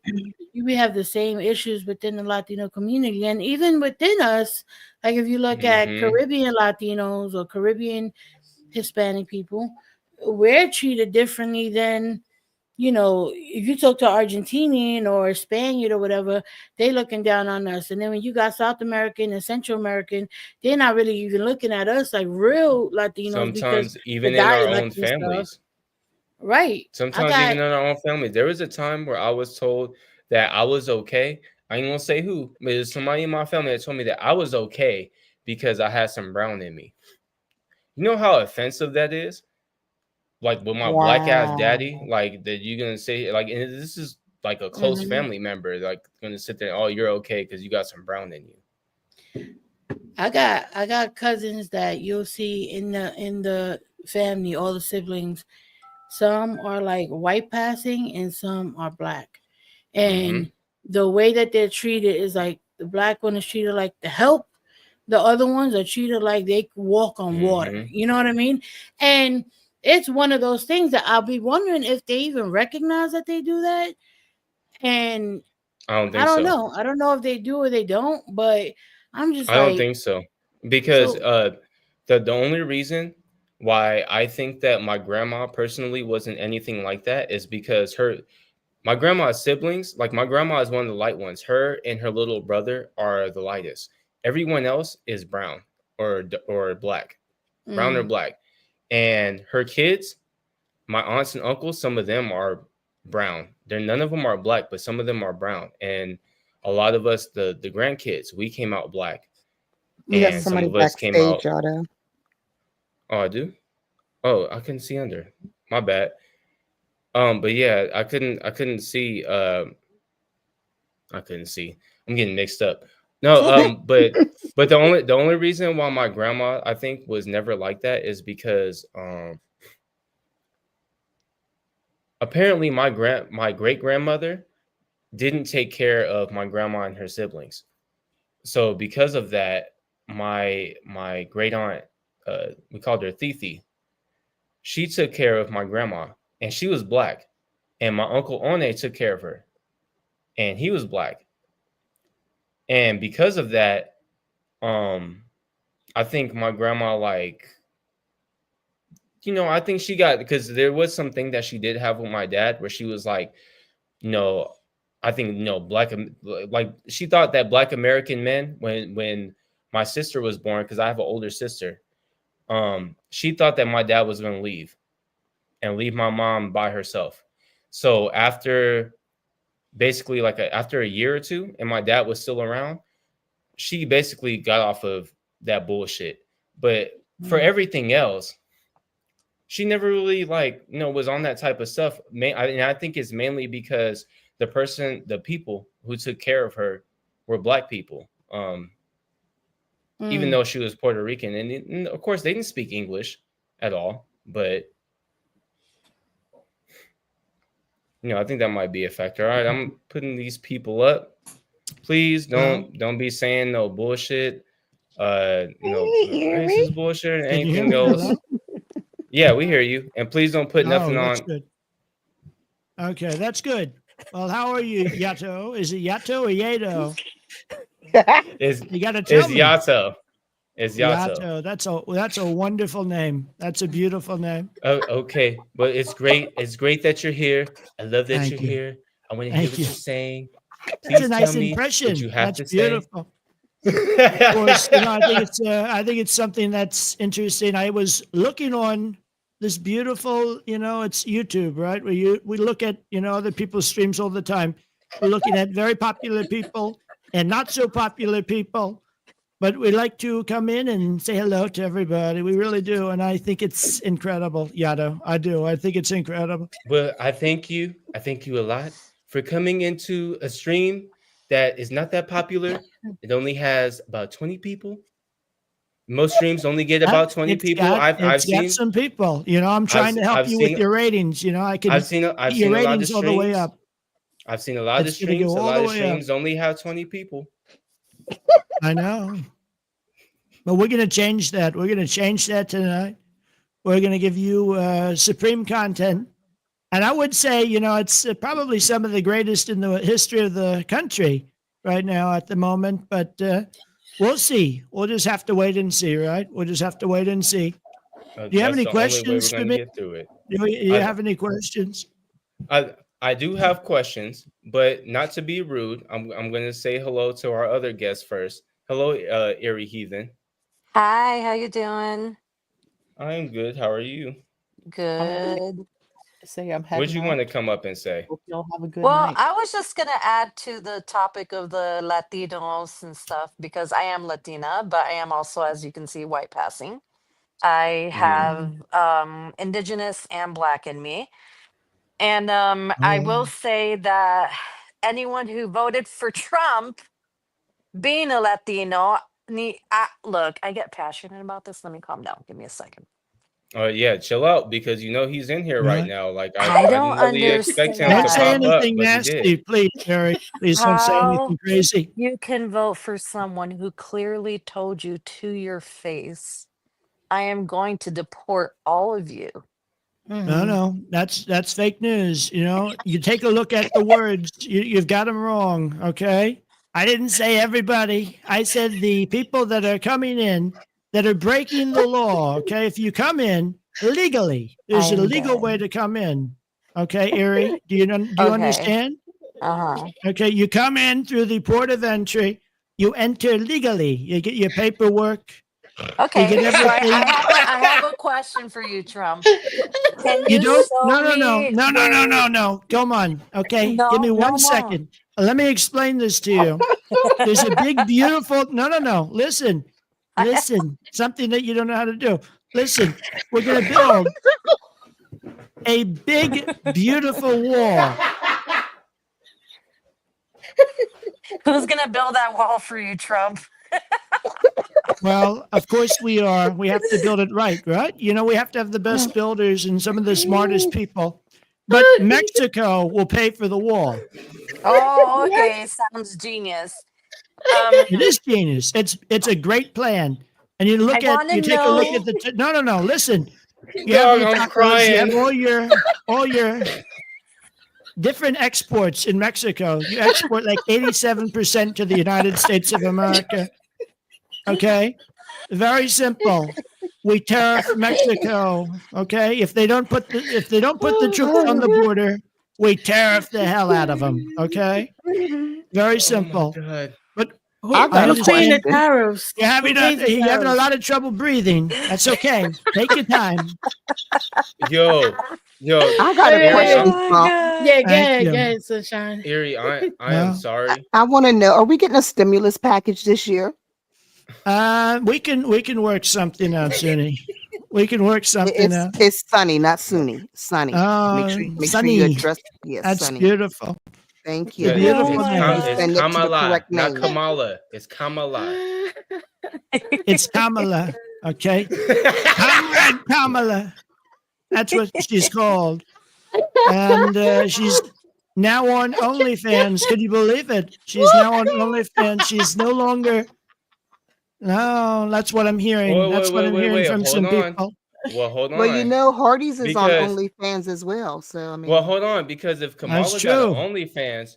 we have the same issues within the Latino community. And even within us, like if you look at mm-hmm, Caribbean Latinos or Caribbean Hispanic people, we're treated differently than, if you talk to Argentinian or Spaniard or whatever, they looking down on us. And then when you got South American and Central American, they're not really even looking at us like real Latinos because sometimes the even in our dialect own and stuff. families. Right. I Sometimes even got in our own family. There was a time where I was told that I was okay. I ain't gonna say who, but there's somebody in my family that told me that I was okay because I had some brown in me. You know how offensive that is? Like with my black ass daddy, Wow. like that you're gonna say like, and this is like a close mhm. family member, like gonna sit there, oh, you're okay because you got some brown in you. I got cousins that you'll see in the family, all the siblings. Some are like white passing and some are black. Mm-hmm. And the way that they're treated is like the black one is treated like the help. The other ones are treated like they walk on water. Mm-hmm. You know what I mean? And it's one of those things that I'll be wondering if they even recognize that they do that. And I don't I think don't so. know. I don't know if they do or they don't, but I'm just I don't like, think so. Because so the only reason why I think that my grandma personally wasn't anything like that is because my grandma's siblings, like my grandma is one of the light ones. Her and her little brother are the lightest. Everyone else is brown or black, brown or mm, black. And her kids, my aunts and uncles, some of them are brown. None of them are black, but some of them are brown. And a lot of us, the grandkids, we came out black, You got and some somebody of us came out. backstage, Otto. Oh, I do. Oh, I couldn't see under. My bad. But yeah, I couldn't see. I couldn't see. I'm getting mixed up. No, but the only reason why my grandma I think was never like that is because apparently my great grandmother didn't take care of my grandma and her siblings. So because of that, my great aunt, we called her Titi, she took care of my grandma, and she was black. and my uncle One took care of her, and he was black. And because of that, I think my grandma, like, I think she got, because there was something that she did have with my dad where she was like, I think, like, she thought that Black American men, when my sister was born, because I have an older sister, she thought that my dad was going to leave my mom by herself. So after basically after a year or two, and my dad was still around, she basically got off of that bullshit. But for everything else, she never really was on that type of stuff. And I think it's mainly because the people who took care of her were black people. Even though she was Puerto Rican, and of course they didn't speak English at all, but I think that might be a factor. All right, I'm putting these people up. Please don't be saying no bullshit. Racist bullshit and anything else. Yeah, we hear you. And please don't put nothing that's on. Good. Okay, that's good. Well, how are you, Yato? Is it Yato or Yato? You got to tell me. Yato. It's Yato. That's a wonderful name. That's a beautiful name. Oh, okay, but it's great. It's great that you're here. I love that Thank you're you. here. I want to hear what you're saying. That's Please a nice tell me impression. what you have That's to beautiful. say. Of course, I think it's something that's interesting. I was looking on this beautiful, it's YouTube, right? Where we look at, other people's streams all the time. We're looking at very popular people and not so popular people, but we like to come in and say hello to everybody. We really do. And I think it's incredible, Yato. I do. I think it's incredible. Well, I thank you. I thank you a lot for coming into a stream that is not that popular. It only has about 20 people. Most streams only get about 20 people. I've seen some people. I'm trying to help you with your ratings. I've seen a lot of ratings all the way streams. up. I've seen a lot of It's gonna streams. go A all lot the of way streams only have 20 people. I know. But we're going to change that. We're going to change that tonight. We're going to give you supreme content. And I would say, it's probably some of the greatest in the history of the country right now at the moment. But we'll see. We'll just have to wait and see, right? We'll just have to wait and see. Do you have any questions for me? Do you have any questions? I do have questions, but not to be rude. I'm going to say hello to our other guests first. Hello, Eerie Heathen. Hi, how you doing? I'm good. How are you? Good. Say I'm What do you want to come up and say? Hope y'all have a good Well, night. I was just gonna add to the topic of the Latinos and stuff because I am Latina, but I am also, as you can see, white passing. I have indigenous and black in me. And I will say that anyone who voted for Trump, being a Latino, look, I get passionate about this. Let me calm down. Give me a second. Yeah, chill out because he's in here right now. Like I don't didn't really expect him Don't to say pop up, anything but he nasty, did. please, Jerry. Please don't say anything crazy. You can vote for someone who clearly told you to your face, I am going to deport all of you. No, that's fake news. You take a look at the words. You've got them wrong. Okay. I didn't say everybody. I said the people that are coming in that are breaking the law. Okay. If you come in legally, there's a legal way to come in. Okay. Eerie, do you understand? Okay. You come in through the port of entry. You enter legally. You get your paperwork. Okay, You get so everything. I have a question for you, Trump. Can You don't? show No. Come on. Okay. No, Give me no, one no. second. Let me explain this to you. There's a big, beautiful. No. Listen. Something that you don't know how to do. Listen. We're going to build a big, beautiful wall. Who's gonna build that wall for you, Trump? Well, of course we are. We have to build it right? We have to have the best builders and some of the smartest people. But Mexico will pay for the wall. Oh, okay. Sounds genius. It is genius. It's a great plan. And you take a look at the no. Listen, you have your I'm tacos, crying. you have all your different exports in Mexico. You export like 87% to the United States of America. Okay, very simple. We tariff Mexico. Okay, if they don't put the troops on the border, we tariff the hell out of them. Okay, very simple. Oh my God. But I got a Who's paying the question. tariffs? you're having Who pays the you're having a tariffs? lot of trouble breathing. That's okay. Take your time. Yo, I got a Wait, wait, question, Oh my Trump. God. Yeah, go Thank ahead, you. go ahead, Sunshine. Erie, I Well, am sorry. I want to know: are we getting a stimulus package this year? We can work something out, Sunny. We can work something out. It's Sunny, not Sunny. Sunny. Oh, Make sure you Sunny. address. Yes, That's Sunny. beautiful. Thank You're you. beautiful Oh my name. God. It's Send it to the Kamala, correct not name. Kamala. It's Kamala. It's Kamala. Okay, Comrade Kamala. That's what she's called, and she's now on OnlyFans. Could you believe it? She's now on OnlyFans. She's no longer. No, that's what I'm hearing. Wait, That's what I'm hearing from hold some on. people. Well, hold on. Well, you know, Hardy's is on Because- OnlyFans as well. So I mean, Well, hold on, because if Kamala's got true. an OnlyFans,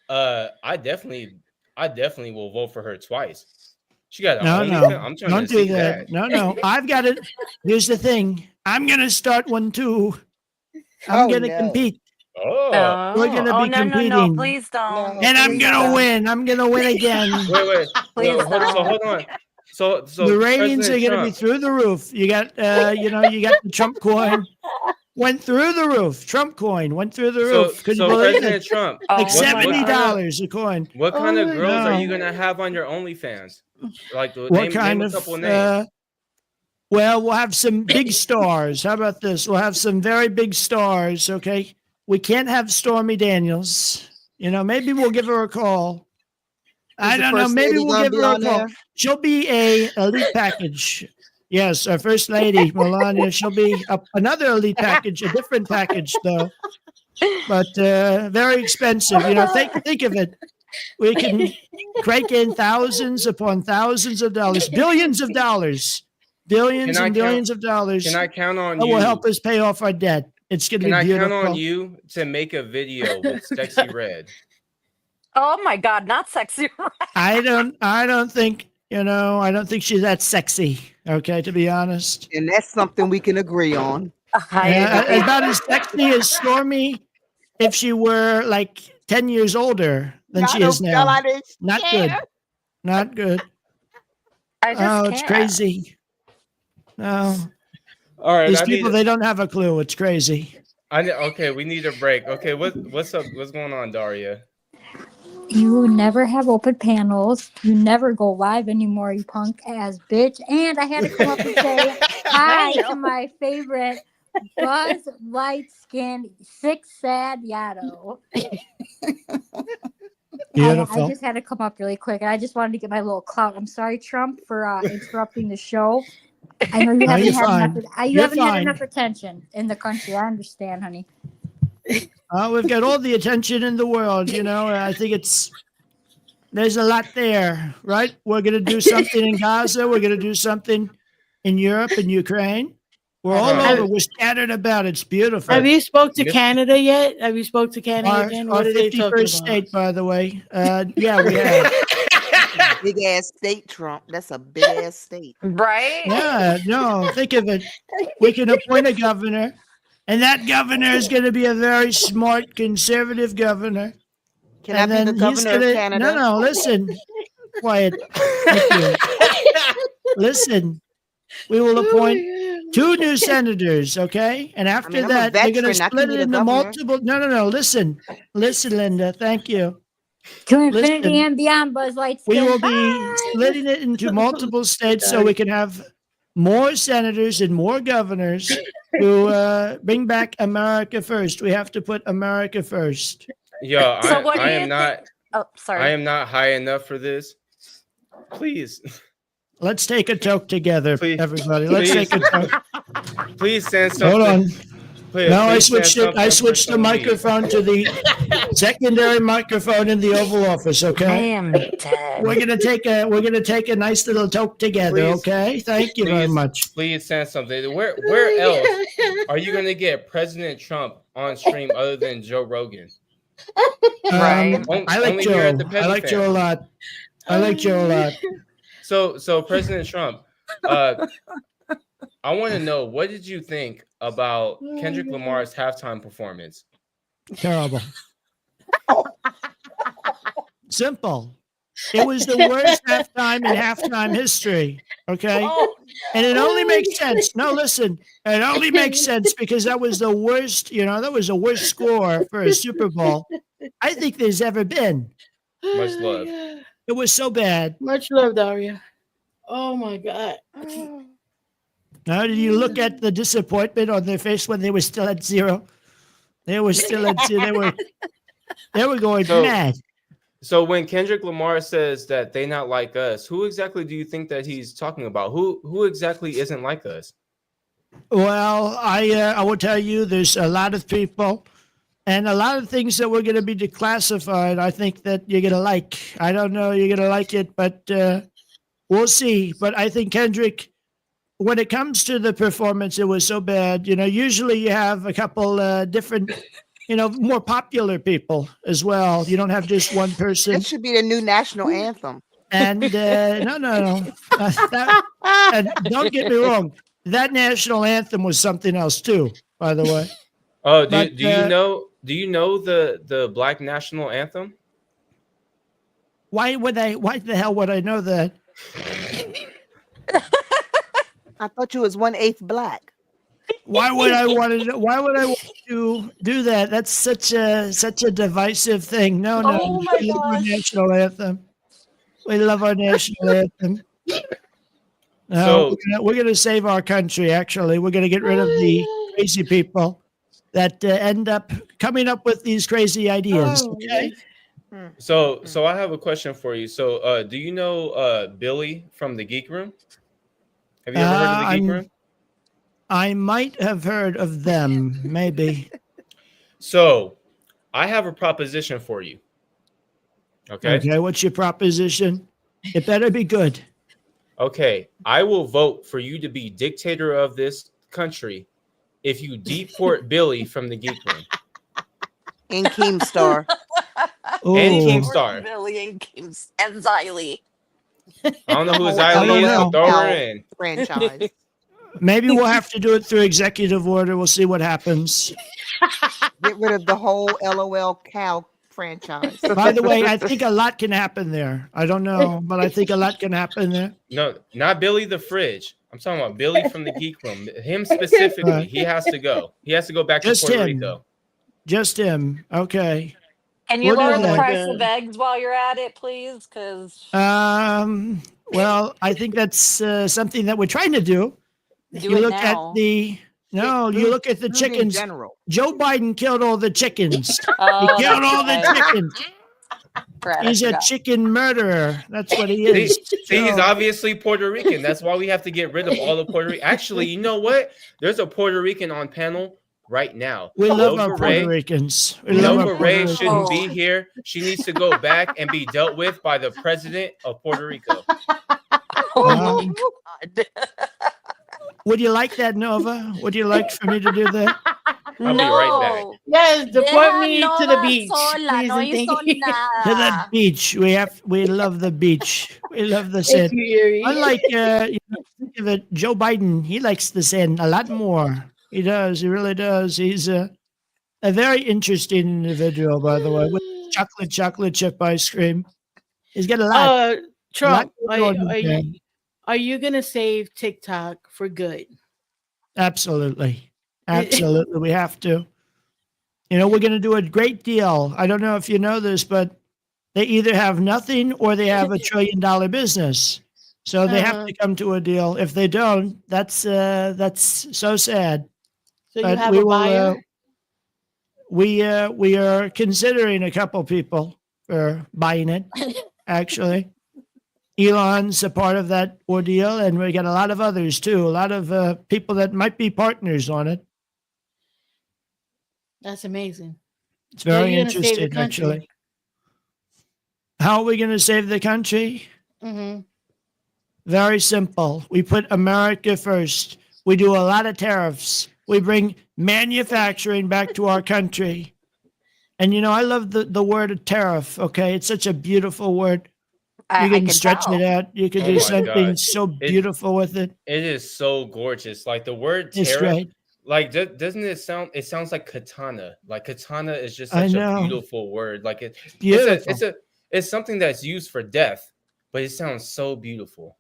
I definitely will vote for her twice. She got an No, OnlyFans. no, I'm trying don't to do see that. No. I've got it. Here's the thing. I'm gonna start one too. I'm Oh, gonna no. compete, Oh, We're gonna Oh, be no, competing. please don't. No. and I'm please gonna don't. win. I'm gonna win again. wait. Please So don't. hold on. So The ratings are President gonna be Trump- through the roof. You got, you got the Trump coin went through the roof. Trump coin went through the roof. Could you so believe President it? Trump, Oh Like my $70 a coin. what kind of Oh my girls are you God. gonna have on your OnlyFans? Like, What name kind a of? couple names. Well, we'll have some big stars. How about this? We'll have some very big stars. Okay, we can't have Stormy Daniels. Maybe we'll give her a call. I Is the don't know. First Maybe Lady we'll gonna give be her a on call. there? She'll be a elite package. Yes, our first lady, Melania. She'll be another elite package, a different package though, but very expensive. Think of it. We can crank in thousands upon thousands of dollars, billions of dollars, billions Can I and billions of dollars. Can I count on That you? will help us pay off our debt. It's going to Can be I beautiful. count on you to make a video with Sexy Red? Oh my God, not sexy. I don't think she's that sexy. Okay, to be honest. And that's something we can agree on. I agree. About as sexy as Stormy if she were like 10 years older than she is now. Not good. Not good. I just Oh, can't. it's crazy. No, All right, these people, they don't have a clue. It's crazy. Okay, we need a break. Okay, what's up? What's going on, Daria? You never have open panels. You never go live anymore, you punk ass bitch. And I had to come up and say hi to my favorite Buzz light skinned sick sad Yato. Beautiful. I just had to come up really quick. I just wanted to get my little clout. I'm sorry, Trump, for interrupting the show. I know you No, haven't you're had fine. enough. You You're haven't had fine. enough attention in the country. I understand, honey. We've got all the attention in the world, I think there's a lot there, right? We're going to do something in Gaza. We're going to do something in Europe and Ukraine. We're all Uh-huh. over. We're scattered about. It's beautiful. Have you spoke to Miss- Canada yet? Have you spoke to Canada again? Our What are they talking 51st about? state, by the way. Yeah, we have. Big ass state, Trump. That's a big ass state. Right? Yeah, no, think of it. We can appoint a governor, and that governor is going to be a very smart conservative governor. Can I And be the then he's governor of Canada? No, listen. Quiet. Thank you. Listen. We will appoint 2 new senators, okay? And after I'm a that, they're going to veteran. I can split be it the into governor. multiple. No. Listen, Linda. Thank you. To infinity Listen, and beyond, Buzz Lightyear. we will be splitting it into multiple states so we can have more senators and more governors to bring back America first. We have to put America first. Yo, So what do I you am think- not. Oh, I sorry. am not high enough for this. Please, Let's take a toke together, Please. everybody. Let's Please. take a toke. please send something. Hold on. No, I please say switched it. I something for switched the some weed. microphone to the secondary microphone in the Oval Office. I Okay. am dead. We're gonna take a nice little toke together. Please. Okay. Thank you very Please, much. please send something. Where else are you gonna get President Trump on stream other than Joe Rogan? Right. I like Only here Joe. at the I Petty like Fam. Joe a lot. I like Joe a lot. So President Trump, I want to know, what did you think about Kendrick Lamar's halftime performance? Terrible. Simple. It was the worst halftime in halftime history. Okay. And it only makes sense. No, listen, it only makes sense because that was the worst, that was the worst score for a Super Bowl I think there's ever been. Much love. It was so bad. Much love, Daria. Oh my God. Now, did you look at the disappointment on their face when they were still at zero? They were still at zero. They were going mad. So when Kendrick Lamar says that they not like us, who exactly do you think that he's talking about? Who exactly isn't like us? Well, I will tell you, there's a lot of people and a lot of things that we're going to be declassified. I think that you're going to like. I don't know you're going to like it, but we'll see. But I think Kendrick, when it comes to the performance, it was so bad. Usually you have a couple different, more popular people as well. You don't have just one person. It should be the new national anthem. And no. And don't get me wrong. That national anthem was something else too, by the way. Oh, do you know the Black national anthem? Why the hell would I know that? I thought you was 1/8 black. Why would I want to do that? That's such a divisive thing. No. Oh my We love our gosh. national anthem. We love our national anthem. So- We're gonna save our country. Actually, we're gonna get rid of the crazy people that end up coming up with these crazy ideas. Okay. So I have a question for you. So do you know Billy from the Geek Room? Have you ever heard of the Geek Room? I might have heard of them, maybe. So I have a proposition for you. Okay. What's your proposition? It better be good. Okay. I will vote for you to be dictator of this country if you deport Billy from the Geek Room. In Keemstar. And Ooh. Keemstar. Billy and Xylee. I don't know who I Xylee don't is, know. but throw her in. Franchise. Maybe we'll have to do it through executive order. We'll see what happens. Get rid of the whole LOL cow franchise. By the way, I think a lot can happen there. I don't know, but I think a lot can happen there. No, not Billy the Fridge. I'm talking about Billy from the Geek Room. Him specifically. Right. He has to go. He has to go back Just to Puerto him. Rico. Just him. Okay. Can you We'll do lower the that. price of eggs while you're at it, please? Because Well, I think that's something that we're trying to do. do You it look now. at the you look at the Food in chickens. general. Joe Biden killed all the chickens. He Oh, killed all the that's right. chickens. Right, I He's a forgot. chicken murderer. That's what he is. See, he's So- obviously Puerto Rican. That's why we have to get rid of all the Puerto Rican. Actually, you know what? There's a Puerto Rican on panel right now. We love our Nova Puerto Ray. Ricans. We love our Nova Puerto Ray Ricans. shouldn't be here. She needs to go back and be dealt with by the president of Puerto Rico. Oh my God. Would you like that, Nova? Would you like for me to do that? I'll be right back. No. Yes, deport me Deja to the Nova beach. sola, please no and thank hizo you. To the nada. beach. We love the beach. We love the Thank sand. you, Yuri. Unlike think of it, Joe Biden, he likes the sand a lot more. He does. He really does. He's a very interesting individual, by the way, with chocolate chip ice cream. He's got a lot. Trump, lot going on there. are you gonna save TikTok for good? Absolutely. Absolutely. We have to. We're going to do a great deal. I don't know if you know this, but they either have nothing or they have $1 trillion business. So they have to come to a deal. If they don't, that's so sad. So you But have we a will, buyer? we are considering a couple people for buying it, actually. Elon's a part of that ordeal, and we got a lot of others too. A lot of people that might be partners on it. That's amazing. It's So very you're gonna save the interesting, country. actually. How are we going to save the country? Mm-hmm. Very simple. We put America first. We do a lot of tariffs. We bring manufacturing back to our country. And I love the word of tariff. Okay, it's such a beautiful word. You I can can stretch it tell. out. You can Oh do my something God. so It beautiful with it. it is so gorgeous. Like the word It's tariff, great. like doesn't it sound? It sounds like katana. Like katana is just I such a know. beautiful word. Like Beautiful. it's something that's used for death, but it sounds so beautiful.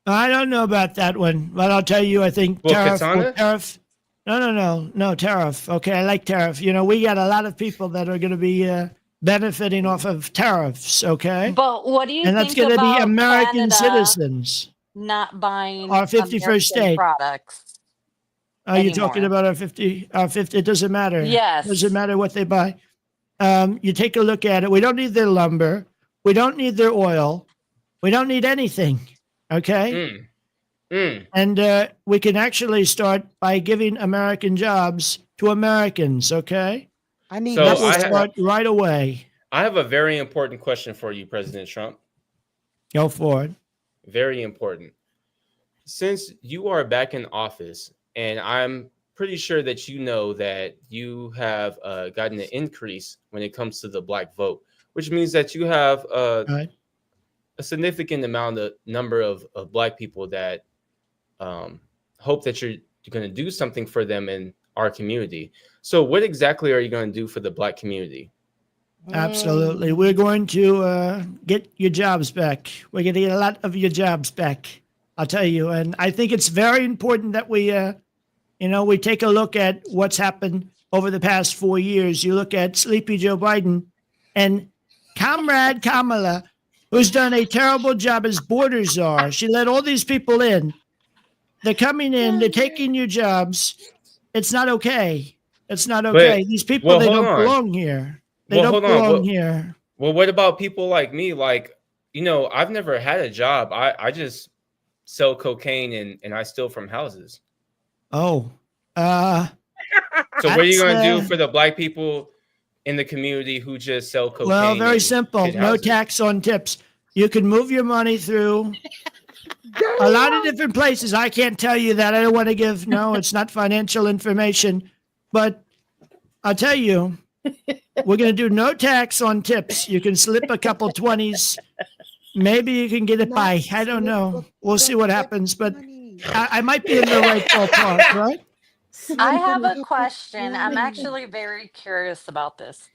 I don't know about that one, but I'll tell you, I think Well, tariff. katana. No, tariff. Okay, I like tariff. We got a lot of people that are going to be benefiting off of tariffs. Okay, But what do you and that's think going to be about American Canada citizens. not buying Our 51st American state. products Are you talking anymore? about our 50? Our 50. It doesn't matter. Doesn't Yes. matter what they buy. You take a look at it. We don't need their lumber. We don't need their oil. We don't need anything. Okay. Mm, mm. And we can actually start by giving American jobs to Americans. Okay. I need So That will I this. start right away. I have a very important question for you, President Trump. Go for it. Very important. Since you are back in office, and I'm pretty sure that you know that you have gotten an increase when it comes to the black vote, which means that you have Right. a significant number of black people that hope that you're going to do something for them in our community. So what exactly are you going to do for the black community? Absolutely. We're going to get your jobs back. We're going to get a lot of your jobs back. I'll tell you. And I think it's very important that we take a look at what's happened over the past 4 years. You look at Sleepy Joe Biden and Comrade Kamala, who's done a terrible job as border czar. She let all these people in. They're coming in. They're taking your jobs. It's not okay. It's not okay. These people, well, they hold don't on. belong here. They Well, don't hold on. belong here. Well, what about people like me? Like, I've never had a job. I just sell cocaine and I steal from houses. Oh. So what are you going to do That's, for the black people in the community who just sell cocaine? Well, very and simple. hit No houses? tax on tips. You can move your money through a lot of different places. I can't tell you that. I don't want to give, no, it's not financial information. But I'll tell you, we're going to do no tax on tips. You can slip a couple 20s. Maybe you can get it by. I don't know. We'll see what happens. But I might be in the right ballpark, right? I have a question. I'm actually very curious about this.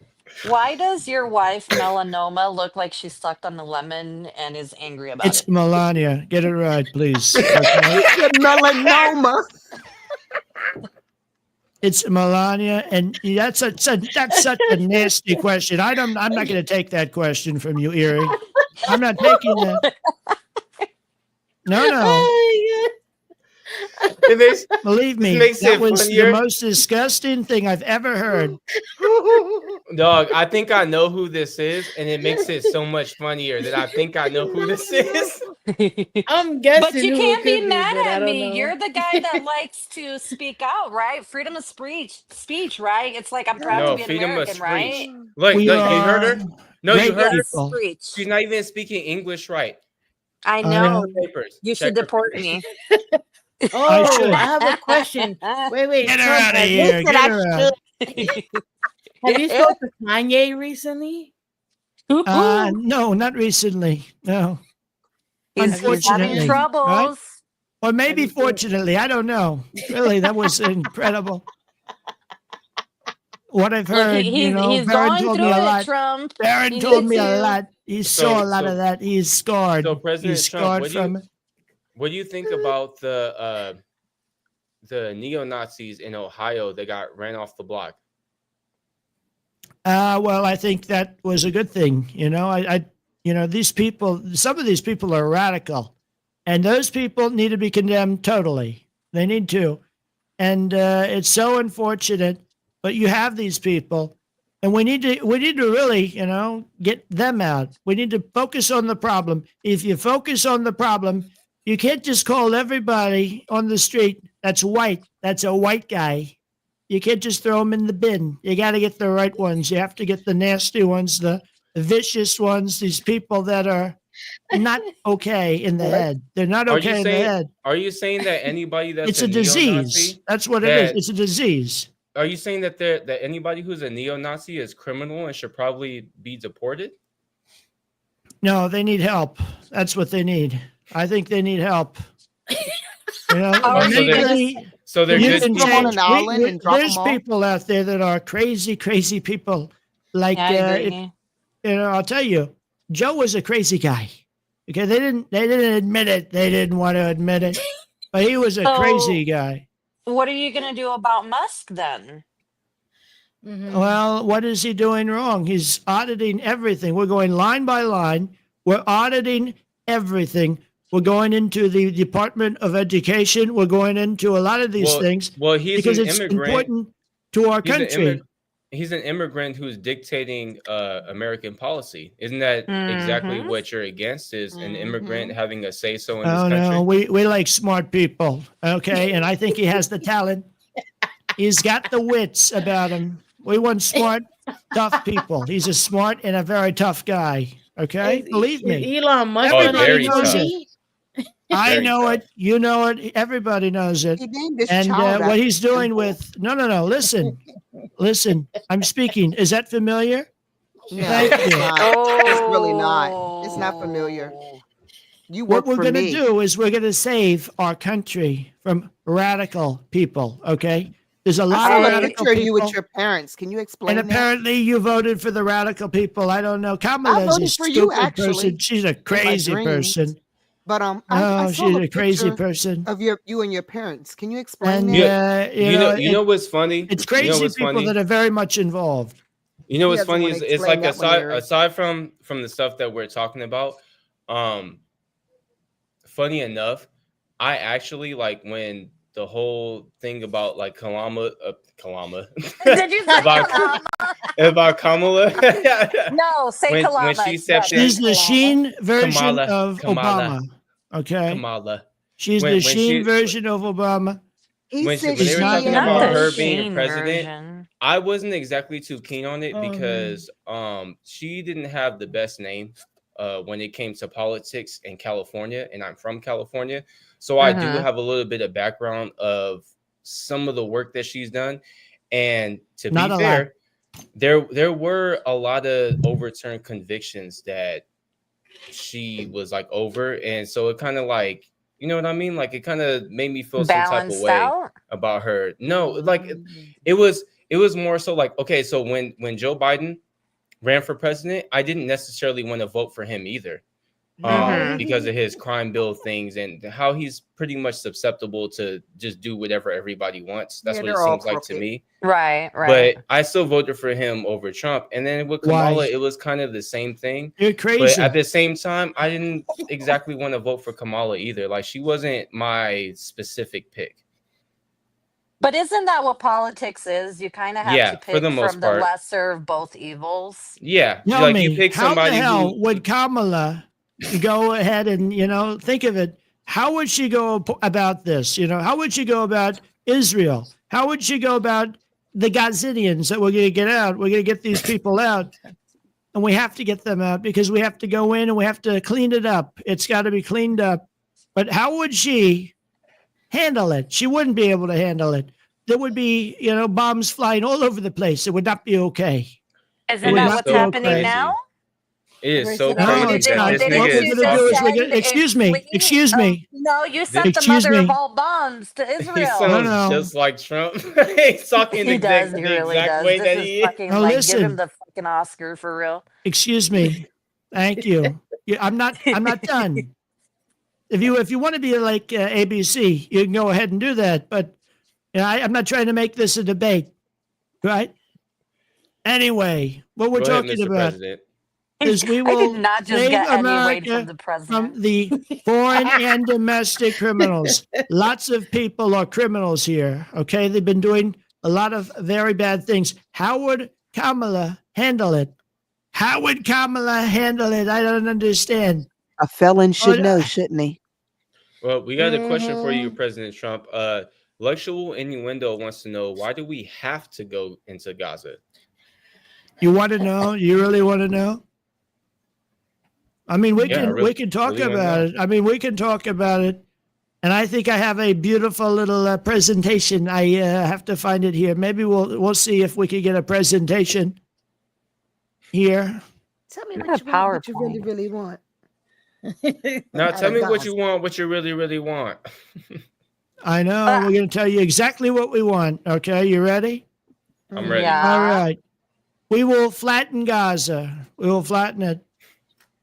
Why does your wife Melanoma look like she's stuck on a lemon and is angry about It's it? Melania. Get it right, please. Okay? The melanoma. It's Melania, and that's such a nasty question. I'm not going to take that question from you, Erie. I'm not taking that. No. Oh It makes, Believe me, makes that it was funnier. the most disgusting thing I've ever heard. dog, I think I know who this is, and it makes it so much funnier that I think I know who this is. I'm guessing. But you who can't it be could mad but I at don't me. know. You're the guy that likes to speak out, right? Freedom of speech, right? It's like I'm proud No, to be an freedom of American, speech. right? Look, We you heard her? are No, you great heard her? people. Speech. She's not even speaking English right. I know. know. Check her papers. You Check should her deport papers. me. Oh, should. I have a question. Wait. Get her Trump, out of have you- here. Get her out. Have you spoke to Kanye recently? No, not recently. No. He's Unfortunately, having right? troubles. Or maybe fortunately. I don't know. Really, that was incredible. What I've Look, heard, he's Barron going told through me a it, lot. Trump. Barron You told need me a to- lot. He saw a lot so- of that. He's scarred. So President He's Trump, scarred what do you- from it. What do you think about the neo-Nazis in Ohio that got ran off the block? Well, I think that was a good thing. These people, some of these people are radical, and those people need to be condemned totally. They need to. And it's so unfortunate, but you have these people, and we need to really, get them out. We need to focus on the problem. If you focus on the problem, you can't just call everybody on the street that's white. That's a white guy. You can't just throw them in the bin. You got to get the right ones. You have to get the nasty ones, the vicious ones, these people that are not okay in the head. They're not Are you okay in the saying? head. Are you saying that anybody that's It's a disease. neo-Nazi, That's what it is. that It's a disease. are you saying that that anybody who's a neo-Nazi is criminal and should probably be deported? No, they need help. That's what they need. I think they need help. You know, How are So you they're- gonna mentally, So they're you good can Put 'em on people. an island and drop there's 'em off? people out there that are crazy, crazy people. Like, Yeah, I agree. you know, I'll tell you, Joe was a crazy guy. Okay, they didn't admit it. They didn't want to admit it, but he was a crazy guy. What are you gonna do about Musk then? Well, what is he doing wrong? He's auditing everything. We're going line by line. We're auditing everything. We're going into the Department of Education. We're going into a lot of these things Well, he's because an it's immigrant. important to our He's an country. He's an immigrant who's dictating American policy. Isn't that exactly Mhm. what you're against? Is an immigrant having a say so in this Oh country? no, we like smart people, okay? And I think he has the talent. He's got the wits about him. We want smart, tough people. He's a smart and a very tough guy. Okay, believe me. Elon Musk Oh, on very Elon tough. Musk? I Very know tough. it. You know it. Everybody knows it. He named his And child what after he's doing Temple. with no. Listen. I'm speaking. Is that familiar? No, Thank it's you. not. It's really not. It's not familiar. You What work we're for going to me. do is we're going to save our country from radical people. Okay, there's a lot I of saw a radical picture of you people. with your parents. Can you explain And that? apparently, you voted for the radical people. I don't know. Kamala is a voted for you, stupid actually, person. She's a my crazy dreams. person. But I No, saw she's a a crazy picture person. of you and your parents. Can you explain And that? Yeah, you know it- what's funny? it's You know crazy what's people funny? that are very much involved. You know He what's doesn't funny wanna is it's explain like that one, Larry. aside from the stuff that we're talking about, funny enough, I actually like when the whole thing about like Kalama Did you say about, Kalama? about Kamala. No, say when Kalama. she It's stepped better. in, She's the Sheen version Kamala, of Kamala. Obama. Okay, Kamala. she's When- the when Sheen she- version of Obama. He when said they She's were not talking gonna about vote. her the being Sheen president, version. I wasn't exactly too keen on it Oh, no. because she didn't have the best name when it came to politics in California, and I'm from California, so I do Mhm. have a little bit of background of some of the work that she's done. And to Not be a fair, there were a lot of overturned convictions that she was like over, and so it kind of like, you know what I mean? Like it kind of made me feel some type of Balanced way out. about her. No, like it was more so like, okay, so when Joe Biden ran for president, I didn't necessarily want to vote for him either, Mhm. because of his crime bill things and how he's pretty much susceptible to just do whatever everybody wants. That's Yeah, what it they're all seems like to crooked. me. Right, right. But I still voted for him over Trump. And then with Why? Kamala, it was kind of the same thing. You're But crazy. at the same time, I didn't exactly want to vote for Kamala either. Like she wasn't my specific pick. But isn't that what politics is? You kind of have Yeah, to for pick the most from part. the lesser of both evils. Yeah, Tell like me, you pick how the somebody hell who would Kamala go ahead and, think of it? How would she go about this? How would she go about Israel? How would she go about the Gazanians that we're going to get out? We're going to get these people out. And we have to get them out because we have to go in and we have to clean it up. It's got to be cleaned up. But how would she handle it? She wouldn't be able to handle it. There would be, bombs flying all over the place. It would not be okay. Isn't would that not what's be happening okay. now? it is so No, crazy it's that not. this Didn't What nigga we're you is going to do is just we're send going to, a excuse fleet me. No, you sent the Excuse mother me. of all bombs to He Israel. sounds No. just like Trump. He's talking He does. the He really exact does. way This that is he is. fucking Now like give listen. him the fucking Oscar for real. Excuse me. Thank you. I'm not done. If you want to be like ABC, you can go ahead and do that. But I'm not trying to make this a debate, right? Anyway, what we're Go ahead, talking Mr. about President. is we I will did not just save get any weight America from the president. from the foreign and domestic criminals. Lots of people are criminals here. Okay, they've been doing a lot of very bad things. How would Kamala handle it? How would Kamala handle it? I don't understand. A felon should Oh, know, shouldn't he? Well, we got a question for you, President Trump. Luxual Innuendo wants to know, why do we have to go into Gaza? You want to know? You really want to know? I mean, we can talk really wanna about know. it. I mean, we can talk about it. And I think I have a beautiful little presentation. I have to find it here. Maybe we'll see if we can get a presentation here. Tell me Look what at you want, what you really, PowerPoint. really want. Now Out tell of me what you Gaza. want, what you really, really want. I know. Ah. We're going to tell you exactly what we want. Okay, you ready? I'm ready. Yeah. All right. We will flatten Gaza. We will flatten it.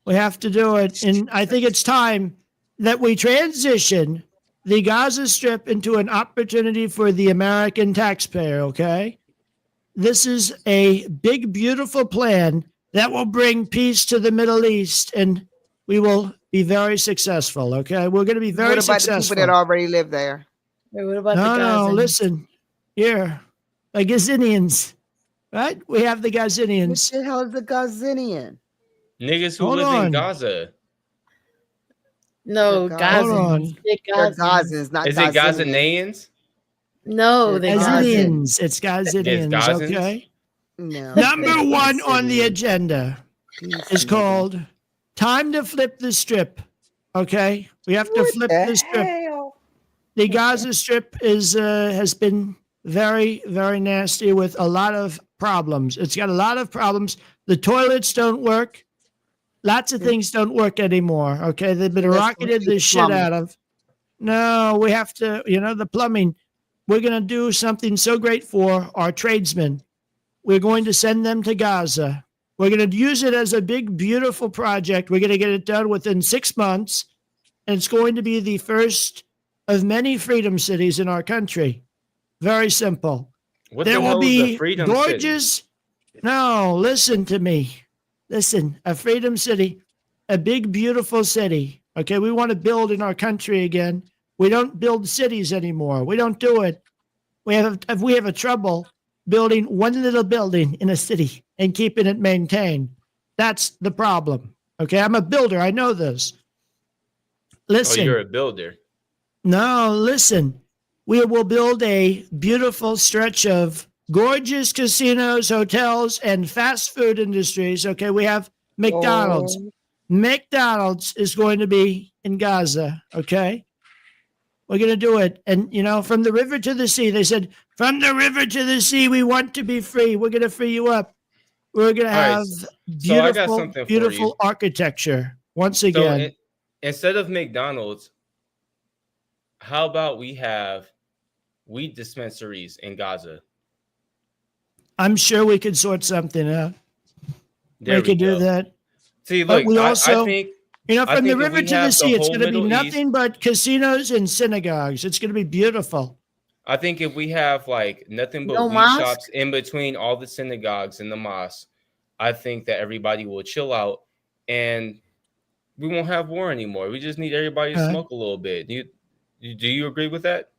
We have to do it. And I think it's time that we transition the Gaza Strip into an opportunity for the American taxpayer, okay? This is a big, beautiful plan that will bring peace to the Middle East, and we will be very successful, okay? We're going to be very What about the successful. people that already live there? Wait, what about No, the no, Gazans? listen. Here, the Gazinians, right? We have the What Gazinians. the hell is the Gazinian? Niggas who Hold live on. in Gaza. No, They're Hold Gazans. on. They're They're Gazans. Gazans, not Is it Gazinians. Gazanians? No, They're they're Gazans. Gazans. Gazinians. It's Gazinians, Gazans? okay? No. Number one on the Gazinians. agenda These is niggas. called Time to Flip the Strip, okay? We have to What flip the the strip. hell? The Gaza Strip has been very, very nasty with a lot of problems. It's got a lot of problems. The toilets don't work. Lots of things don't work anymore. Okay, they've been Let's rocketed read the the shit plumbing. out of. No, we have to. The plumbing. We're going to do something so great for our tradesmen. We're going to send them to Gaza. We're going to use it as a big, beautiful project. We're going to get it done within 6 months, and it's going to be the first of many freedom cities in our country. Very simple. What There the will hell is be a freedom city? gorgeous. No, listen to me. Listen, a freedom city, a big, beautiful city. Okay, we want to build in our country again. We don't build cities anymore. We don't do it. We have a trouble building one little building in a city and keeping it maintained. That's the problem. Okay, I'm a builder. I know this. Oh, Listen. you're a builder. No, listen. We will build a beautiful stretch of gorgeous casinos, hotels, and fast food industries. Okay, we have McDonald's. Oh, McDonald's is going to be in Gaza. Okay, we're going to do it. And, from the river to the sea, they said, from the river to the sea, we want to be free. We're going to free you up. We're going to All right, have so I got beautiful, something for beautiful you. architecture once So again. instead of McDonald's, how about we have weed dispensaries in Gaza? I'm sure we could sort something out. There we could do go. that. See, But look, we I also- think From the think if river we to the have sea, it's whole going to be Middle East- nothing but casinos and synagogues. It's going to be beautiful. I think if we have like nothing but No weed mosque? shops in between all the synagogues and the mosques, I think that everybody will chill out and we won't have war anymore. We just need everybody to smoke a little bit. Do you agree with that?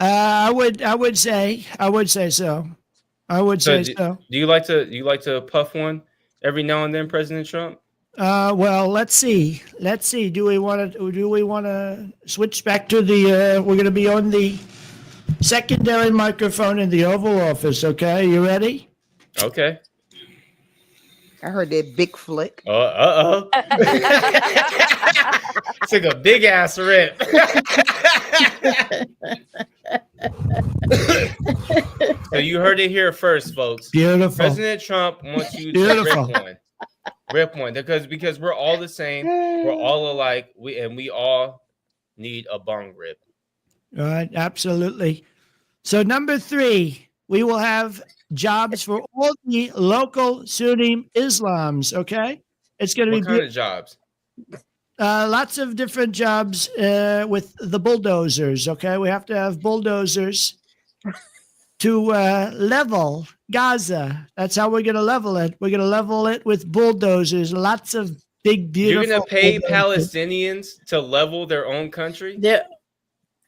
I would say so. I would say so. Do you like to puff one every now and then, President Trump? Well, let's see. Do we want to switch back to the? We're going to be on the secondary microphone in the Oval Office. Okay, you ready? Okay. I heard that big flick. Took a big ass rip. So you heard it here first, folks. Beautiful. President Trump wants you to Beautiful. rip one because we're all the same, we're all alike, we all need a bong rip. All right, absolutely. So number 3, we will have jobs for all the local Sunni Islams. Okay, it's going to What be kind of jobs? lots of different jobs with the bulldozers. Okay, we have to have bulldozers to level Gaza. That's how we're going to level it. We're going to level it with bulldozers. Lots of big, beautiful. You're going to pay bulldozers. Palestinians to level their own country?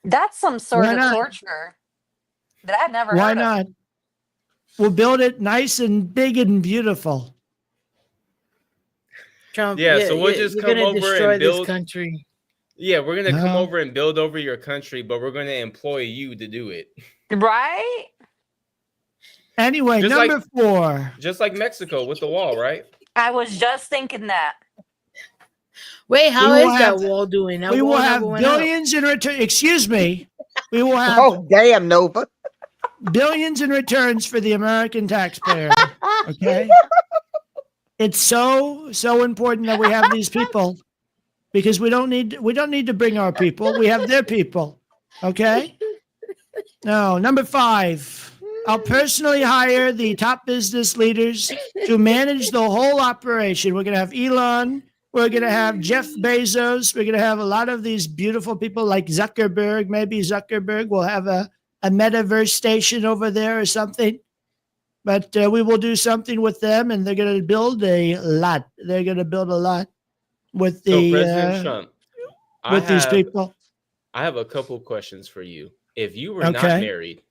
That's some sort Why of not? torture that I've never Why heard of. not? We'll build it nice and big and beautiful. Trump, Yeah, so we'll just you're come gonna over destroy and build this country. Yeah, we're gonna come No. over and build over your country, but we're gonna employ you to do it. Right? Anyway, Just number like- 4. Just like Mexico with the wall, right? I was just thinking that. Wait, how will is that have- wall doing? That We wall will have never went up. billions in return. Excuse me. We will have Oh, damn, Nova. billions in returns for the American taxpayer. Okay. It's so important that we have these people because we don't need to bring our people. We have their people. Okay. No, number 5. I'll personally hire the top business leaders to manage the whole operation. We're going to have Elon. We're going to have Jeff Bezos. We're going to have a lot of these beautiful people like Zuckerberg. Maybe Zuckerberg will have a metaverse station over there or something. But we will do something with them, and they're going to build a lot. They're going to build a lot with So the President Trump, with these people. I have a couple questions for you. If you were not Okay. married,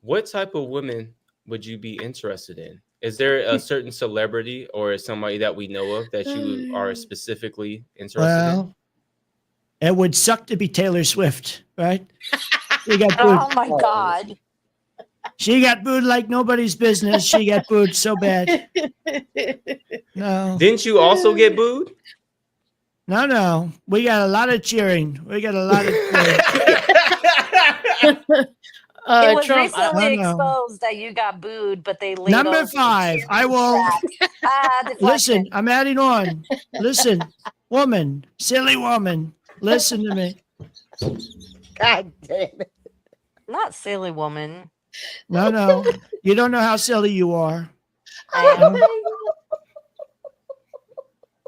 what type of women would you be interested in? Is there a certain celebrity or somebody that we know of that you are specifically interested in? Well, it would suck to be Taylor Swift, right? She got Oh booed. my God. She got booed like nobody's business. She got booed so bad. No, Didn't you also get booed? no. We got a lot of cheering. We got a lot of cheering. It was Trump, recently no. exposed that you got booed, but they laid Number over 5. I will deflection. listen. I'm adding on. Listen, woman, silly woman. Listen to me. God damn it. Not silly woman. No. You don't know how silly you are. I am.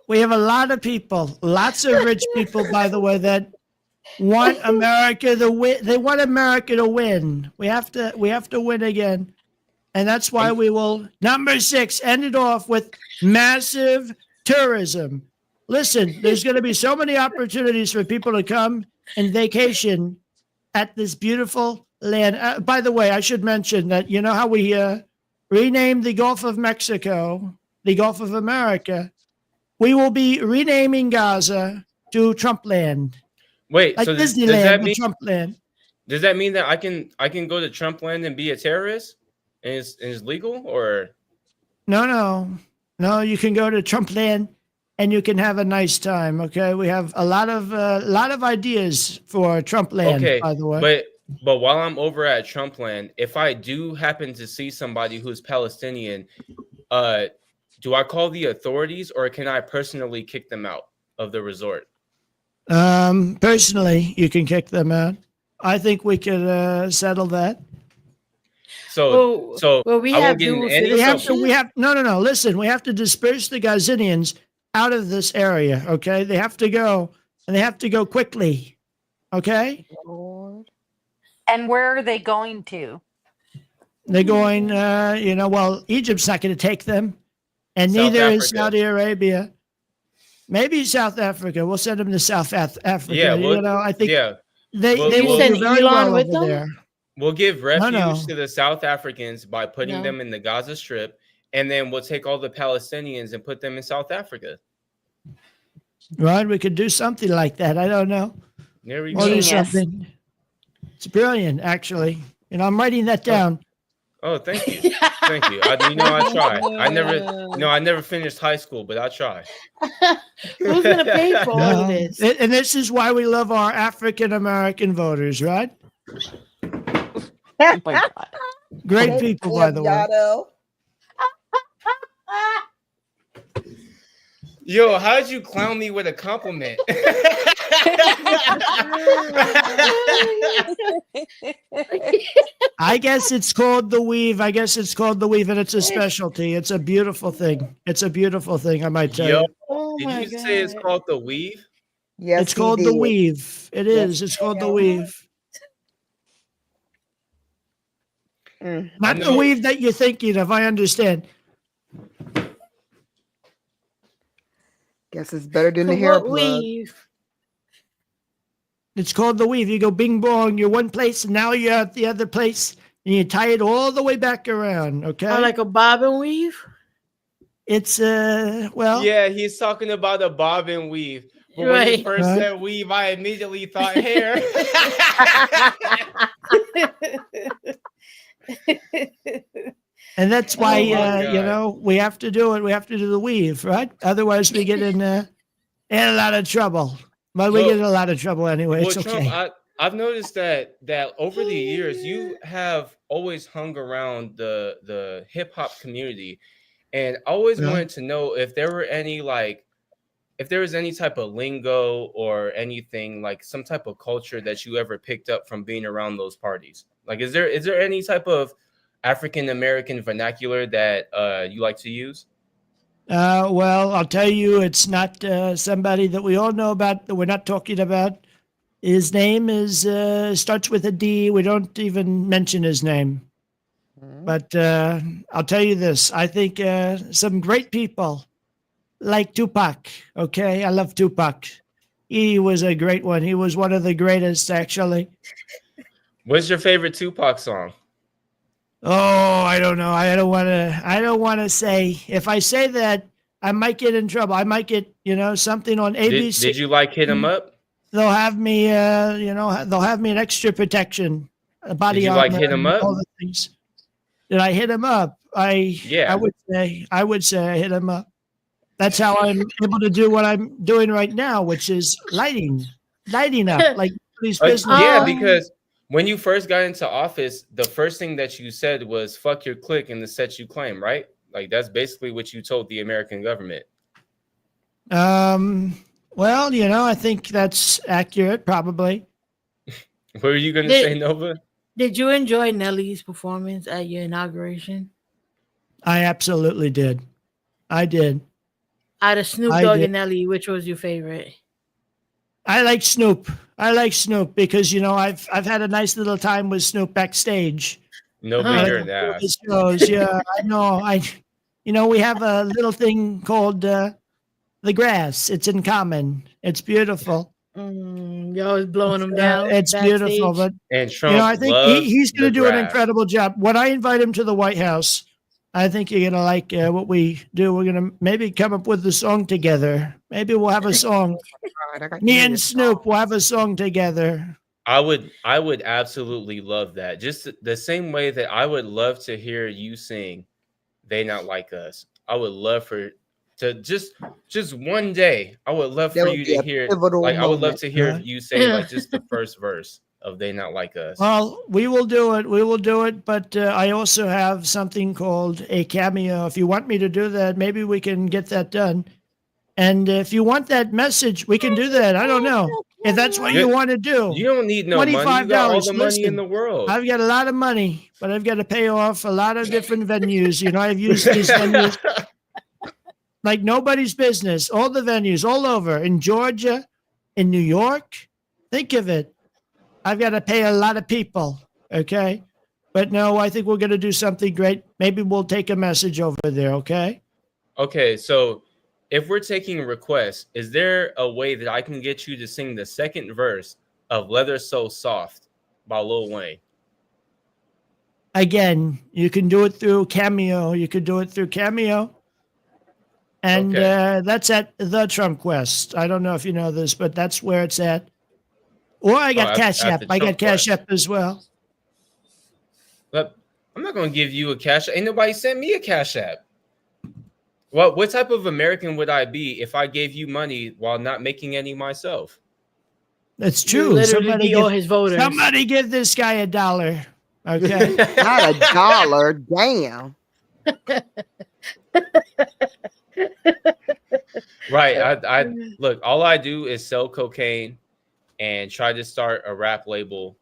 We have a lot of people, lots of rich people, by the way, that want America to win. They want America to win. We have to win again. And that's why we will, number 6, end it off with massive tourism. Listen, there's going to be so many opportunities for people to come and vacation at this beautiful land. By the way, I should mention that, you know how we renamed the Gulf of Mexico, the Gulf of America? We will be renaming Gaza to Trump land. Wait, Like so does Disneyland, that but mean Trump land. does that mean that I can go to Trump land and be a terrorist? And it's legal or No. You can go to Trump land and you can have a nice time. Okay, we have a lot of ideas for Trump land. okay? By the way, But while I'm over at Trump land, if I do happen to see somebody who's Palestinian, do I call the authorities or can I personally kick them out of the resort? personally, you can kick them out. I think we could settle that. So we I have won't get in dual any We have citizenship. to. We have no. Listen, we have to disperse the Gazanians out of this area. Okay, they have to go, and they have to go quickly. Okay, Lord. And where are they going to? they're going. Well, Egypt's not going to take them, and South neither is Africa. Saudi Arabia. Maybe South Africa. We'll send them to South Africa. Yeah, I think yeah, they Well, they you will send do very Elon well with over them? there. we'll give refuge no. to the South Africans by putting No. them in the Gaza Strip, and then we'll take all the Palestinians and put them in South Africa. Right? We could do something like that. I don't know. There we We'll go. do Genius. something. It's brilliant, actually. I'm writing that down. Oh, thank you, thank you. I try. I never finished high school, but I try. Who's gonna pay for all No. of this? And this is why we love our African American voters, right? Oh my God. Great people, by the way. Yado. Yo, how did you clown me with a compliment? I guess it's called the weave. And it's a specialty. It's a beautiful thing. I might tell Yo, you. Oh did my you say it's God. called the weave? Yes, It's he called the did. weave. It is. It's called the weave. Mm. Not the know. weave that you're thinking of. I understand. Guess it's better than the From hair what plug. weave? It's called the weave. You go bing bong. You're one place, and now you're at the other place, and you tie it all the way back around. Okay. Oh, like a bob and weave? It's well. Yeah, he's talking about a bob and weave. But when you Right. first Right. said weave, I immediately thought hair. And that's why, Oh my you God. know, we have to do it. We have to do the weave, right? Otherwise, we get in a lot of trouble. But we get in a lot of trouble anyway. Well, It's Trump, okay. I've noticed that over the years you have always hung around the hip hop community, and I always Yeah. wanted to know if there were any if there was any type of lingo or anything like some type of culture that you ever picked up from being around those parties. Like, is there any type of African American vernacular that you like to use? Well, I'll tell you, it's not somebody that we all know about that we're not talking about. His name is starts with a D. We don't even mention his name. But I'll tell you this. I think some great people like Tupac. Okay. I love Tupac. He was a great one. He was one of the greatest, actually. What's your favorite Tupac song? Oh, I don't know. I don't want to say. If I say that, I might get in trouble. I might get, something on ABC. Did you like Hit 'Em Up? They'll have me, they'll have me an extra protection, a body Did you armor, like Hit 'Em and Up? all the things. Did I hit him up? Yeah. I would say I hit him up. That's how I'm able to do what I'm doing right now, which is lighting up like these business. Yeah, Oh. because when you first got into office, the first thing that you said was "fuck your clique" and the set you claim, right? Like that's basically what you told the American government. Well, I think that's accurate, probably. What were you going to say, Nova? Did you enjoy Nelly's performance at your inauguration? I absolutely did. I did. Out of Snoop I Dogg did. and Nelly, which was your favorite? I like Snoop. I like Snoop because I've had a nice little time with Snoop backstage. Nobody heard that. His shows. Yeah, I know. We have a little thing called the grass. It's in common. It's beautiful. You're always blowing them down. It's beautiful, backstage. but And Trump, I think loves he's going to the do an grass. incredible job. When I invite him to the White House, I think you're going to like what we do. We're going to maybe come up with a song together. Maybe we'll have a song. Me and Snoop will have a song together. I would absolutely love that. Just the same way that I would love to hear you sing "They Not Like Us." I would love to just one day. I would love That for would you be to a hear. pivotal Like I would love moment. to hear Yeah. you say like just the first verse of "They Not Like Us." Well, we will do it. We will do it. But I also have something called a cameo. If you want me to do that, maybe we can get that done. And if you want that message, we can do that. I don't know if that's what you want to do. You don't need no money. You got all $25. the money Listen, in the world. I've got a lot of money, but I've got to pay off a lot of different venues. I've used these venues like nobody's business. All the venues all over in Georgia, in New York. Think of it. I've got to pay a lot of people. Okay. But no, I think we're going to do something great. Maybe we'll take a message over there. Okay. Okay, so if we're taking requests, is there a way that I can get you to sing the second verse of "Leather So Soft" by Lil Wayne? Again, you can do it through Cameo. And that's at the Trump Quest. I don't know if you know this, but that's where it's at. Or I got Cash App. I got Cash App as well. But I'm not going to give you a Cash App. Ain't nobody sent me a Cash App. Well, what type of American would I be if I gave you money while not making any myself? That's You true. literally be all his voters. Somebody give this guy $1. Okay. Not $1. Damn. Right. I look, all I do is sell cocaine and try to start a rap label.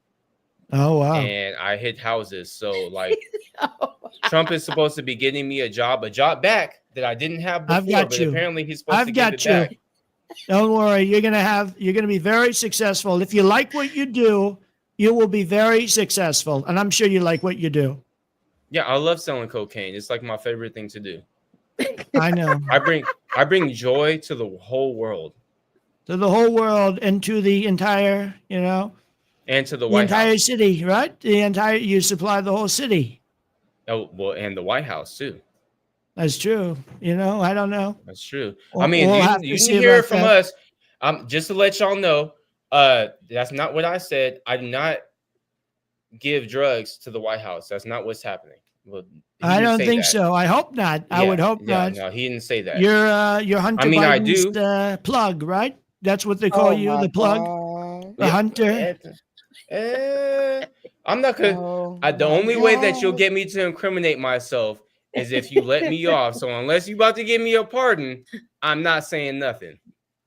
Oh, wow. And I hit houses. So like Trump is supposed to be getting me a job back that I didn't have before. I've got but you. Apparently he's supposed to give it back. Don't worry. You're going to be very successful. If you like what you do, you will be very successful. And I'm sure you like what you do. Yeah, I love selling cocaine. It's like my favorite thing to do. I know. I bring joy to the whole world. To the whole world and to the entire, And to the the White entire House. city, right? You supply the whole city. Oh, well, and the White House too. That's true. I don't know. That's true. We'll- I mean, we'll have to you see can hear it about from that. us. Just to let y'all know, that's not what I said. I do not give drugs to the White House. That's not what's happening. Well, he I didn't don't say think that. so. I hope not. I would hope Yeah, not. no, he didn't say that. You're Hunter I mean, I Biden's do. plug, right? That's what they call Oh you, my the plug, God. the hunter. I'm not gonna. Oh The my only way that you'll God. get me to incriminate myself is if you let me off. So unless you about to give me a pardon, I'm not saying nothing.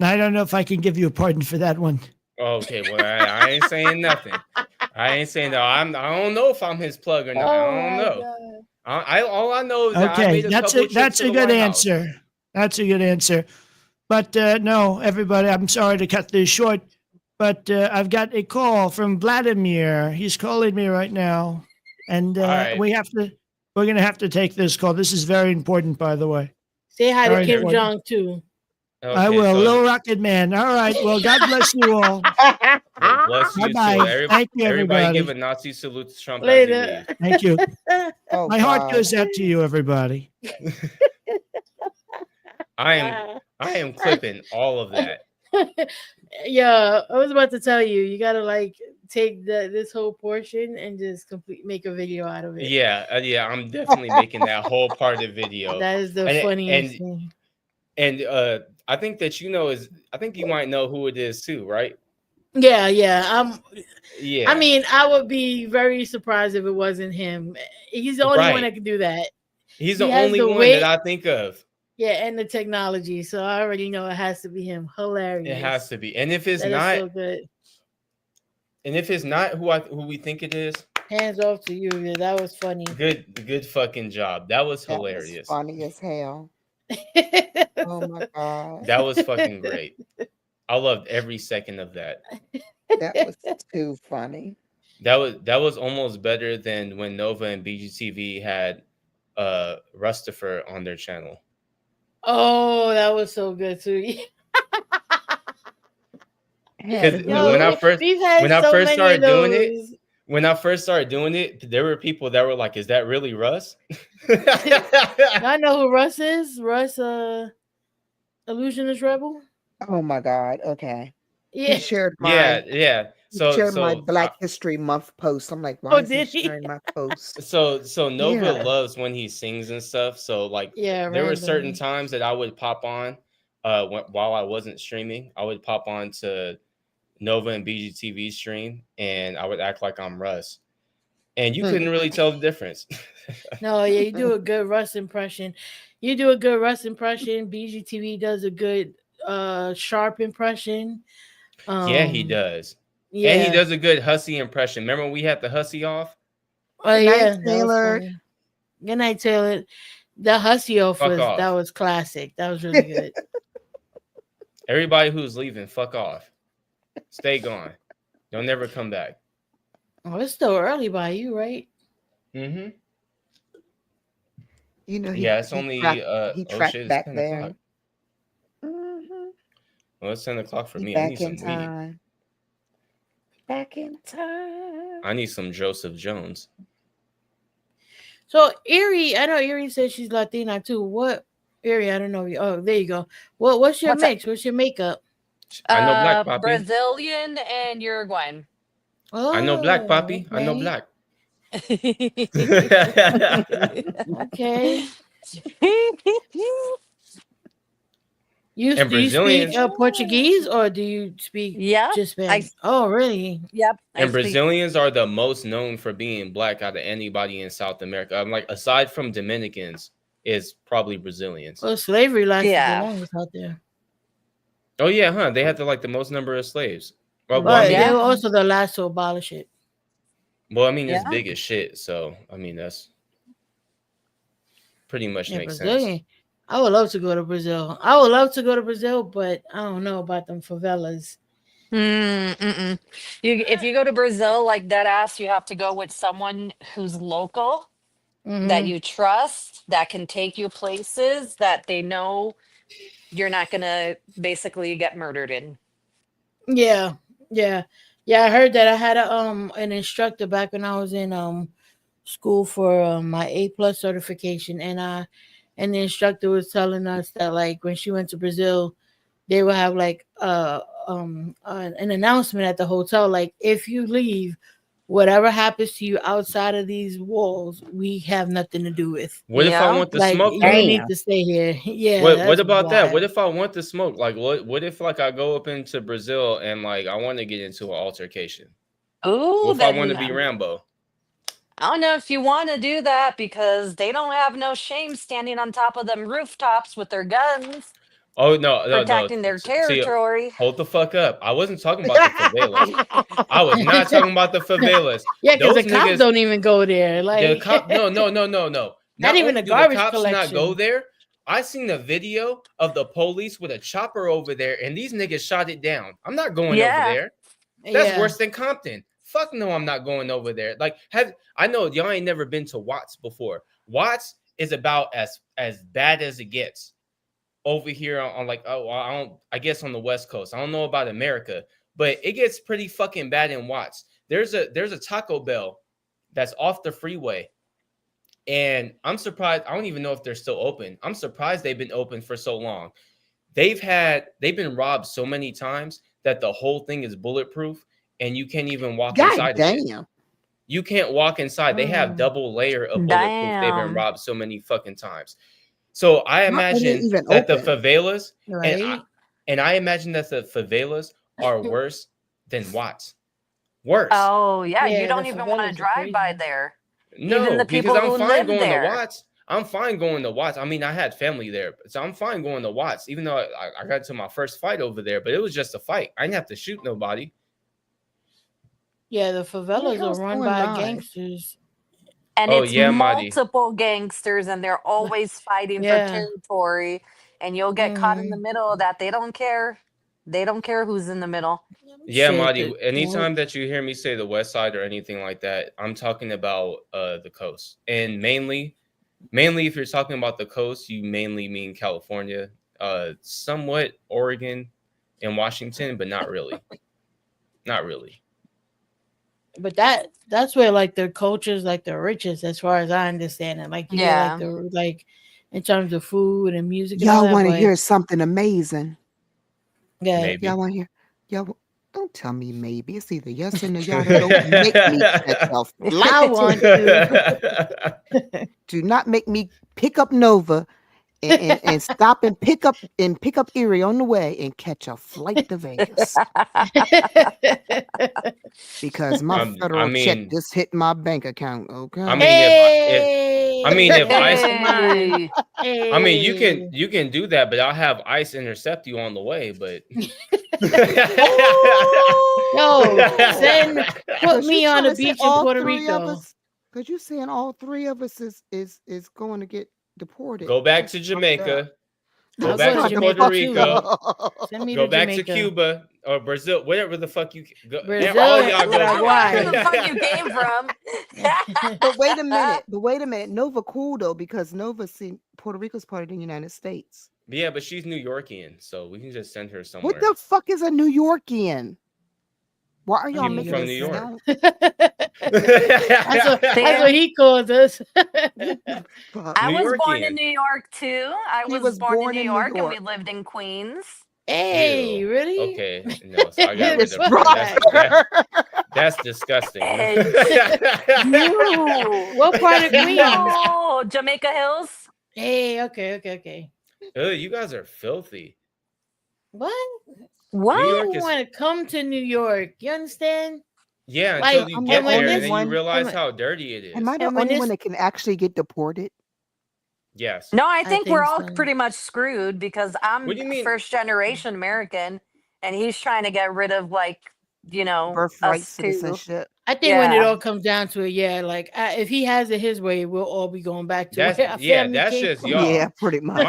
I don't know if I can give you a pardon for that one. Okay, well, I ain't saying nothing. I ain't saying no. I don't know if I'm his plug or not. I don't know. All I know is that I Okay, made a couple trips that's to a the good White House. answer. That's a good answer. But no, everybody, I'm sorry to cut this short, but I've got a call from Vladimir. He's calling me right now, and All right. we're going to have to take this call. This is very important, by the way. Say hi to Very Kim important. Jong too. I Okay, will. so Little Rocket Man. All right. Well, God bless you all. bless you too. Bye-bye. Thank you, Everybody give everybody. a Nazi salute to Trump as he Later. leaves. Thank you. Oh My heart God. goes out to you, everybody. I am clipping all of that. Yeah, I was about to tell you, you gotta like take this whole portion and just make a video out of it. Yeah, I'm definitely making that whole part of the video. That is the funniest thing. And I think that I think you might know who it is too, right? Yeah. Yeah. I mean, I would be very surprised if it wasn't him. He's the only one that can do that. He's He the has only the one weight, that I think of. yeah, and the technology. So I already know it has to be him. Hilarious. It has to be. And if it's That not, is so good. and if it's not who we think it is, hands off to you. Yeah, that was funny. Good fucking job. That was That hilarious. was funny as hell. Oh my God. That was fucking great. I loved every second of that. That was too funny. That was almost better than when Nova and BGTV had Rustifer on their channel. Oh, that was so good too. Because when I first started doing it, there were people that were like, "Is that really Russ?" I know who Russ is. Russ, Illusionist Rebel. Oh my God. Okay. Yeah. He shared my So my Black History Month post. I'm like, why is he did he? sharing my post? So Nova Yeah. loves when he sings and stuff. So like, Yeah, there were certain randomly. times that I would pop on, while I wasn't streaming, I would pop on to Nova and BGTV stream, and I would act like I'm Russ, and you couldn't really tell the difference. No, yeah, you do a good Russ impression. BGTV does a good Sharp impression. Yeah, he does. Yeah. And he does a good Hussy impression. Remember when we had the Hussy off? Oh Good night, yeah, that was Taylor. funny. Good night, Taylor. The Hussy off Fuck off. that was classic. That was really good. Everybody who's leaving, fuck off. Stay gone. Don't never come back. Oh, it's still early by you, right? Mm-hmm. You know, Yeah, it's only he tracked it's back 10 there. o'clock. Mhm. Well, it's 10 o'clock for He me. I need back in some weed. time. Back in time. I need some Joseph Jones. So Erie, I know Erie says she's Latina too. What Erie? I don't know. Oh, there you go. What's your mix? What's your makeup? I know Black Poppy. Brazilian and Uruguayan. Oh, I know Black Poppy. I know okay. Black. Okay. Do you speak Brazilians- Portuguese or do you speak just Spanish? Oh, really? Yep. And Brazilians are the most known for being black out of anybody in South America. I'm like, aside from Dominicans, is probably Brazilians. Well, slavery lasted the longest out there. Oh yeah, huh? They had the most number of slaves. Well, But I mean, they were also the last to abolish it. well, I mean, it's Yeah. big as shit. So I mean, that's pretty much Yeah, makes Brazilian. sense. I would love to go to Brazil. I would love to go to Brazil, but I don't know about them favelas. If you go to Brazil, like that ass, you have to go with someone who's local that you trust, that can take you places that they know you're not gonna basically get murdered in. Yeah. I heard that. I had an instructor back when I was in school for my A+ certification, and the instructor was telling us that like when she went to Brazil, they will have like an announcement at the hotel, like if you leave, whatever happens to you outside of these walls, we have nothing to do with. What if I Yeah. want the Like smoke you though? need Damn. to stay here. Yeah, What that's about that? What wild. if I want the smoke? Like what if like I go up into Brazil and like I want to get into an altercation? Ooh, What if I want to then be Rambo? I don't know if you want to do that because they don't have no shame standing on top of them rooftops with their guns Oh no. protecting their See, territory. hold the fuck up. I wasn't talking about the favelas. I was not talking about the favelas. Yeah, because the Those cops niggas- don't even go there. The Like cop, no. Not even only a do garbage the cops not go collection. there. I seen the video of the police with a chopper over there, and these niggas shot it down. I'm not going Yeah. over there. That's yeah. worse than Compton. Fuck no, I'm not going over there. Like, I know y'all ain't never been to Watts before. Watts is about as bad as it gets over here on like, I guess on the West Coast. I don't know about America, but it gets pretty fucking bad in Watts. There's a Taco Bell that's off the freeway. And I'm surprised. I don't even know if they're still open. I'm surprised they've been open for so long. They've been robbed so many times that the whole thing is bulletproof and you can't even walk God inside of it. damn. You can't walk inside. They have double layer of bulletproof. They've been Damn. robbed so many fucking times. So I How are they imagine even that the open? favelas Right. and I imagine that the favelas are worse than Watts. Worse. Oh yeah, Yeah, you don't the even want favelas to are drive by crazy. there. No, Even the because people I'm who fine live going there. to Watts. I'm fine going to Watts. I mean, I had family there, so I'm fine going to Watts, even though I got to my first fight over there, but it was just a fight. I didn't have to shoot nobody. Yeah, the favelas are hell's run going by on? gangsters. And Oh, it's yeah, Marty. multiple gangsters and they're always fighting Yeah. for territory. And you'll get caught in the Mhm. middle of that. They don't care. They don't care who's in the middle. Yeah, Shit, Marty. the- Anytime that you hear me say the West Side or anything like that, I'm talking about the coast, and mainly if you're talking about the coast, you mainly mean California, somewhat Oregon, and Washington, but not really. Not really. But that's where like the culture's like the richest, as far as I understand it. Like you get Yeah. like the like in terms of food and music. And all Y'all that, want to but- hear something amazing? Yeah. Maybe. Y'all want to hear? Y'all don't tell me maybe. It's either yes or no. Y'all don't make me catch off. I want to. Do not make me pick up Nova and stop and pick up Erie on the way and catch a flight to Vegas because my I federal mean- check just hit my bank account. Okay. I mean, I mean, if I- Hey. I mean, you can do that, but I'll have ICE intercept you on the way. But put me on a beach in Puerto Rico. Because you're saying all three of us is going to get deported. Go back to Jamaica. Go I'll back go to to Puerto Jamaica Rico. Send me Go to back Jamaica. to Cuba or Brazil, whatever the fuck you go. Brazil, all y'all go. Where the fuck you came from? But wait a minute. Nova cool though, because Nova see Puerto Rico's part of the United States. Yeah, but she's New Yorkian, so we can just send her somewhere. What the fuck is a New Yorkian? Why are y'all People making from it New York. sound- That's what he calls us. Fuck. I New was born Yorkian. in New York too. I He was born in New New York and we York. lived in Queens. Hey, Ew. really? Okay, no, so I got rid It's of that. That's disgusting. Hey. What part of Queens? No, Jamaica Hills. Hey, okay. Ugh, you guys are filthy. What? What? New You York is want to come to New York? You understand? yeah. Like, Until you I'm get the there, only and then one- you realize I'm- how dirty it is. Am I the And when only one this- that can actually get deported? Yes. No, I think we're think all so. pretty much screwed because I'm What do you mean? first generation American and he's trying to get rid of like, Birthright us too. citizenship. I think when it Yeah. all comes down to it, yeah, like if he has it his way, we'll all be going back to That's where our yeah. family That's came just from. y'all. Yeah, pretty much.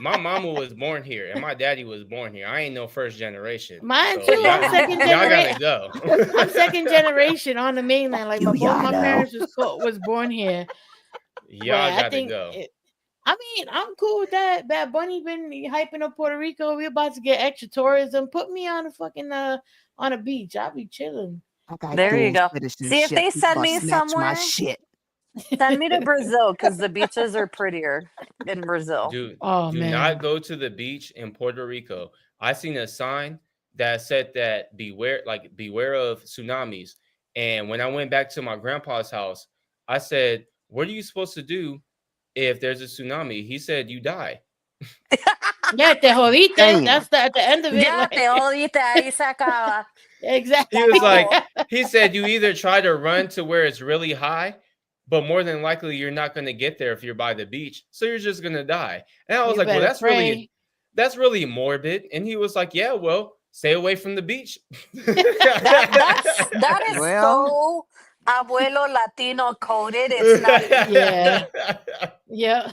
My mama was born here, and my daddy was born here. I ain't no first generation. Mine So too. y'all- I'm second Y'all generation. gotta go. I'm second generation on the mainland. Like You both my yada. parents was born here. Y'all But I gotta think go. I mean, I'm cool with that. Bad Bunny been hyping up Puerto Rico. We're about to get extra tourism. Put me on a fucking on a beach. I'll be chilling. I got There you dual go. citizenship. See, if they You send gonna me snatch my somewhere- shit. Send me to Brazil because the beaches are prettier in Brazil. Do Oh do man. not go to the beach in Puerto Rico. I seen a sign that said that beware of tsunamis. And when I went back to my grandpa's house, I said, "What are you supposed to do if there's a tsunami?" He said, "You die." Yeah, te jodiste. Damn. That's at the end of it. Ya like- te jodiste, ahí se acaba. exactly. He was like, he said, "You either try to run to where it's really high, but more than likely you're not going to get there if you're by the beach, so you're just going to die." And I was You like, "Well, better pray. that's really morbid." And he was like, "Yeah, well, stay away from the beach." That is Well. so abuelo Latino coded. It's not even. Yeah. Yeah.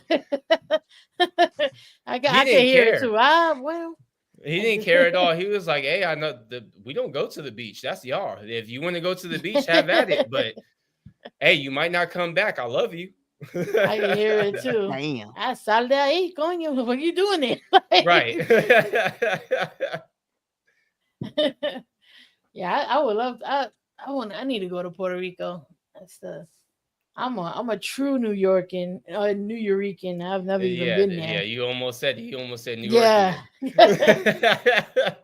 I can didn't hear care. it too. Well. He didn't care at all. He was like, "Hey, I know we don't go to the beach. That's y'all. If you want to go to the beach, have at it. But hey, you might not come back. I love you." I can hear it too. Damn. Sal de ahí, coño. What are you doing there? Right. Yeah, I would love. I need to go to Puerto Rico. That's the. I'm a true New Yorker. I've never even been there. Yeah, you almost said New York. Yeah. again.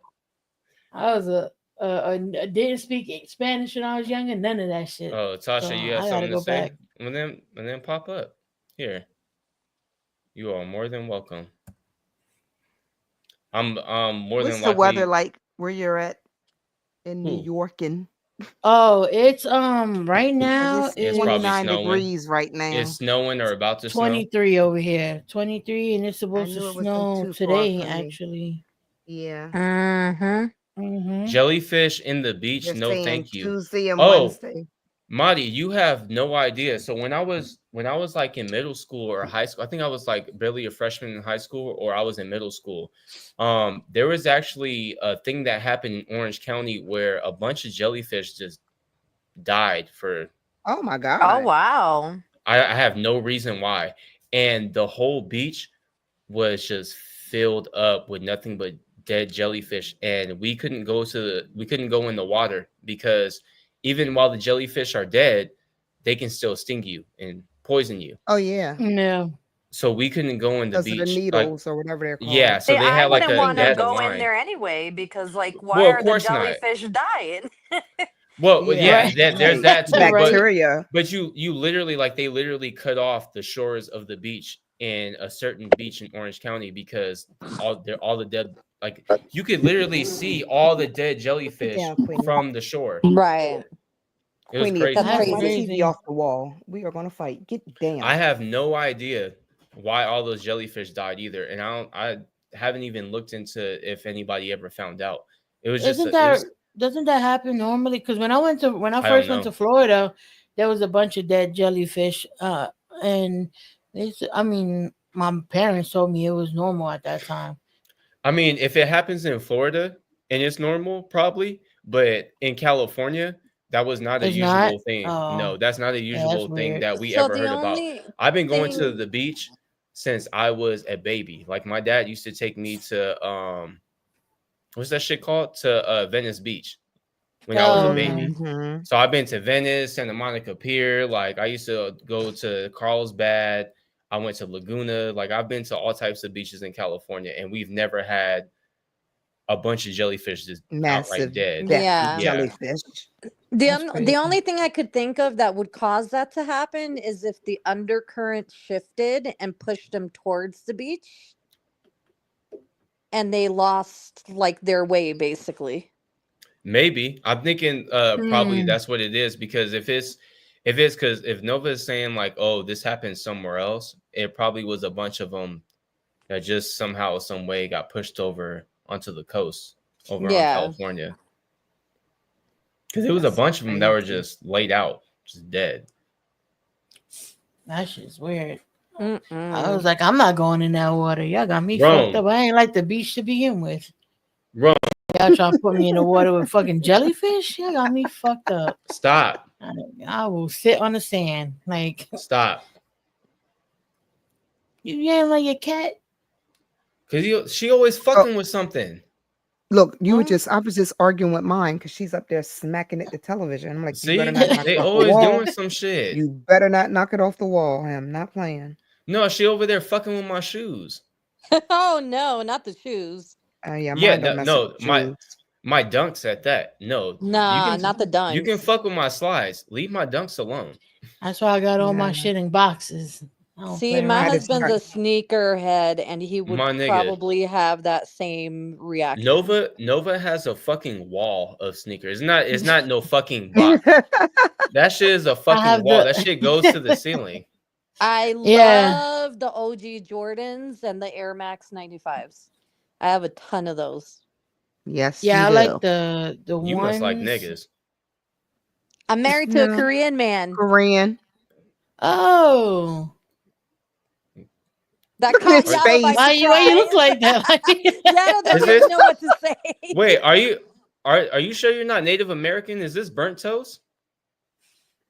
I didn't speak Spanish when I was younger. None of that shit. Oh, Tasha, So you have I gotta something to go say? back. And then pop up. Here. You are more than welcome. I'm more What's than the likely. weather like where you're at in New Who? York? And Oh, it's right now it's It's probably 29 snowing. degrees right now. It's snowing or about to snow. 23 over here. 23, and it's supposed knew to it wasn't snow too far today. from me. Actually. Yeah. Mm-hmm. Jellyfish in the beach. They're No, saying thank you. Tuesday and Oh. Wednesday. Marty, you have no idea. So when I was like in middle school or high school, I think I was like barely a freshman in high school, or I was in middle school. There was actually a thing that happened in Orange County where a bunch of jellyfish just died for. Oh my God. Oh wow. I have no reason why, and the whole beach was just filled up with nothing but dead jellyfish, and we couldn't go in the water because even while the jellyfish are dead, they can still sting you and poison you. Oh yeah. No. So we couldn't go in the Because of beach. the needles or whatever they're called. Yeah, so they I had like wouldn't want they to had a go line. in there anyway because, like, why Well, of are the course not. jellyfish dying? Well, Yeah. yeah, there's Right. that too. Bacteria. But you literally they literally cut off the shores of the beach in a certain beach in Orange County because all the dead, like you could literally see all the dead jellyfish down, Queenie. from the shore. Right. It was Queenie, crazy. that's That's my crazy. TV off the wall. We are gonna fight. Get down. I have no idea why all those jellyfish died either, and I haven't even looked into if anybody ever found out. It was just Doesn't that happen normally? Because when I don't first went know. to Florida, there was a bunch of dead jellyfish. And my parents told me it was normal at that time. I mean, if it happens in Florida and it's normal, probably, but in California, that was not a It's usual not? thing. Oh. No, that's not a usual thing weird. that we So ever the heard about. only I've been going to thing- the beach since I was a baby. Like my dad used to take me to what's that shit called? To Venice Beach when I was a Oh, baby. Mhm. So I've been to Venice, Santa Monica Pier. Like I used to go to Carlsbad. I went to Laguna. Like I've been to all types of beaches in California, and we've never had a bunch of jellyfish just Massive outright dead. death Yeah. jellyfish. That's The crazy. only thing I could think of that would cause that to happen is if the undercurrent shifted and pushed them towards the beach, and they lost like their way basically. Maybe I'm thinking probably Hmm. that's what it is, because if Nova is saying like, oh, this happened somewhere else, it probably was a bunch of them that just somehow some way got pushed over onto the coast over on Yeah. California. Because it was a bunch of them that were just laid out, just dead. That shit's weird. I Mm-mm. was like, I'm not going in that water. Y'all got me Rome. fucked up. I ain't like the beach to begin with. Rome, Y'all trying to put me in the water with fucking jellyfish? Y'all got me fucked up. stop, I will sit on the sand. Like, stop. you ain't like your cat? Because she always fucking with something. Look, I Mm. was just arguing with mine because she's up there smacking at the television. I'm like, you better See, not knock they it off the always wall. doing some shit. You better not knock it off the wall. I am not playing. No, she over there fucking with my shoes. Oh no, not the shoes. Yeah, Yeah, mine don't mess no, with shoes. my dunks at that. No, Nah, not the dunks. you can fuck with my slides. Leave my dunks alone. That's why I got all my Nah. shit in boxes. I don't See, play my around. That is husband's a right. sneaker head, and he would My nigga. probably have that same reaction. Nova has a fucking wall of sneakers. It's not no fucking box. That shit is a have fucking wall. the- That shit goes to the ceiling. I Yeah. love the OG Jordans and the Air Max 95s. I have a ton of those. Yes, Yeah, I you like do. the You ones. must like niggas. I'm married to a No. Korean man. Korean. Oh, That Look at caught his Yana by face. why you look surprise. like that? Yana doesn't Is even it- know what to say. Wait, are you sure you're not Native American? Is this burnt toast?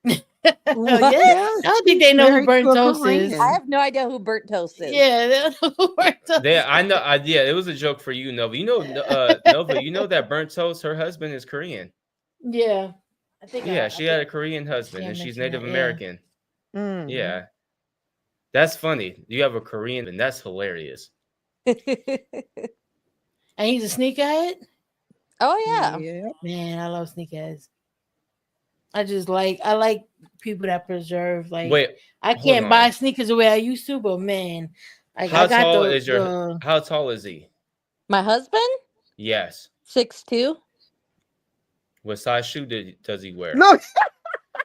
What? Yeah, I don't think they know who Married burnt to a toast is. Korean. I have no idea who Burnt Toast is. Yeah, they don't know who burnt toast. I know. Yeah, it was a joke for you, Nova. You know, Nova. You know that burnt toast. Her husband is Korean. Yeah, I think. Yeah, she had a Korean husband, Yeah, and she's mentioned Native that, yeah. American. Mhm. Yeah, that's funny. You have a Korean, and that's hilarious. And he's a sneakerhead. Oh yeah. Yep. Man, I love sneakerheads. I like people that preserve. Like, Wait, I hold can't on. buy sneakers the way I used to, but man, like how I got tall the, is your? How tall is he? My husband, Yes. 6'2". What size shoe does he wear? No,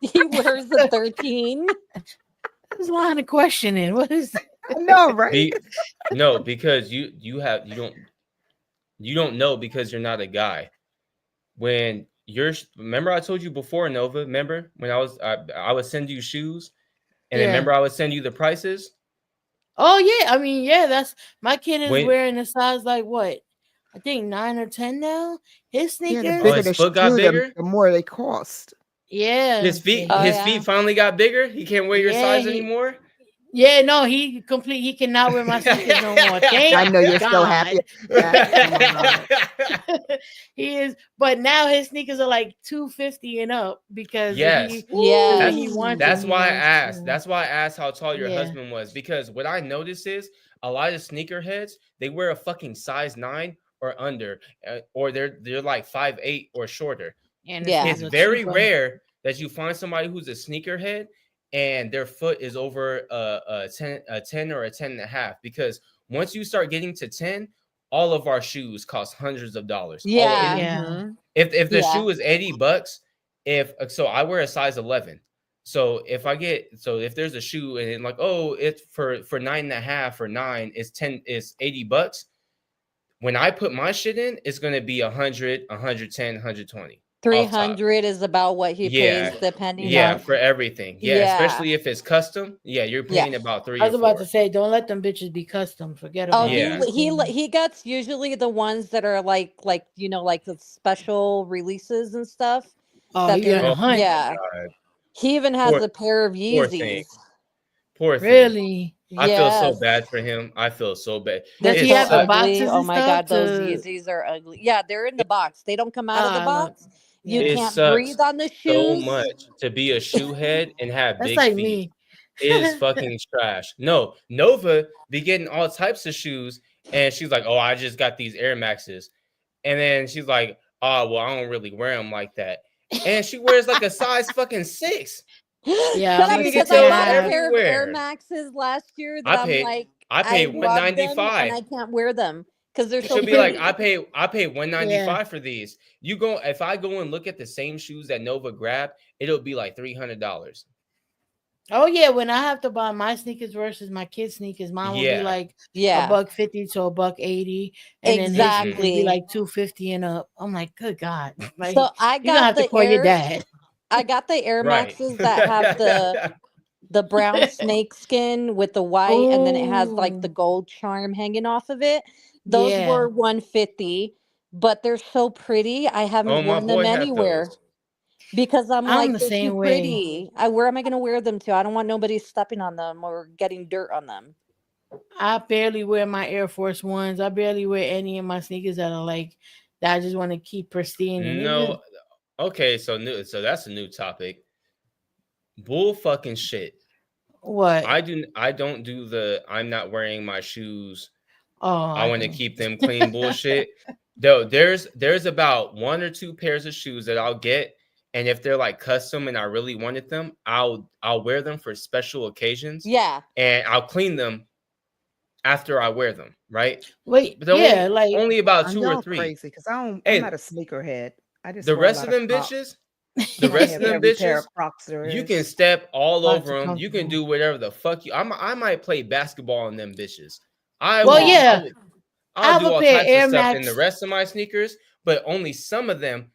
He wears a 13. There's a line of questioning. What is that? no, right? No, because you don't know because you're not a guy. When remember I told you before, Nova. Remember when I would send you shoes, and then Yeah. remember I would send you the prices. Oh yeah, I mean yeah, that's my kid is When- wearing a size like what? I think 9 or 10 now. His Yeah, the sneakers. bigger his the foot got shoe, bigger? the more they cost. Yeah. His feet, Oh, his yeah. feet finally got bigger. He can't wear your Yeah, size he- anymore. Yeah, no, he cannot wear my sneakers no more. Thank I know you're so God. happy. Yeah. He is, but now his sneakers are like 250 and up because Yes. Yeah. he wants That's them, why I you know, asked. so- That's why I asked how tall your Yeah. husband was, because what I noticed is a lot of sneakerheads, they wear a fucking size 9 or under, or they're like 5'8" or shorter. and Yeah. his It's sneakers are very cheaper. rare that you find somebody who's a sneakerhead and their foot is over a 10 or a 10 and a half, because once you start getting to 10, all of our shoes cost hundreds of dollars. All of Yeah. it. Yeah. Mhm. If the Yeah. shoe is $80, so I wear a size 11. So if there's a shoe and like, oh, it's for 9.5 or 9 is $80. When I put my shit in, it's gonna be 100, 110, 120. 300 is about what he Yeah. pays depending Yeah, on. for everything. Yeah, Yeah. especially if it's custom. Yeah, you're paying about 3 I was or about 4. to say, don't let them bitches be custom. Forget Oh, about Yeah. it. he gets usually the ones that are like you know, like the special releases and stuff. Oh, that you're they're- in a hunt. Yeah. God. He even has Poor- a pair of poor thing. Yeezys. Poor thing. Really? I feel so Yes. bad for him. I feel so bad. They're Does he so have the ugly. boxes Oh and my stuff god, those to- Yeezys are ugly. Yeah, they're in the box. They don't come out of the Ah, box. You It can't sucks breathe on the so shoes. much to be a shoe head and have That's big like feet. me. It is fucking trash. No, Nova be getting all types of shoes, and she's like, "Oh, I just got these Air Maxes," and then she's like, "Oh, well, I don't really wear them like that," and she wears like a size fucking 6. Yeah, Shut I'm up, gonna because get I that bought a pair of Air everywhere. Maxes last year I that paid- I'm like, I paid love them, $195. and I can't wear them because they're It so should be like big. I pay $195 for these. If I go and look at the same shoes that Nova grabbed, it'll be like $300. Oh yeah, when I have to buy my sneakers versus my kids' sneakers, mine will Yeah. be like Yeah, $150 to $180, and then his sneakers exactly. be like $250 and up. I'm like, good God! Like, So I you gonna got have to the call your Air. dad. I got the Air Right. Maxes that have the brown snake skin with the white, and then it has like the Ooh. gold charm hanging off of it. Those Yeah. were $150, but they're so pretty. I haven't Oh, my worn them boy had anywhere those. because I'm I'm like, the they're same too way. pretty. Where am I going to wear them to? I don't want nobody stepping on them or getting dirt on them. I barely wear my Air Force Ones. I barely wear any of my sneakers that are like that I just want to keep pristine. And No, okay, so that's a new topic. Bull fucking shit. what? I don't do the I'm not wearing my shoes. Oh, I want to do. keep them clean bullshit. Though there's about 1 or 2 pairs of shoes that I'll get, and if they're like custom and I really wanted them, I'll wear them for special occasions. Yeah. And I'll clean them after I wear them, right? Wait, But yeah, like only about 2 or Y'all 3. crazy because I'm Hey, not a sneakerhead. I just The wear a rest lot of them Crocs. bitches, I the rest have of them every pair bitches, of Crocs there you is. can step all lots over of them. You can comfortable. do whatever the fuck you. I might play basketball in them bitches. I Well, will. yeah, I I'll have do a all pair of types of Air stuff in Max. the rest of my sneakers, but only some of them.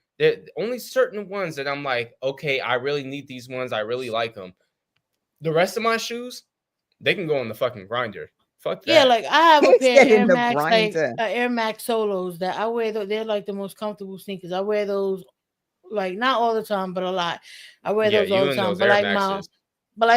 Only certain ones that I'm like, okay, I really need these ones. I really like them. The rest of my shoes, they can go on the fucking grinder. Fuck Yeah, that. like I have a He pair of said in Air the Max, like grinder. Air Max Solos that I wear. They're like the most comfortable sneakers. I wear those like not all the time, but a lot. I wear Yeah, those all you the and time. those But Air like Maxes.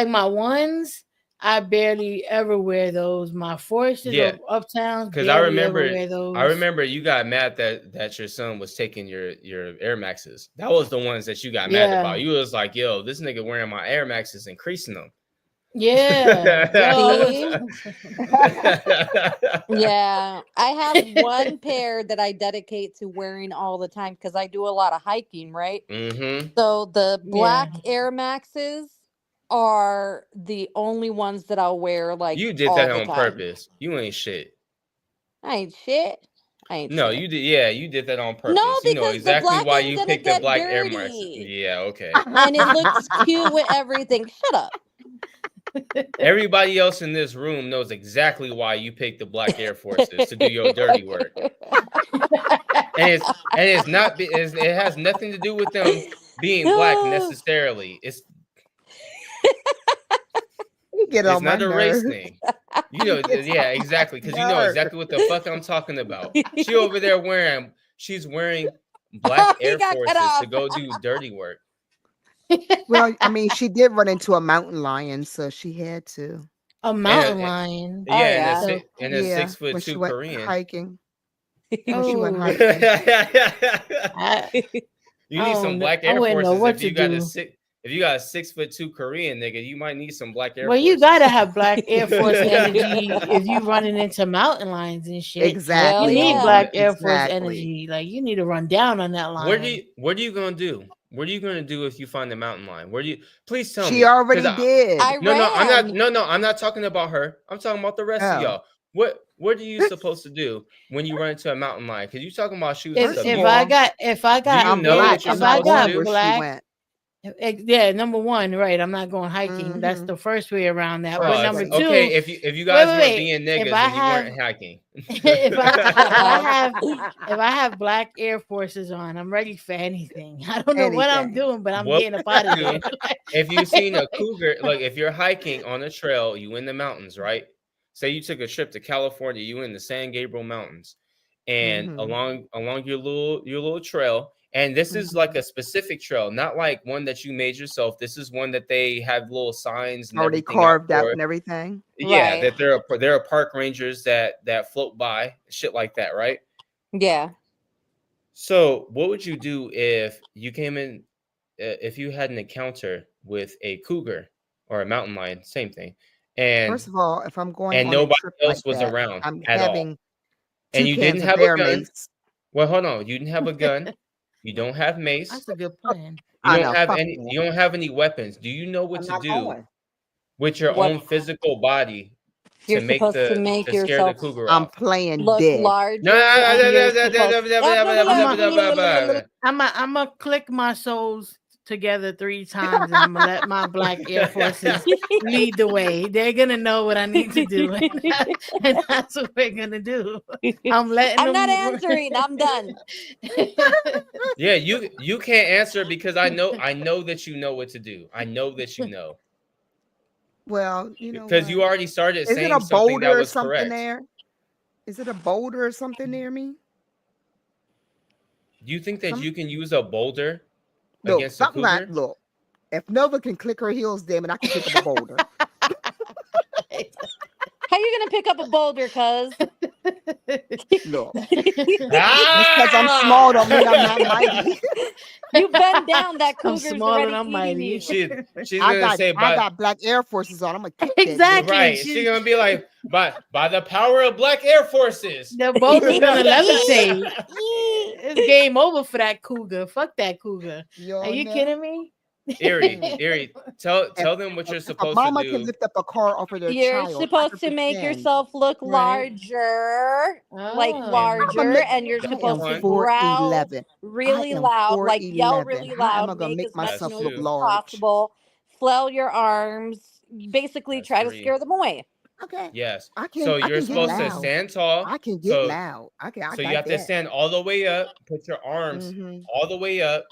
my ones, I barely ever wear those. My Foresters Yeah, or Uptowns, because I barely ever remember, wear those. I remember you got mad that your son was taking your Air Maxes. That was the ones that you got mad Yeah, about. You was like, yo, this nigga wearing my Air Maxes increasing them. yeah. Well, See? Yeah. I have one pair that I dedicate to wearing all the time because I do a lot of hiking, right? Mm-hmm. So the yeah. black Air Maxes are the only ones that I'll wear like You did all that the on time. purpose. You ain't shit. I ain't shit. I ain't No, shit. you did. Yeah, you did that on purpose. No, You know because the exactly black why ain't you gonna picked the get black Air Maxes. dirty. Yeah, okay. And it looks cute with everything. Shut up. Everybody else in this room knows exactly why you picked the black Air Forces to do your dirty work. And it's not it has nothing to do with them being black necessarily. It's You get on my not a race nerves. thing. You know, It's yeah, exactly. Because you know nerves. exactly what the fuck I'm talking about. She over there she's wearing black He Air got cut Forces to off. go do dirty work. Well, I mean, she did run into a mountain lion, so she had to. A mountain lion. Oh, Yeah, yeah. So, and a Yeah, when she 6'2" went Korean. hiking. When she went oh, hiking. I You I need don't some know. black I Air wouldn't know Forces what if to you got do. if you got a 6'2" Korean nigga, you might need some black Air Well, Forces. you gotta have black Air Force energy if you running into mountain lions and shit. Exactly. You need yeah. black Air Force Exactly. energy. Like you need to run down on that What are lion. you gonna do? What are you gonna do if you find the mountain lion? Please tell me. She already 'Cause did. I No, ran. I'm not talking about her. I'm talking about the rest of Oh. y'all. What are you supposed to do when you run into a mountain lion? Because you talking about shoes and If stuff. if of I all, got I'm know black. what you're I'm if I not supposed to got going do? where she black, went. yeah, number one, right? I'm not going hiking. That's Mhm. the first way around that. Oh, But if- number two, okay, if you wait, guys wait, weren't wait. being niggas, If I then you weren't have hiking. if I have black Air Forces on, I'm ready for anything. I don't know what I'm Anything. doing, but I'm What getting up out of do there. if you've seen a cougar, like if you're hiking on a trail, you in the mountains, right? Say you took a trip to California, you in the San Gabriel Mountains, and Mhm. along your little trail, and this is like Mhm. a specific trail, not like one that you made yourself. This is one that they have little signs and Already everything out carved out for. and everything. Yeah, Right. that there are park rangers that float by, shit like that, right? Yeah. So, what would you do if you came in, if you had an encounter with a cougar or a mountain lion, same thing, and First of all, if I'm going on a nobody trip else like was that, around I'm at all, having and 2 you didn't cans of have a bear gun? mace. Well, hold on, you didn't have a gun, you don't have mace, That's a good plan. you I don't know. have Fuck any, that. you don't have any weapons. Do you know what I'm to not do going. with your What own physical body you're to make supposed to make to scare the yourself cougar I'm off? playing look dead. larger, No, and you're supposed. I'm gonna click my souls together 3 times, and I'm gonna let my black Air Forces lead the way. They're gonna know what I need to do, and that's what we're gonna do. I'm letting I'm them. not answering. I'm done. Yeah, you can't answer because I know that you know what to do. I know that you know. Well, you know Because you what? already started Is it saying a something that boulder or was something correct. there? Is it a boulder or something near me? Do you think that Some you can use a boulder look, against a something like cougar? look. If Nova can click her heels, damn it, I can pick up a boulder. How you gonna pick up a boulder, cuz? Look, just because I'm small don't mean I'm not mighty. You bend down, that I'm cougar's small and already I'm eating mighty. you. She's I gonna say I got black Air Forces on. I'm gonna kick that bitch. Exactly. right. She's- She's gonna be like, by the power of Black Air Forces. They're both gonna levitate. It's game over for that cougar. Fuck that cougar. You Are you know? kidding me? Erie, tell them what you're If a supposed mama to can do. lift up a car over their You're child, I supposed to make understand. yourself look Right. larger, like Oh. larger, make- and you're I supposed to am growl 4'11". really I am loud, like yell 4'11". really How am loud, I gonna make make as much myself noise look as large? possible, flail your arms, basically That's try to 3. scare them away. Okay, Yes. I can. So I you're can get supposed to loud. stand tall. I can get So loud. I can. I so got you have to that. stand all the way up. Put your arms Mhm, all the way up.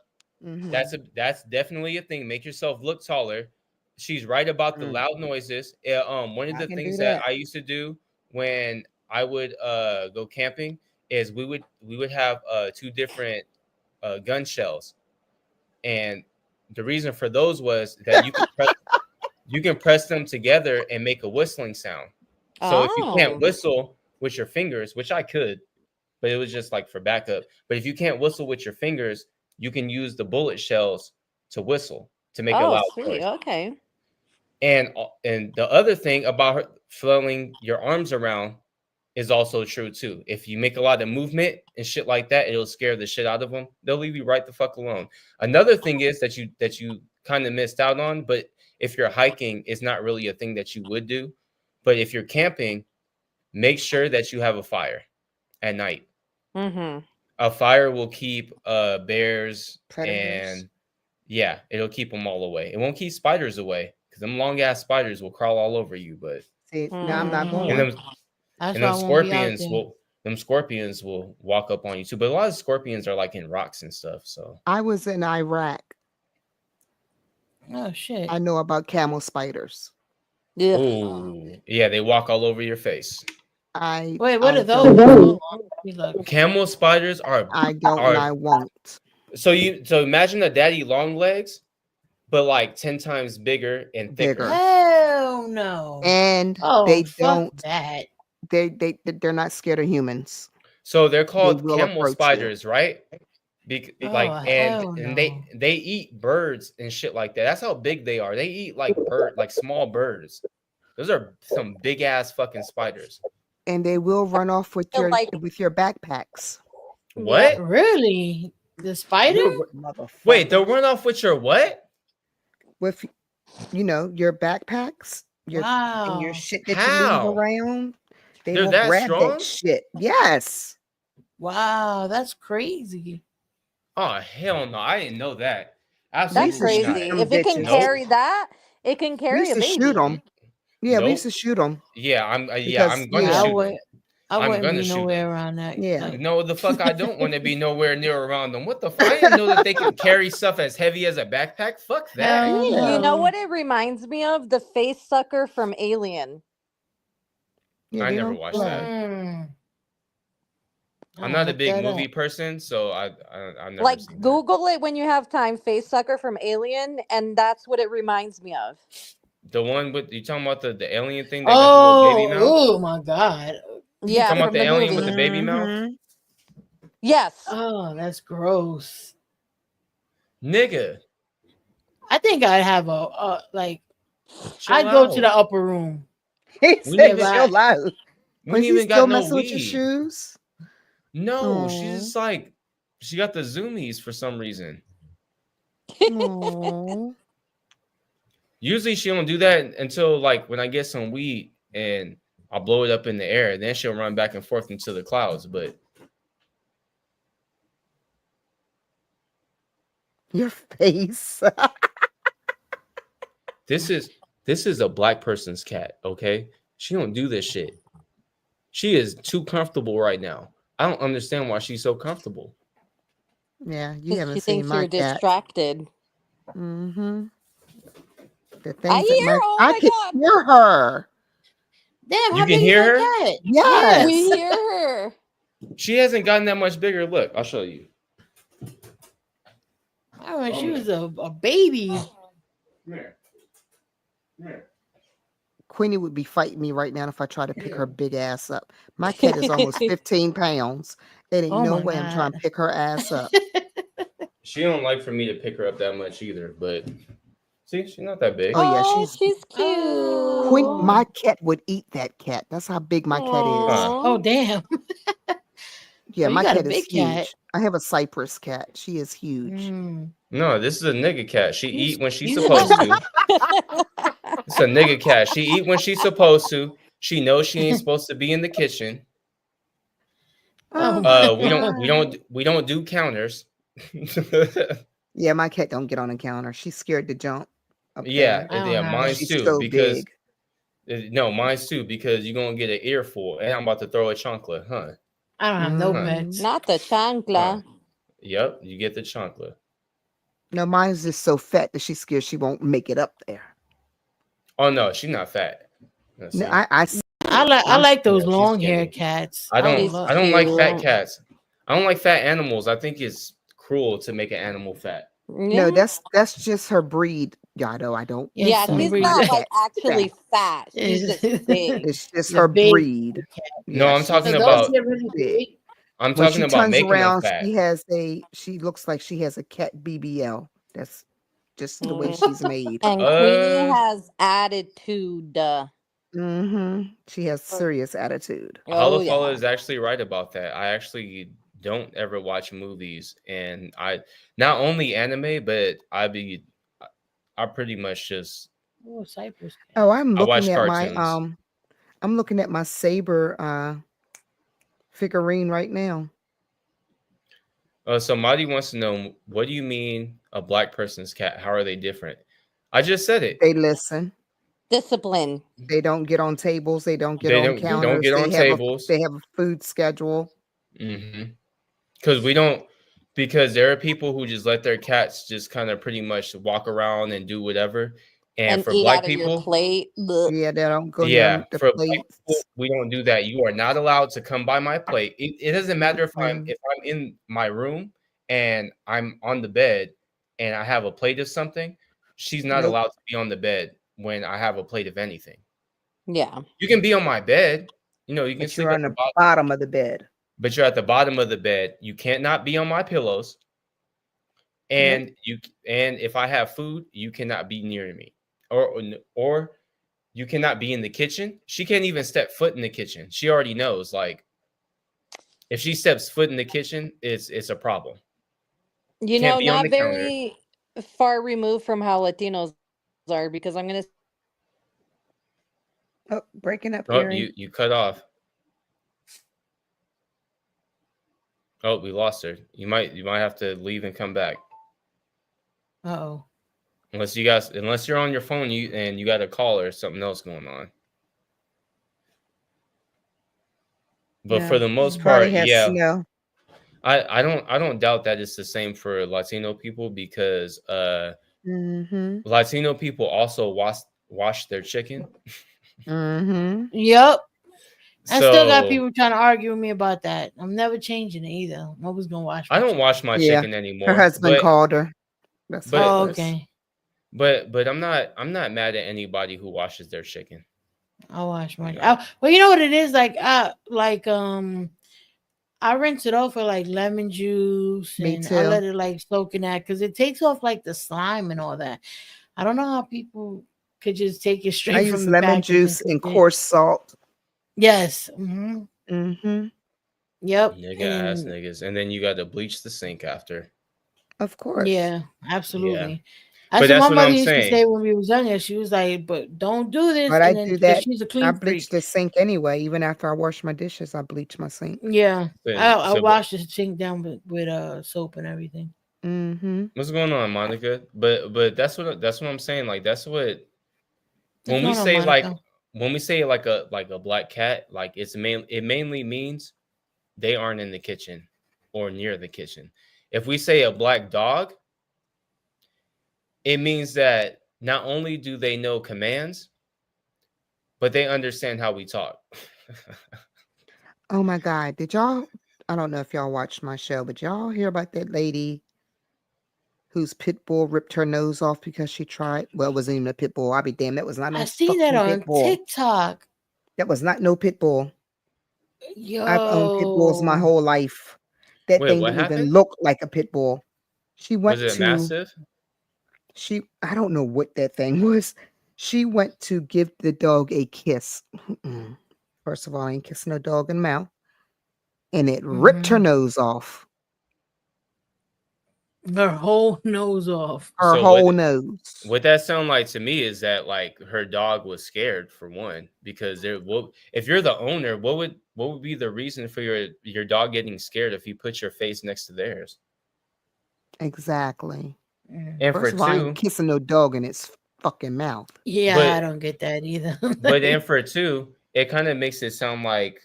mhm. That's definitely a thing. Make yourself look taller. She's right about the Mm. loud noises. One of I the can things do that that. I used to do when I would go camping is we would have 2 different gun shells, and the reason for those was that you can press them together and make a whistling sound. So if you can't Oh. whistle with your fingers, which I could, but it was just like for backup. But if you can't whistle with your fingers, you can use the bullet shells to whistle to make a Oh, loud sweet. noise. Okay. And the other thing about her flailing your arms around is also true too. If you make a lot of movement and shit like that, it'll scare the shit out of them. They'll leave you right the fuck alone. Another thing is that you kind of missed out on, but if you're hiking, it's not really a thing that you would do. But if you're camping, make sure that you have a fire at night. Mm-hmm. A fire will keep bears Predators. and yeah, it'll keep them all away. It won't keep spiders away because them long ass spiders will crawl all over you. But See, now I'm not Mhm. going. and them That's and why I them won't be out scorpions there. will walk up on you too. But a lot of scorpions are like in rocks and stuff. So I was in Iraq. Oh shit. I know about camel spiders. Yeah. oh yeah, they walk all over your face. I Wait, what I are don't- those? Hold on, let me look. Camel spiders are I don't are and I won't. so imagine a daddy long legs, but like 10 times bigger and thicker. Bigger. Hell no. And Oh, they fuck don't. that. They're not scared of humans. So they're called will camel approach you. spiders, right? Oh, Like hell and no. they eat birds and shit like that. That's how big they are. They eat like small birds. Those are some big ass fucking spiders. And they will run off with So, your like- backpacks. What? Really? The spider? Wait, they'll run off with your what? With your backpacks, and Wow. your shit that How? you leave around. They They're will that grab strong? that shit. Yes. Wow, that's crazy. Oh hell no! I didn't know that. That's Absolutely not. crazy. Them If it can bitches. carry that, it can We carry used a to baby. shoot them. Yeah, we Nope. used to shoot them. Yeah, I'm Because, gonna yeah, I shoot. would. I I'm wouldn't gonna be shoot nowhere them. around that. Yeah. like- No, the fuck I don't want to be nowhere near around them. What the fuck? I didn't know that they could carry stuff as heavy as a backpack. Fuck that. Hell You know no. what it reminds me of? The face sucker from Alien. Yeah, I they never don't watched fly. that. I'll I'm not a look big that movie up. person, so I've never Like, seen that. Google it when you have time. Face sucker from Alien, and that's what it reminds me of. The one with you talking about the alien thing that got the little baby mouth? Oh my god. Yeah, talking about from the the alien movie. with the baby mouth? Mhm. Yes. Oh, that's gross. Nigga. I think I'd have like chill I'd go to out. the upper room. He We said never- chill out. We Was ain't he even still got no messing with your weed. shoes? No, Aw. she's just like she got the zoomies for some reason. Aw. Usually she don't do that until like when I get some weed and I'll blow it up in the air. Then she'll run back and forth into the clouds. But Your face. this is a black person's cat, okay? She don't do this shit. She is too comfortable right now. I don't understand why she's so comfortable. Yeah, you 'Cause haven't she seen thinks my you're cat. distracted. Mm-hmm. The I things that hear. Oh I my can god. hear her. Damn, You how can big hear is her? that cat? Yes. We hear her. She hasn't gotten that much bigger. Look, I'll show you. I remember she was a baby. Queenie would be fighting me right now if I try to pick her big ass up. My cat is almost 15 pounds. It ain't Oh no my way I'm trying God. to pick her ass up. She don't like for me to pick her up that much either, but see, she's not that big. Oh yeah, Oh, she's she's cute. Queen. Oh. My cat would eat that cat. That's how big my cat is. Huh. Oh, damn. Yeah, Oh, you my got a cat is big cat. huge. I have a Cypress cat. She is huge. Mm. No, this is a nigga cat. She You- eat when she's you- supposed to. It's a nigga cat. She eat when she's supposed to. She knows she ain't supposed to be in the kitchen. Oh my We don't do counters. Yeah, my cat don't get on the counter. She's scared to jump up Yeah, there. I don't yeah, have mine it. She's too. so Because big. no, mine's too. Because you're gonna get an earful, and I'm about to throw a chancla, huh? I don't have no Mhm. pets. Not the chancla. Yep, you get the chancla. No, mine's just so fat that she's scared she won't make it up there. Oh no, she's not fat. No, No, see, I like those Yeah, she's long hair skinny. cats. I don't She's love- I don't like fat cute. cats. I don't like fat animals. I think it's cruel to make an animal fat. No, that's just her breed, Yado. I don't. Yeah, Yeah, some she's breed. not Fat. like actually fat. She's It's- just big. It's just The her big breed. No, Yeah, I'm she's talking So those about get really big. big. I'm When talking she about turns making them around, fat. she looks like she has a cat BBL. That's just the way Mm. she's made. And Queenie Uh, has attitude. She has serious attitude. Oh Holofala yeah. is actually right about that. I actually don't ever watch movies, and I not only anime, but I pretty much just Oh, Cypress. Oh, I'm I watch looking at my cartoons. I'm looking at my saber figurine right now. So Madi wants to know, what do you mean a black person's cat? How are they different? I just said it. They listen. Discipline. They don't get on tables. They don't get They on don't counters. get on tables. They have a food schedule. Because there are people who just let their cats just kind of pretty much walk around and do whatever. And for eat black out of your people, plate. Blech. Yeah, they don't go yeah, near the for black plates. people, we don't do that. You are not allowed to come by my plate. It doesn't matter if I'm Mm-hmm. in my room and I'm on the bed and I have a plate of something. She's not Nope. allowed to be on the bed when I have a plate of anything. Yeah. You can be on my bed. You can But sleep you're at on the the bottom, bottom of the bed. but you're at the bottom of the bed. You can't not be on my pillows. And if I have food, you cannot be near me. Or you cannot be in the kitchen. She can't even step foot in the kitchen. She already knows, like, if she steps foot in the kitchen, it's a problem. You Can't know, be on not the counter. very far removed from how Latinos are, because I'm gonna Oh, breaking up, Oh, Gary. you cut off. Oh, we lost her. You might have to leave and come back. Oh. Unless you're on your phone, you got a call or something else going on. But Yeah, for the most probably part, has yeah, snow. I don't doubt that it's the same for Latino people, because Mm-hmm. Latino people also wash their chicken. Mm-hmm. Yep. I still got So people trying to argue with me about that. I'm never changing it either. I'm always gonna wash. I don't wash my Yeah, chicken anymore. Her husband but, called her. That's but- what Oh, it was. okay. but I'm not mad at anybody who washes their chicken. I'll wash my. Yeah. Well, you know what it is like. I rinse it off with like lemon juice, Me and too. I let it like soak in that because it takes off like the slime and all that. I don't know how people could just take it straight I from use the lemon package juice and cook it. coarse salt. Yes. Mm-hmm. Mm-hmm. Yep. Nigga ass And niggas, and then you got to bleach the sink after. Of course. yeah, absolutely. But That's that's what what my mother I'm used to saying. say when we was younger. She was like, "But don't do this." But I And then do 'cause that. she's a I clean bleach freak. the sink anyway. Even after I wash my dishes, I bleach my sink. Yeah, So- I so wash the sink down with soap and everything. Mm-hmm. What's going on, Monica? But that's what I'm saying. Like, that's what What's when we going on, say Monica? like a black cat, like it mainly means they aren't in the kitchen or near the kitchen. If we say a black dog, it means that not only do they know commands, but they understand how we talk. Oh my God. Did y'all? I don't know if y'all watched my show, but y'all hear about that lady whose pit bull ripped her nose off because she tried. Well, it wasn't even a pit bull. I'll be damned. That was not I no see that fucking on pit bull. TikTok. That was not no pit bull. I've owned pit bulls my Yo. whole life. That Wait, thing what didn't even happened? look like a pit bull. She went Was it to massive? I don't know what that thing was. She went to give the dog a kiss. First of all, I ain't kissing no dog in the mouth. And it ripped her Mhm. nose off. Her whole nose off. Her So whole nose. what that sound like to me is that like her dog was scared for one, because if you're the owner, what would be the reason for your dog getting scared if you put your face next to theirs? Exactly. And for First of all, I ain't two, kissing no dog in its fucking mouth. Yeah, But- I don't get that either. but then for two, it kind of makes it sound like,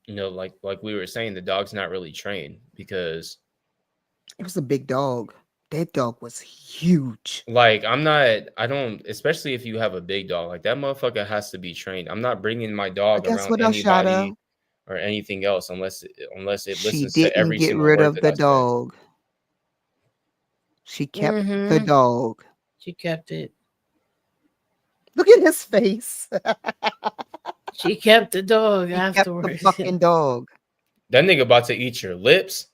like we were saying, the dog's not really trained, because It was a big dog. That dog was huge. like I don't, especially if you have a big dog, like that motherfucker has to be trained. I'm not bringing my dog But guess around what else, Shadow? anybody or anything else unless it She listens to didn't every get single rid word of that the I say. dog. She kept the Mhm. dog. She kept it. Look at his face. She kept the dog He kept the afterwards. fucking dog. That nigga about to eat your lips,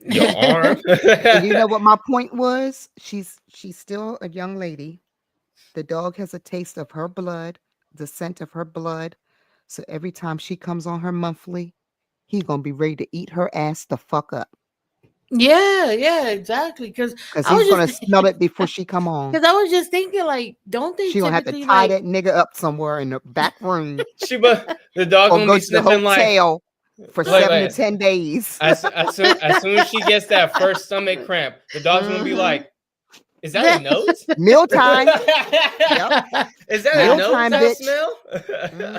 your arm. And you know what my point was? She's still a young lady. The dog has a taste of her blood, the scent of her blood. So every time she comes on her monthly, he's gonna be ready to eat her ass the fuck up. Yeah, exactly. Because Because I was he's gonna just smell it before she come on. because I was just thinking, like, don't they She gonna have to typically tie like that nigga up somewhere in the back room The dog or gonna go be to the sniffing like hotel for Wait, 7 wait. to 10 days. as soon as she gets that first stomach cramp, the dog's gonna be Mhm. like, "Is that a nose? Mealtime. Is that a nose Mealtime, I bitch. smell?"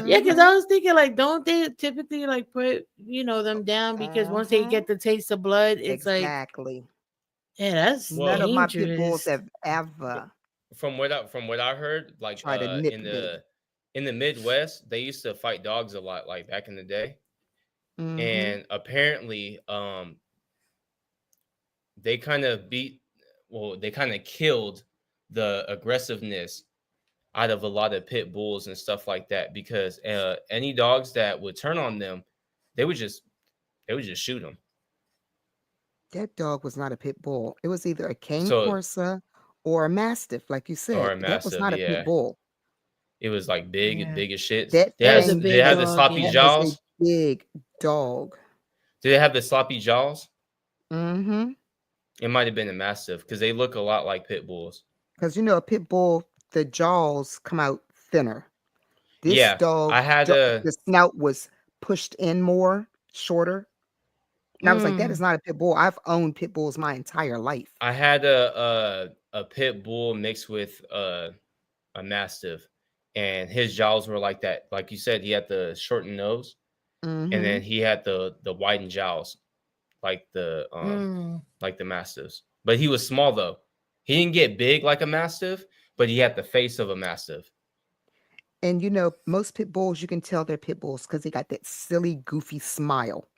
Yeah, because I was thinking, like, don't they typically like put them down because once they Mhm. get the taste of blood, it's like, Exactly. yeah, that's None of my pit bulls dangerous. have ever From what I heard, like tried to nip in me. the Midwest, they used to fight dogs a lot, like back in the day. Mhm. And apparently they kind of killed the aggressiveness out of a lot of pit bulls and stuff like that, because any dogs that would turn on them, they would just shoot them. That dog was not a pit bull. It was either a cane So corsa or a mastiff, like you or said. a That was massive, not a yeah. pit bull. It was like big Yeah. as shit. That That was a thing They had big the dog, sloppy yeah. was a jaws. big dog. Did they have the sloppy jaws? Mm-hmm. It might have been a mastiff, because they look a lot like pit bulls. Because a pit bull, the jaws come out thinner. This Yeah, dog, I had the snout was pushed in more, shorter. And I was like, that is Mm. not a pit bull. I've owned pit bulls my entire life. I had a pit bull mixed with a mastiff, and his jaws were like that. Like you said, he had the shortened nose, and then Mhm. he had the widened jaws, like the Mm. mastiffs. But he was small though. He didn't get big like a mastiff, but he had the face of a mastiff. And most pit bulls, you can tell they're pit bulls because they got that silly, goofy smile.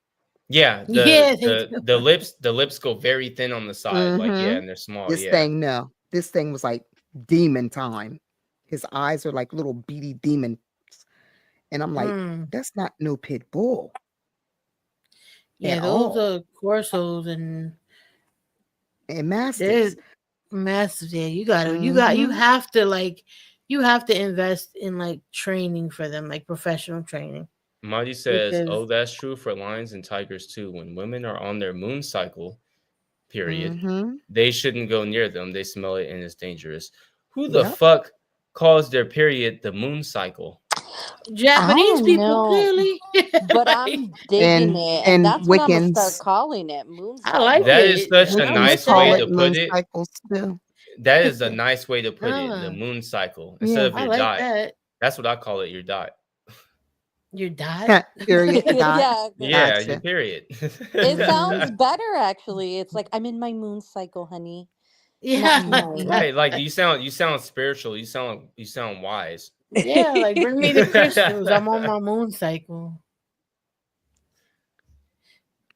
Yeah, Yeah, they do. the lips go very thin on the side, like yeah, Mhm. and they're small. This Yeah, thing, no. This thing was like demon time. His eyes are like little beady demons. And I'm like, Mm. that's not no pit bull Yeah, at those all. are corsos and And they're mastiffs. massive. Yeah, you Mhm. have to invest in like training for them, like professional training. Marty says, Because "Oh, that's true for lions and tigers too. When women are on their moon cycle, period, Mhm. they shouldn't go near them. They smell it and it's dangerous." Who the Yep. fuck calls their period the moon cycle? Japanese don't people know, clearly. but Like, I'm digging And it, and and that's what I'm gonna start Wiccans, calling it, moon I like cycle. That is it. such a I Wiccans like nice call way that. it to moon put it. cycles too. That is a nice way to put it, the Ah, moon cycle, instead Yeah. of I your like dot. that. That's what I call it, your dot. Your dot. Period. Dot. Yeah, Yeah, your Gotcha. period. it sounds Mhm. better actually. It's like I'm in my moon cycle, honey. Yeah. Night. Right, like you sound spiritual. You sound wise. Yeah, like bring me the crystals. I'm on my moon cycle.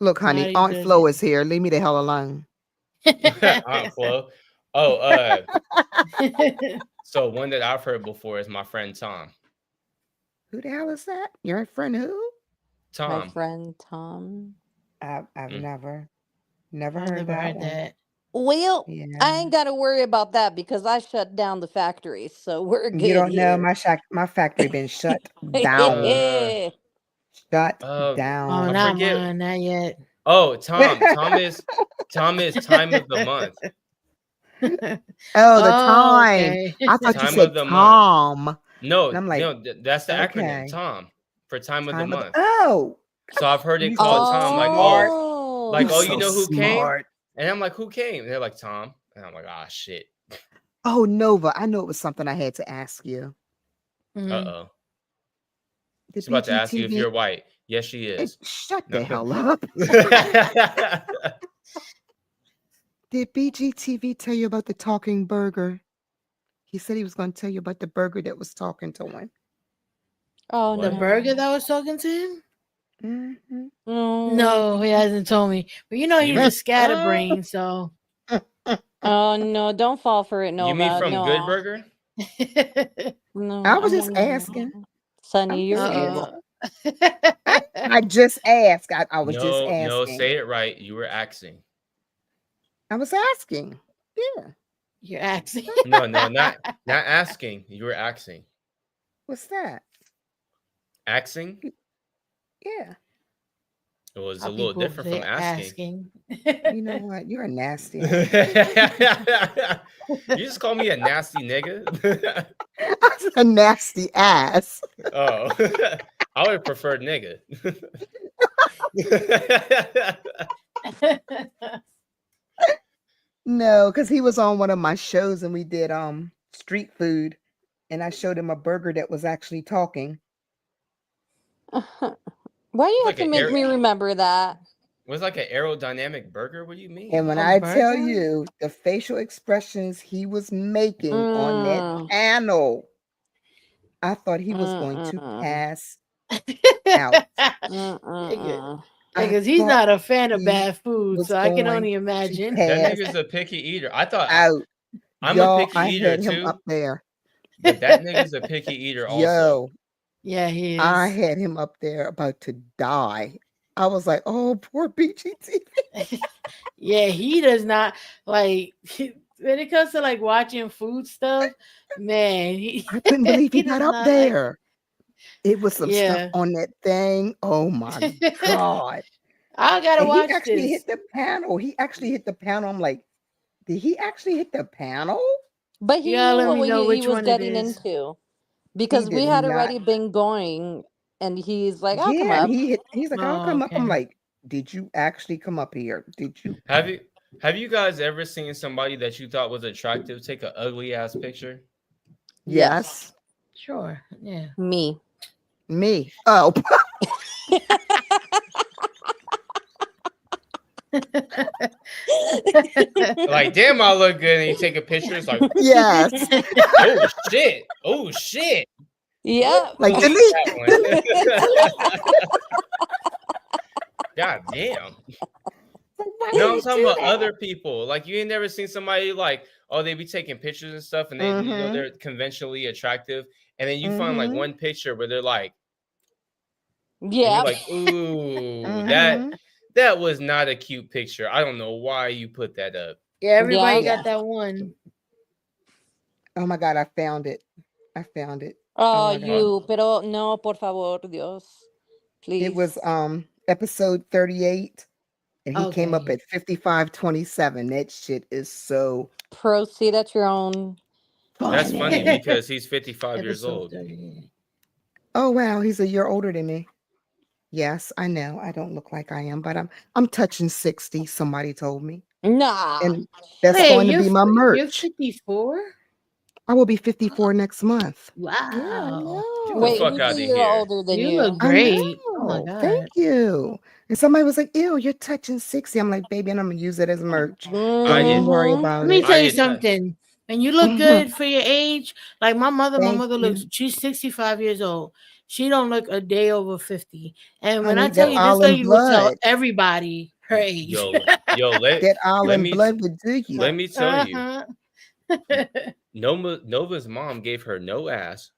Look, honey, Marty Aunt does Flo it. is here. Leave me the hell alone. Aunt Flo. Oh, so one that I've heard before is my friend Tom. Who the hell is that? Your friend who? My Tom. friend Tom. I've Mm. never I heard never that heard one. that. Well, I Yeah. ain't got to worry about that because I shut down the factory, so we're You good don't know here. my factory been shut down. Uh, Shut Oh, down. not forget. mine, not yet. Oh, Tom is time of the month. Oh, the time. okay. I thought you Time said of the month. Tom. No, And I'm like, no, that's the acronym, okay. Tom, for time of the Time of the month. Oh, So I've heard it you called so Tom, like, smart. Oh, You you so know who came? smart. And I'm like, who came? They're like, Tom. And I'm like, ah, shit. Oh, Nova, I know it was something I had to ask you. Mhm. Uh-oh. The She's about to ask you if BGTV you're white. Yes, she is. Shut No. the hell up. Did BGTV tell you about the talking burger? He said he was going to tell you about the burger that was talking to him. oh The no. burger that was talking to him? Mm-hmm. No, he hasn't told me. But you know You he's mean- a scatterbrain, so Oh no, don't fall for it, Nova. You mean from no. Good Burger? No, I was no, just no, no, no. asking. Sonny, you're just evil. I just asked. I was just No, asking. no, say it right. You were asking. I was asking. Yeah. You're asking. No, not asking. You were asking. What's that? Asking? Yeah. It was How a little people different say from asking. You know what? You're a nasty. You just call me a nasty nigga? I said a nasty ass. Oh, I would have preferred nigga. No, because he was on one of my shows and we did street food, and I showed him a burger that was actually talking. Why do you Like have to an make air- me remember that? It was like an aerodynamic burger. What do you mean? And when A I tell burger? you the facial expressions he was making on that Mm. panel, I thought he was going to Mm-mm. pass out. Mm-mm-mm. I Because he's thought not a fan of he bad food, was so I can going only to imagine. That pass nigga's a picky eater. I thought out. I'm Y'all, a picky I eater had him too, up there. but that nigga's a picky eater also. Yo, Yeah, he is. I had him up there about to die. I was like, oh, poor BGT. Yeah, he does not like when it comes to like watching food stuff, man. I couldn't believe he does got up not like- there. It was some Yeah. stuff on that thing. Oh my God. I gotta And watch he actually this. hit the panel. He actually hit the panel. I'm like, did he actually hit the panel? But he You gotta let knew me what know he which was one it getting is. into because we did had not. already been going, and he's like, "I'll come Yeah, up." he's like, I'll Oh, come up. I'm okay. like, did you actually come up here? Did you? Have you guys ever seen somebody that you thought was attractive take an ugly ass picture? Yes. Sure. Yeah. Me. Me. Oh. Like, damn, I look good, and you take a picture. It's like, Yes. oh shit, oh shit. Yep. Like, Delete delete. that one. God damn. Why No, did I'm you talking do about that? other people. Like, you ain't never seen somebody like, oh, they be taking pictures and stuff, and they, you know, Mhm. they're conventionally attractive, and then you find like Mhm. one picture where they're like, and Yeah. you're like, ooh, Mhm. that was not a cute picture. I don't know why you put that up. Yeah, everybody Yeah. got that one. Oh my God, I found it. I found it. Oh, my God. you, pero no, por favor, Dios, please. It was episode 38, and he came up Okay. at 55:27. That shit is so Proceed at your own. That's funny funny. because he's 55 years Episode old. 38. Oh wow, he's a year older than me. Yes, I know. I don't look like I am, but I'm touching 60. Somebody told me, Nah. and that's Wait, going to you're be my you're merch. 54? I will be 54 next month. Wow. Yeah, I know. Get the Wait, fuck who's out a of year here. older than You you? look I great. Oh my know. god. Thank you. And somebody was like, "Ew, you're touching 60." I'm like, "Baby, and I'm gonna use it as merch. Don't I even get- worry Mhm. about Let me it." tell I you get that. something. When you look good for your age, like my mother Thank looks, you. she's 65 years old. She don't look a day over 50. And when I Honey, tell that you this olive lady will tell blood. everybody her age. Yo, let That all let in me blood would do you. let me tell you, Uh-huh. Nova's mom gave her no ass.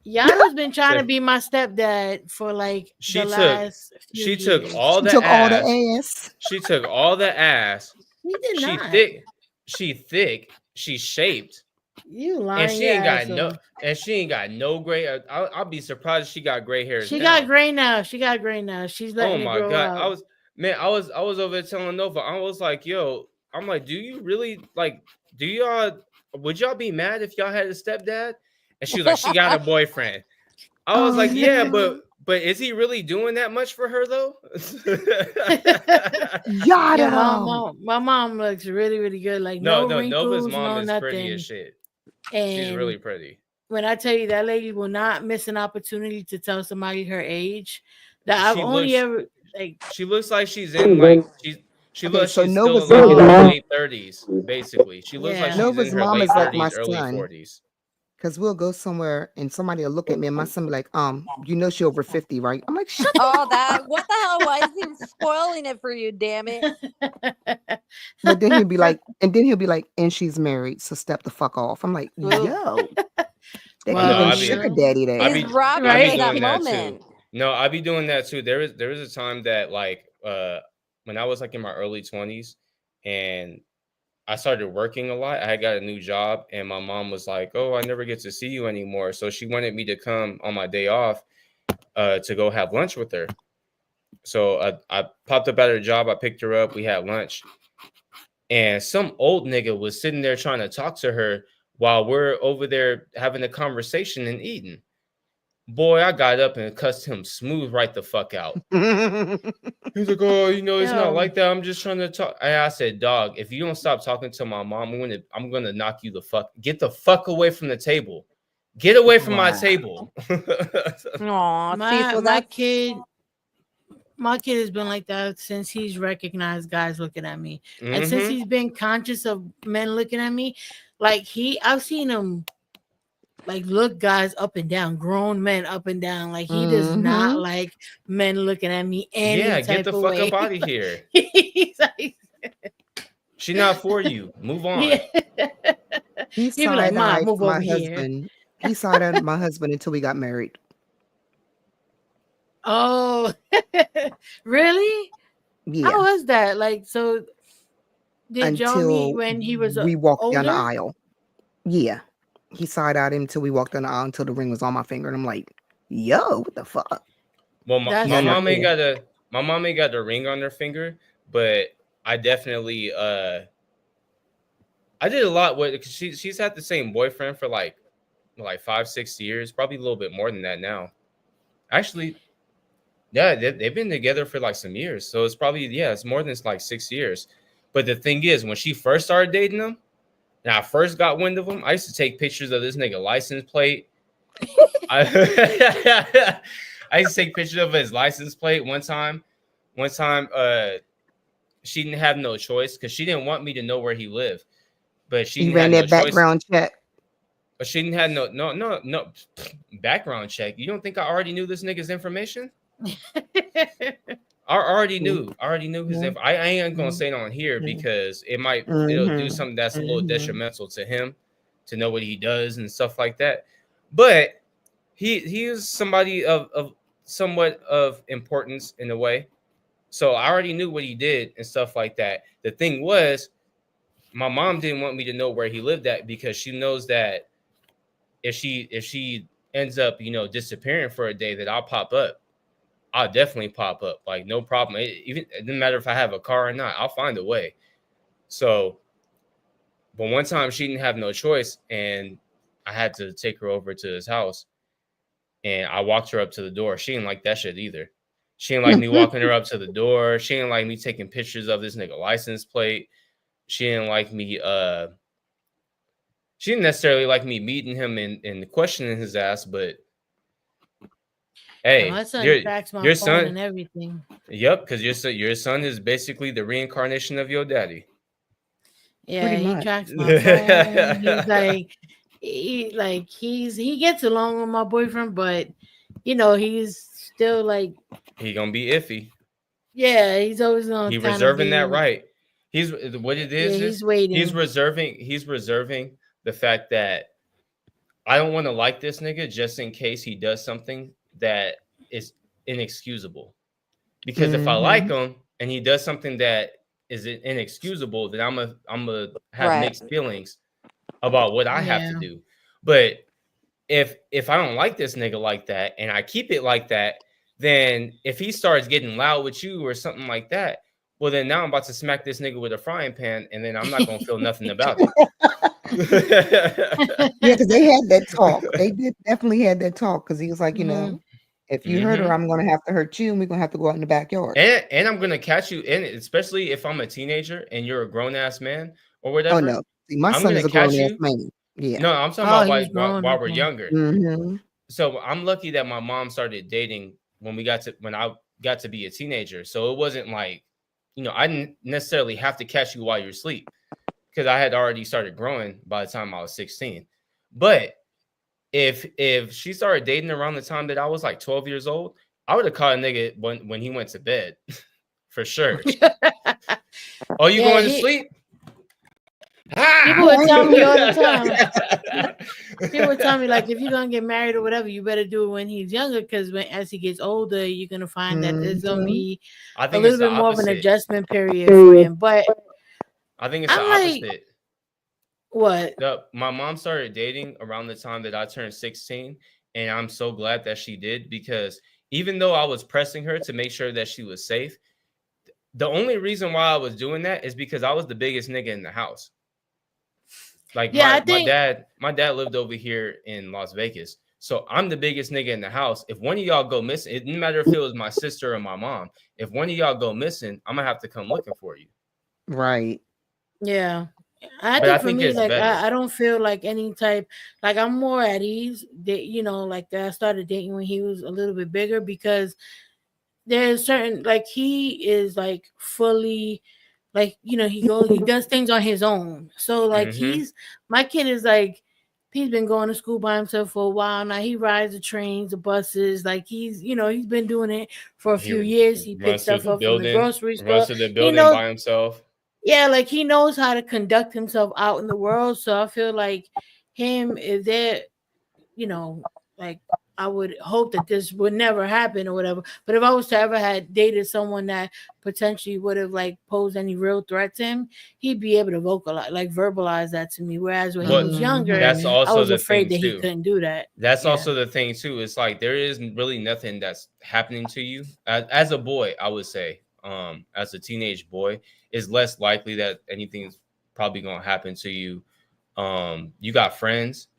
Yado's been trying to be my stepdad for like She the took last few she years. took all She the took all the ass. ass. She took all the ass. He did She not. thick. She thick. She shaped. You And lying she your ain't got ass no. off. And she ain't got no gray. I'll be surprised if she got gray hairs She now. got gray now. She got gray now. She's Oh letting it my grow god! out. I was over there telling Nova. I was like, yo, I'm like, do you really like? Do y'all? Would y'all be mad if y'all had a stepdad? And she was like, she got a boyfriend. I was Oh, like, yeah, no. but is he really doing that much for her though? Yeah, Yada. my mom looks really, really good. Like No, no Nova's wrinkles, mom no is pretty nothing. as shit. And She's really pretty. when I tell you that lady will not miss an opportunity to tell somebody her age, that I've She only looks ever like she looks like she's in like she Okay, looks so she's still Nova's like in her mom, late 30s, basically. She looks like yeah. she's in Nova's her mom late is like my 30s, early son. 40s. Because we'll go somewhere and somebody will look at me and my son be like, you know she over 50, right? I'm like, shut the Oh, fuck that up. what the hell? Why is he spoiling it for you? Damn it! But then he'll be like, and she's married, so step the fuck off. I'm like, Well, yo, they No, can even I sugar be daddy I that. He's be robbing I you be of that doing that too. moment. No, I be doing that too. There was a time that like when I was like in my early 20s and I started working a lot. I had got a new job and my mom was like, "Oh, I never get to see you anymore." So she wanted me to come on my day off to go have lunch with her. So I popped up at her job. I picked her up. We had lunch. And some old nigga was sitting there trying to talk to her while we're over there having a conversation and eating. Boy, I got up and cussed him smooth right the fuck out. He's like, oh, you know, it's not Yo, like that. I'm just trying to talk. And I said, dog, if you don't stop talking to my mom, I'm gonna knock you the fuck. Get the fuck away from the table. Get away from my Wow. table. Aw, my Cecil, my that's kid has been like that since he's recognized guys looking at me. And since Mhm. he's been conscious of men looking at me, like I've seen him like look guys up and down, grown men up and down. Like he does not Mm-hmm. like men looking at me any Yeah, get type the of fuck way. up out of here. He's like, She not for you. Move on. yeah. He He'd be like, "Mom, side-eyed move my over here." husband. He side-eyed my husband until we got married. Oh, really? How Yeah. was that? Like, so did y'all meet Until when he was we walked down the older? aisle. Yeah. He side-eyed him until we walked down the aisle until the ring was on my finger. And I'm like, yo, what the fuck? Well, That's my Then I mom ain't did. got the ring on her finger, but I definitely I did a lot with cause she's had the same boyfriend for like 5-6 years, probably a little bit more than that now. Actually, yeah, they've been together for like some years, so it's probably it's more than like 6 years. But the thing is, when she first started dating him, and I first got wind of him, I used to take pictures of this nigga license plate. I used to take pictures of his license plate one time. She didn't have no choice because she didn't want me to know where he lived, but she You didn't have ran no that choice. background check. But she didn't have no background check. You don't think I already knew this nigga's information? I already knew. I already knew his info. I ain't gonna say it on here because it'll do Mm-hmm. something that's a little Mm-hmm. detrimental to him to know what he does and stuff like that. But he is somebody of somewhat of importance in a way. So I already knew what he did and stuff like that. The thing was, my mom didn't want me to know where he lived at because she knows that if she ends up, disappearing for a day, that I'll pop up. I'll definitely pop up. Like, no problem. It doesn't matter if I have a car or not. I'll find a way. So, but one time she didn't have no choice, and I had to take her over to his house, and I walked her up to the door. She didn't like that shit either. She didn't like me walking her up to the door. She didn't like me taking pictures of this nigga license plate. She didn't like me. She didn't necessarily like me meeting him and questioning his ass, but Yeah, my hey, son tracks my your phone son, and everything. yep, because your son is basically the reincarnation of your daddy. Yeah, Pretty he much. tracks my phone. He's like, he gets along with my boyfriend, but he's still like, He gonna be iffy. Yeah, he's always gonna He's kind of reserving that be. right. He's what it Yeah, is. he's waiting. He's reserving the fact that I don't want to like this nigga just in case he does something that is inexcusable. Because if I like him and he does something that is inexcusable, then I'm gonna have Right. mixed feelings about what I have to Yeah. do. But if I don't like this nigga like that and I keep it like that, then if he starts getting loud with you or something like that, well then now I'm about to smack this nigga with a frying pan and then I'm not gonna feel nothing about it. Yeah, because they had that talk. They definitely had that talk because he was like, if you hurt her, I'm gonna have to hurt you, and we're gonna have to go out in the backyard. And I'm gonna catch you in it, especially if I'm a teenager and you're a grown ass man or whatever. Oh no, see, my I'm son gonna is a catch grown ass you. man. Yeah. No, I'm talking Oh, about he's like grown while up we're now. younger. Mm-hmm. So I'm lucky that my mom started dating when I got to be a teenager. So it wasn't like, I didn't necessarily have to catch you while you're asleep because I had already started growing by the time I was 16. But if she started dating around the time that I was like 12 years old, I would have caught a nigga when he went to bed for sure. Oh, you Yeah, going to sleep? People would tell me all the time. People would tell me like, if you're gonna get married or whatever, you better do it when he's younger, because as he gets older, you're gonna find that there's gonna be I a think little it's the bit more of an opposite. adjustment period for him. But I think it's the I'm like, opposite. what? My mom started dating around the time that I turned 16, and I'm so glad that she did, because even though I was pressing her to make sure that she was safe, the only reason why I was doing that is because I was the biggest nigga in the house. Like Yeah, my dad lived over here in Las Vegas. So I'm the biggest nigga in the house. If one of y'all go missing, it didn't matter if it was my sister or my mom. If one of y'all go missing, I'm gonna have to come looking for you. Right. Yeah. But think I for think me, it's like better. I don't feel like any type, like I'm more at ease. Like I started dating when he was a little bit bigger, because there's certain, like he is like fully, like he does things on his own. So like my kid is like, he's been going to school by himself for a while now. He rides the trains, the buses. Like he's been doing it for a few years. He picks stuff up from the grocery store. Runs to the building by himself. Yeah, like he knows how to conduct himself out in the world. So I feel like him, if they're, like I would hope that this would never happen or whatever. But if I was to ever had dated someone that potentially would have like posed any real threat to him, he'd be able to verbalize that to me. Whereas when he was younger, that's I also was the afraid thing that he too. couldn't do that. That's also the thing too. It's like there is really nothing that's happening to you as a boy. I would say, as a teenage boy, is less likely that anything's probably gonna happen to you. You got friends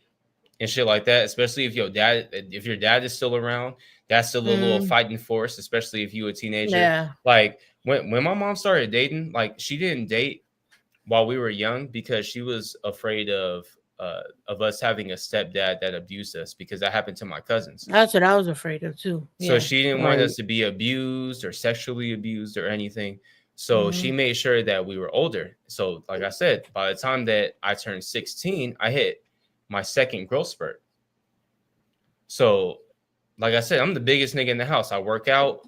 and shit like that, especially if your dad is still around. That's still a little fighting force, especially if you a teenager. Yeah. Like when my mom started dating, like she didn't date while we were young because she was afraid of us having a stepdad that abused us, because that happened to my cousins. That's what I was afraid of too. So she didn't want us to be abused or sexually abused or anything. So she made sure that we were older. So like I said, by the time that I turned 16, I hit my second growth spurt. So like I said, I'm the biggest nigga in the house. I work out.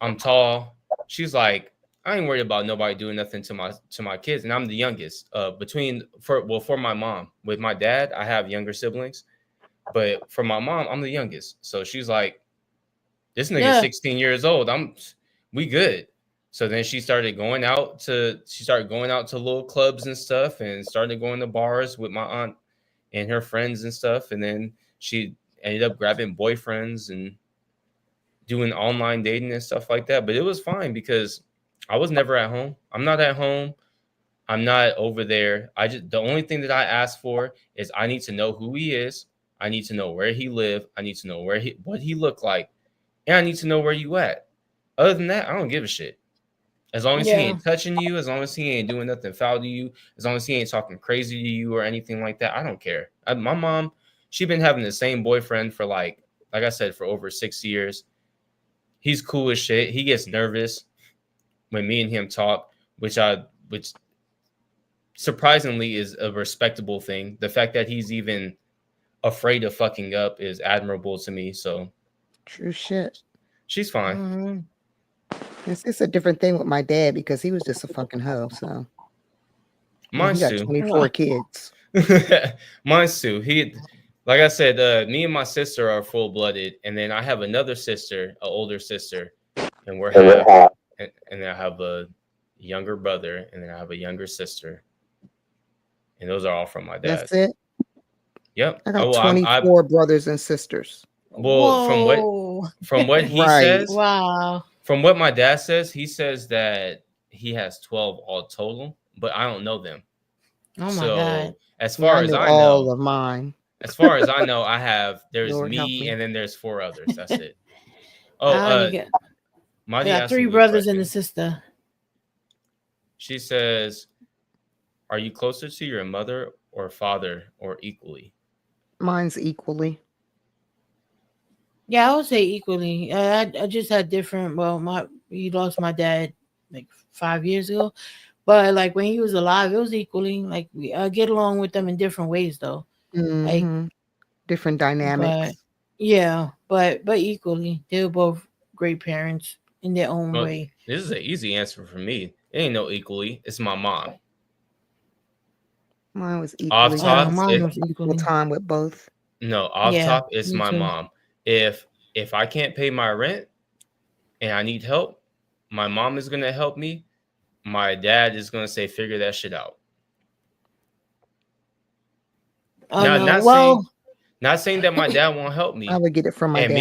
I'm tall. She's like, I ain't worried about nobody doing nothing to my kids. And I'm the youngest for my mom. With my dad, I have younger siblings, but for my mom, I'm the youngest. So she's like, this nigga's 16 years old. We good. So then she started going out to little clubs and stuff, and started going to bars with my aunt and her friends and stuff. And then she ended up grabbing boyfriends and doing online dating and stuff like that. But it was fine because I was never at home. I'm not at home. I'm not over there. The only thing that I ask for is I need to know who he is. I need to know where he lived. I need to know what he looked like. And I need to know where you at. Other than that, I don't give a shit. As long as he ain't touching you, as long as he ain't doing nothing foul to you, as long as he ain't talking crazy to you or anything like that, I don't care. My mom, she been having the same boyfriend for like I said, for over 6 years. He's cool as shit. He gets nervous when me and him talk, which surprisingly is a respectable thing. The fact that he's even afraid of fucking up is admirable to me. So true shit. She's fine. It's a different thing with my dad because he was just a fucking hoe. So he Mine's got too. 24 kids. Mine's too. He, like I said, me and my sister are full blooded, and then I have another sister, an older sister, and we're half. And then I have a younger brother, and then I have a younger sister, and those are all from my dad. That's it. Yep. I got Oh, 24 brothers and sisters. Well, Whoa. from what he Right. says, Wow. from what my dad says, he says that he has 12 all total, but I don't know them. Oh my So God. as Yeah, far I as knew I all know, of mine. as far as I know, there's Lord help me, me. and then there's 4 others. That's it. I Oh, only get, Marty I got asked me 3 a brothers and a question. sister. She says, "Are you closer to your mother or father, or equally?" Mine's equally. Yeah, I would say equally. I just had different. Well, he lost my dad like 5 years ago, but like when he was alive, it was equally. Like I get along with them in different ways though. Like, Hmm. Different but dynamics. yeah, but equally, they were both great parents in their own Well, way. this is an easy answer for me. It ain't no equally. It's my mom. Mine was Off equally. I top, had Mine was equal equally. time with both. no, off Yeah, top, it's me my too. mom. If I can't pay my rent and I need help, my mom is gonna help me. My dad is gonna say, "Figure that shit out." Oh Now, no, well, not saying that my dad won't help I me. would get it from my And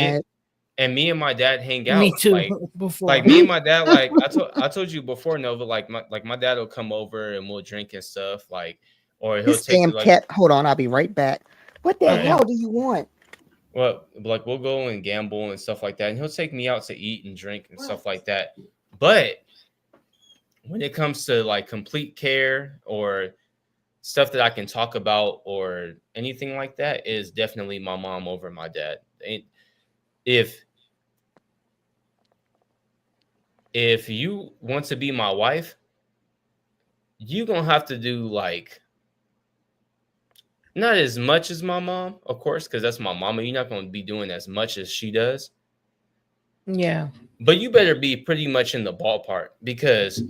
dad. me and my dad hang me out. too. Like Before. me and my dad, like I told you before, Nova. Like my dad will come over and we'll drink and stuff. Like, or he'll This take damn like, cat. Hold on, I'll be right back. What the Okay. hell do you want? well, like we'll go and gamble and stuff like that, and he'll take me out to eat and drink and stuff like that. But when it comes to like complete care or stuff that I can talk about or anything like that, is definitely my mom over my dad. If you want to be my wife, you gonna have to do like not as much as my mom, of course, because that's my mama. You're not gonna be doing as much as she does, Yeah. but you better be pretty much in the ballpark, because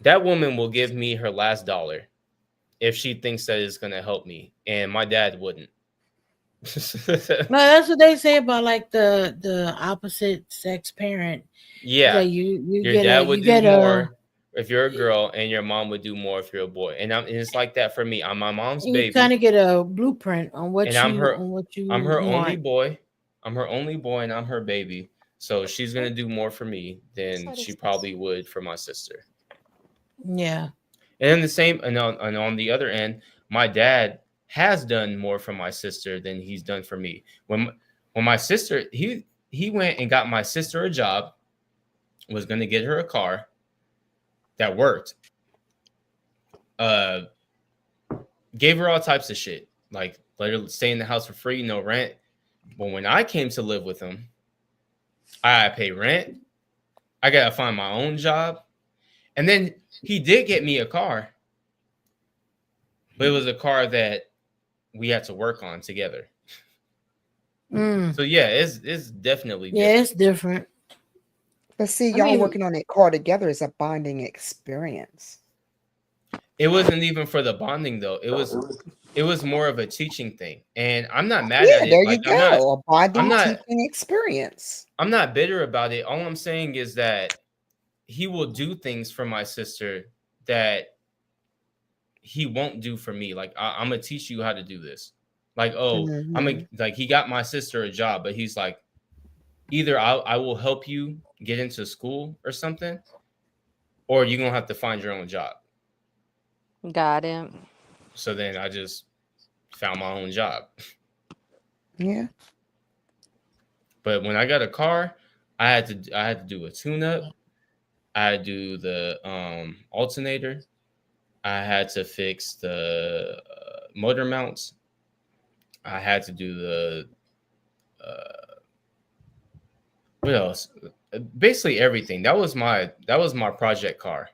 that woman will give me her last dollar if she thinks that it's gonna help me, and my dad wouldn't. No, that's what they say about like the opposite sex parent. Yeah, Like you your get dad a would you do get a more if you're a girl, and your mom would do more if you're a boy. And it's like that for me. I'm my mom's you baby, kind of get a blueprint on what and you I'm her only want. boy. I'm her only boy, and I'm her baby. So she's gonna do more for me than she probably would for my sister. Yeah. And then the same, and on the other end, my dad has done more for my sister than he's done for me. When my sister, he went and got my sister a job, was gonna get her a car that worked. Gave her all types of shit, like let her stay in the house for free, no rent. But when I came to live with him, I pay rent. I gotta find my own job, and then he did get me a car, but it was a car that we had to work on together. Mm. So yeah, it's definitely Yeah, different. it's different. But see, I y'all mean- working on that car together is a bonding experience. It wasn't even for the bonding though. It was more of a teaching thing, and I'm not mad Yeah, at it. there Like, you go. A bonding not- teaching experience. I'm not bitter about it. All I'm saying is that he will do things for my sister that he won't do for me. Like, I'm gonna teach you how to do this. Like, like he got my sister a job, but he's like, either I will help you get into school or something, or you're gonna have to find your own job. Got it. So then I just found my own job. Yeah. But when I got a car, I had to do a tune-up. I had to do the alternator. I had to fix the motor mounts. I had to do the what else? Basically everything. That was my project car.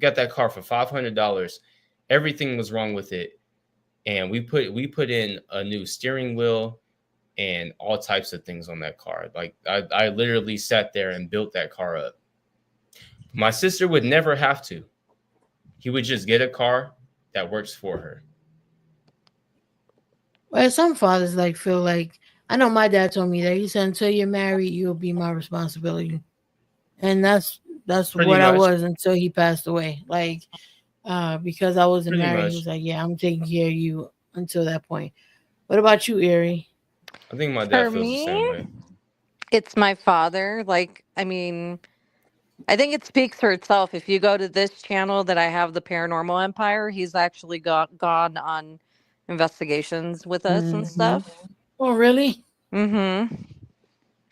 Got that car for $500. Everything was wrong with it, and we put in a new steering wheel, and all types of things on that car. Like I literally sat there and built that car up. My sister would never have to. He would just get a car that works for her. Well, some fathers like feel like, I know my dad told me that. He said, until you're married, you'll be my responsibility. And that's Pretty what I much. was until he passed away. Like, because I wasn't Pretty married, much. he was like, yeah, I'm taking care of you until that point. What about you, Erie? I think my dad For feels the same me, way. it's my father. Like, I mean, I think it speaks for itself. If you go to this channel that I have, the Paranormal Empire, he's actually gone on investigations with us and Mhm. stuff. Oh, really? Mm-hmm.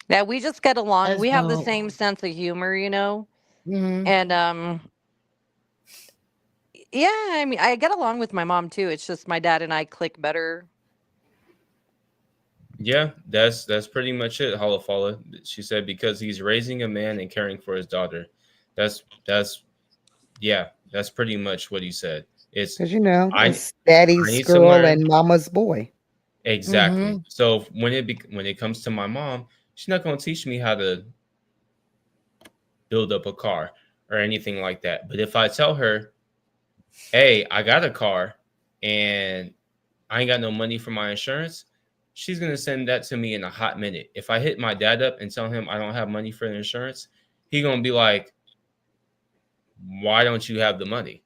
Yeah, we just get along. That's We have the dope. same sense of humor, you know. Mhm. And yeah, I mean, I get along with my mom too. It's just my dad and I click better. Yeah, that's pretty much it, Holofala. She said because he's raising a man and caring for his daughter. That's that's pretty much what he said. It's Because, you know, I it's daddy's need to girl learn. and mama's boy. Exactly. Mhm. So when it comes to my mom, she's not going to teach me how to build up a car or anything like that. But if I tell her, "Hey, I got a car and I ain't got no money for my insurance," she's going to send that to me in a hot minute. If I hit my dad up and tell him I don't have money for the insurance, he going to be like, "Why don't you have the money?"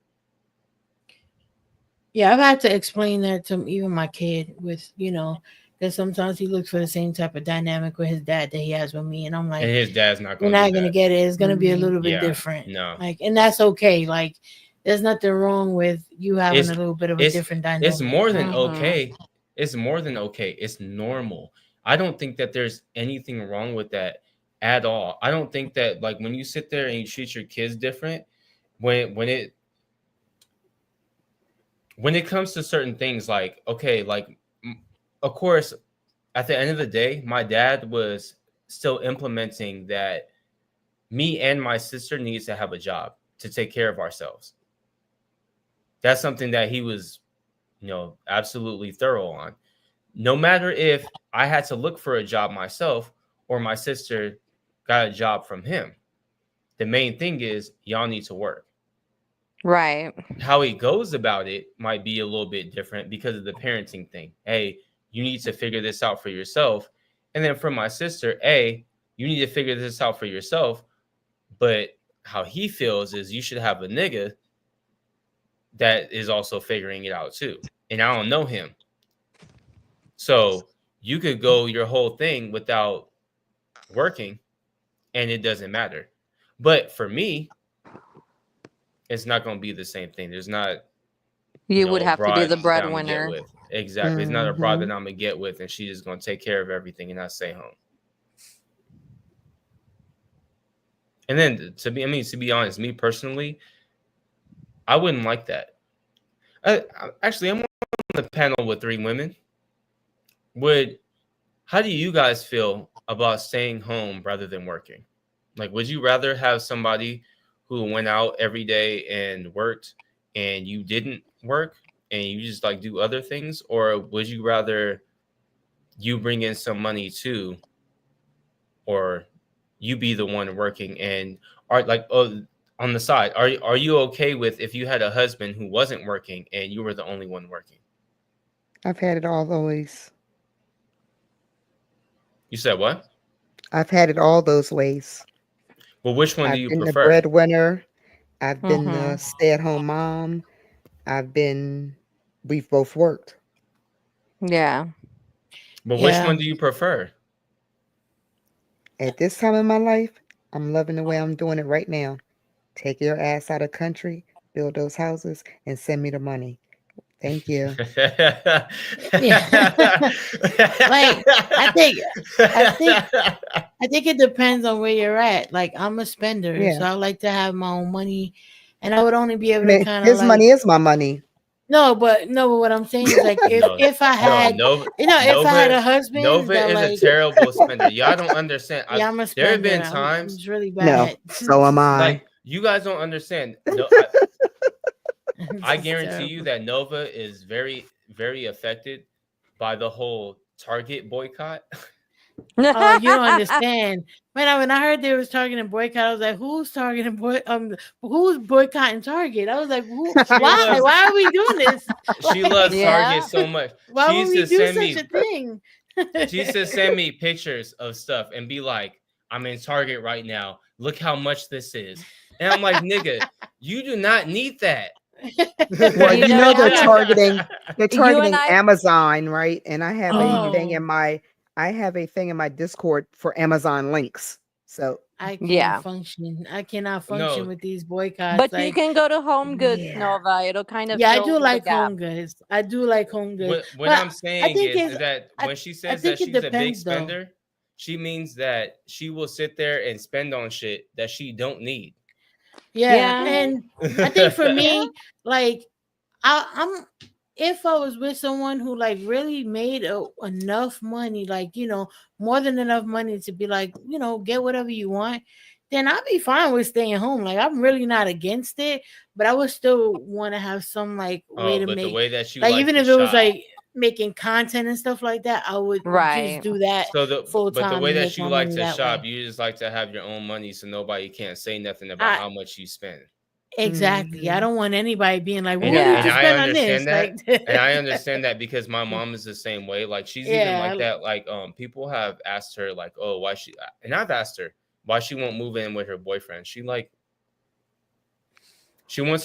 Yeah, I've had to explain that to even my kid with, because sometimes he looks for the same type of dynamic with his dad that he has with me. And I'm And like, his dad's not you're going to not do going to that. get it. It's going to be a little bit Yeah, different. no. Like, and that's okay. Like, there's nothing wrong with you having It's a little bit of a different dynamic. It's more than Mhm. okay. It's more than okay. It's normal. I don't think that there's anything wrong with that at all. I don't think that, like, when you sit there and you treat your kids different, when it comes to certain things, like, okay, like, of course, at the end of the day, my dad was still implementing that me and my sister needs to have a job to take care of ourselves. That's something that he was, absolutely thorough on. No matter if I had to look for a job myself or my sister got a job from him, the main thing is y'all need to work. Right. How he goes about it might be a little bit different because of the parenting thing. Hey, you need to figure this out for yourself. And then for my sister, hey, you need to figure this out for yourself. But how he feels is you should have a nigga that is also figuring it out too. And I don't know him. So you could go your whole thing without working and it doesn't matter. But for me, it's not going to be the same thing. There's not You would a have to be broad the that I'm gonna get breadwinner. with. Exactly. It's not a broad that Mhm. I'm gonna get with and she's just gonna take care of everything and not stay home. And then to be honest, me personally, I wouldn't like that. Actually, I'm on the panel with 3 women. How do you guys feel about staying home rather than working? Like, would you rather have somebody who went out every day and worked and you didn't work and you just like do other things? Or would you rather you bring in some money too, or you be the one working and are like, on the side, are you okay with if you had a husband who wasn't working and you were the only one working? I've had it all those ways. You said what? I've had it all those ways. Well, which one do I've you been the prefer? breadwinner. I've been the Mm-hmm. stay-at-home mom. We've both worked. Yeah. But which Yeah. one do you prefer? At this time in my life, I'm loving the way I'm doing it right now. Take your ass out of country, build those houses, and send me the money. Thank you. Like, I think it depends on where you're at. Like, I'm a spender, Yeah. so I like to have my own money, and I would only be I able to mean, kind of his like. money is my money. No, but what I'm saying is like No, if I had Nova, if I had a Nova, husband Nova that is like a terrible spender. Y'all don't understand. yeah, I'm a There have spender. been I'm times, just really No, bad. so am I. like, you guys don't understand. No, I It's guarantee you terrible. that Nova is very, very affected by the whole Target boycott. Oh, you don't understand. When I heard they was targeting boycott, I was like, who's targeting who's boycotting Target? I was like, why? Why are we doing this? She loves Yeah. Target so much. Why She would used we to do send such me a thing? she used to send me pictures of stuff and be like, I'm in Target right now. Look how much this is. And I'm like, nigga, you do not need that. Well, You you know know they're what? targeting You and targeting I. Amazon, right? And I have a thing Oh, in my Discord for Amazon links. So I can't Yeah. function. I cannot function No, with these boycotts. But you Like, can go to Home Goods, yeah. Nova. It'll kind of Yeah, I fill do the like gap. Home Goods. I do like Home Goods. what But I'm I saying think is that I, when she I says that think it she's a big depends though. spender, she means that she will sit there and spend on shit that she don't need. Yeah. Yeah. And I think for Yeah. me, like I'm if I was with someone who like really made enough money, like more than enough money to be like, get whatever you want, then I'd be fine with staying home. Like I'm really not against it, but I would still want to have some like way Oh, to but the make, way that you like, like even to if it was shop. like making content and stuff like that, I would just Right. do that full But the time way and that make you my like money to that shop, way. you just like to have your own money so nobody can't say nothing about I how much you spend. exactly. I don't want anybody being like, "Well, And what did Yeah. you I spend on this?" understand that. Like, And I understand that because my mom is the same way. Like she's even like yeah, that. Like people have asked her like, oh, why she, and I've asked her why she won't move in with her boyfriend. She wants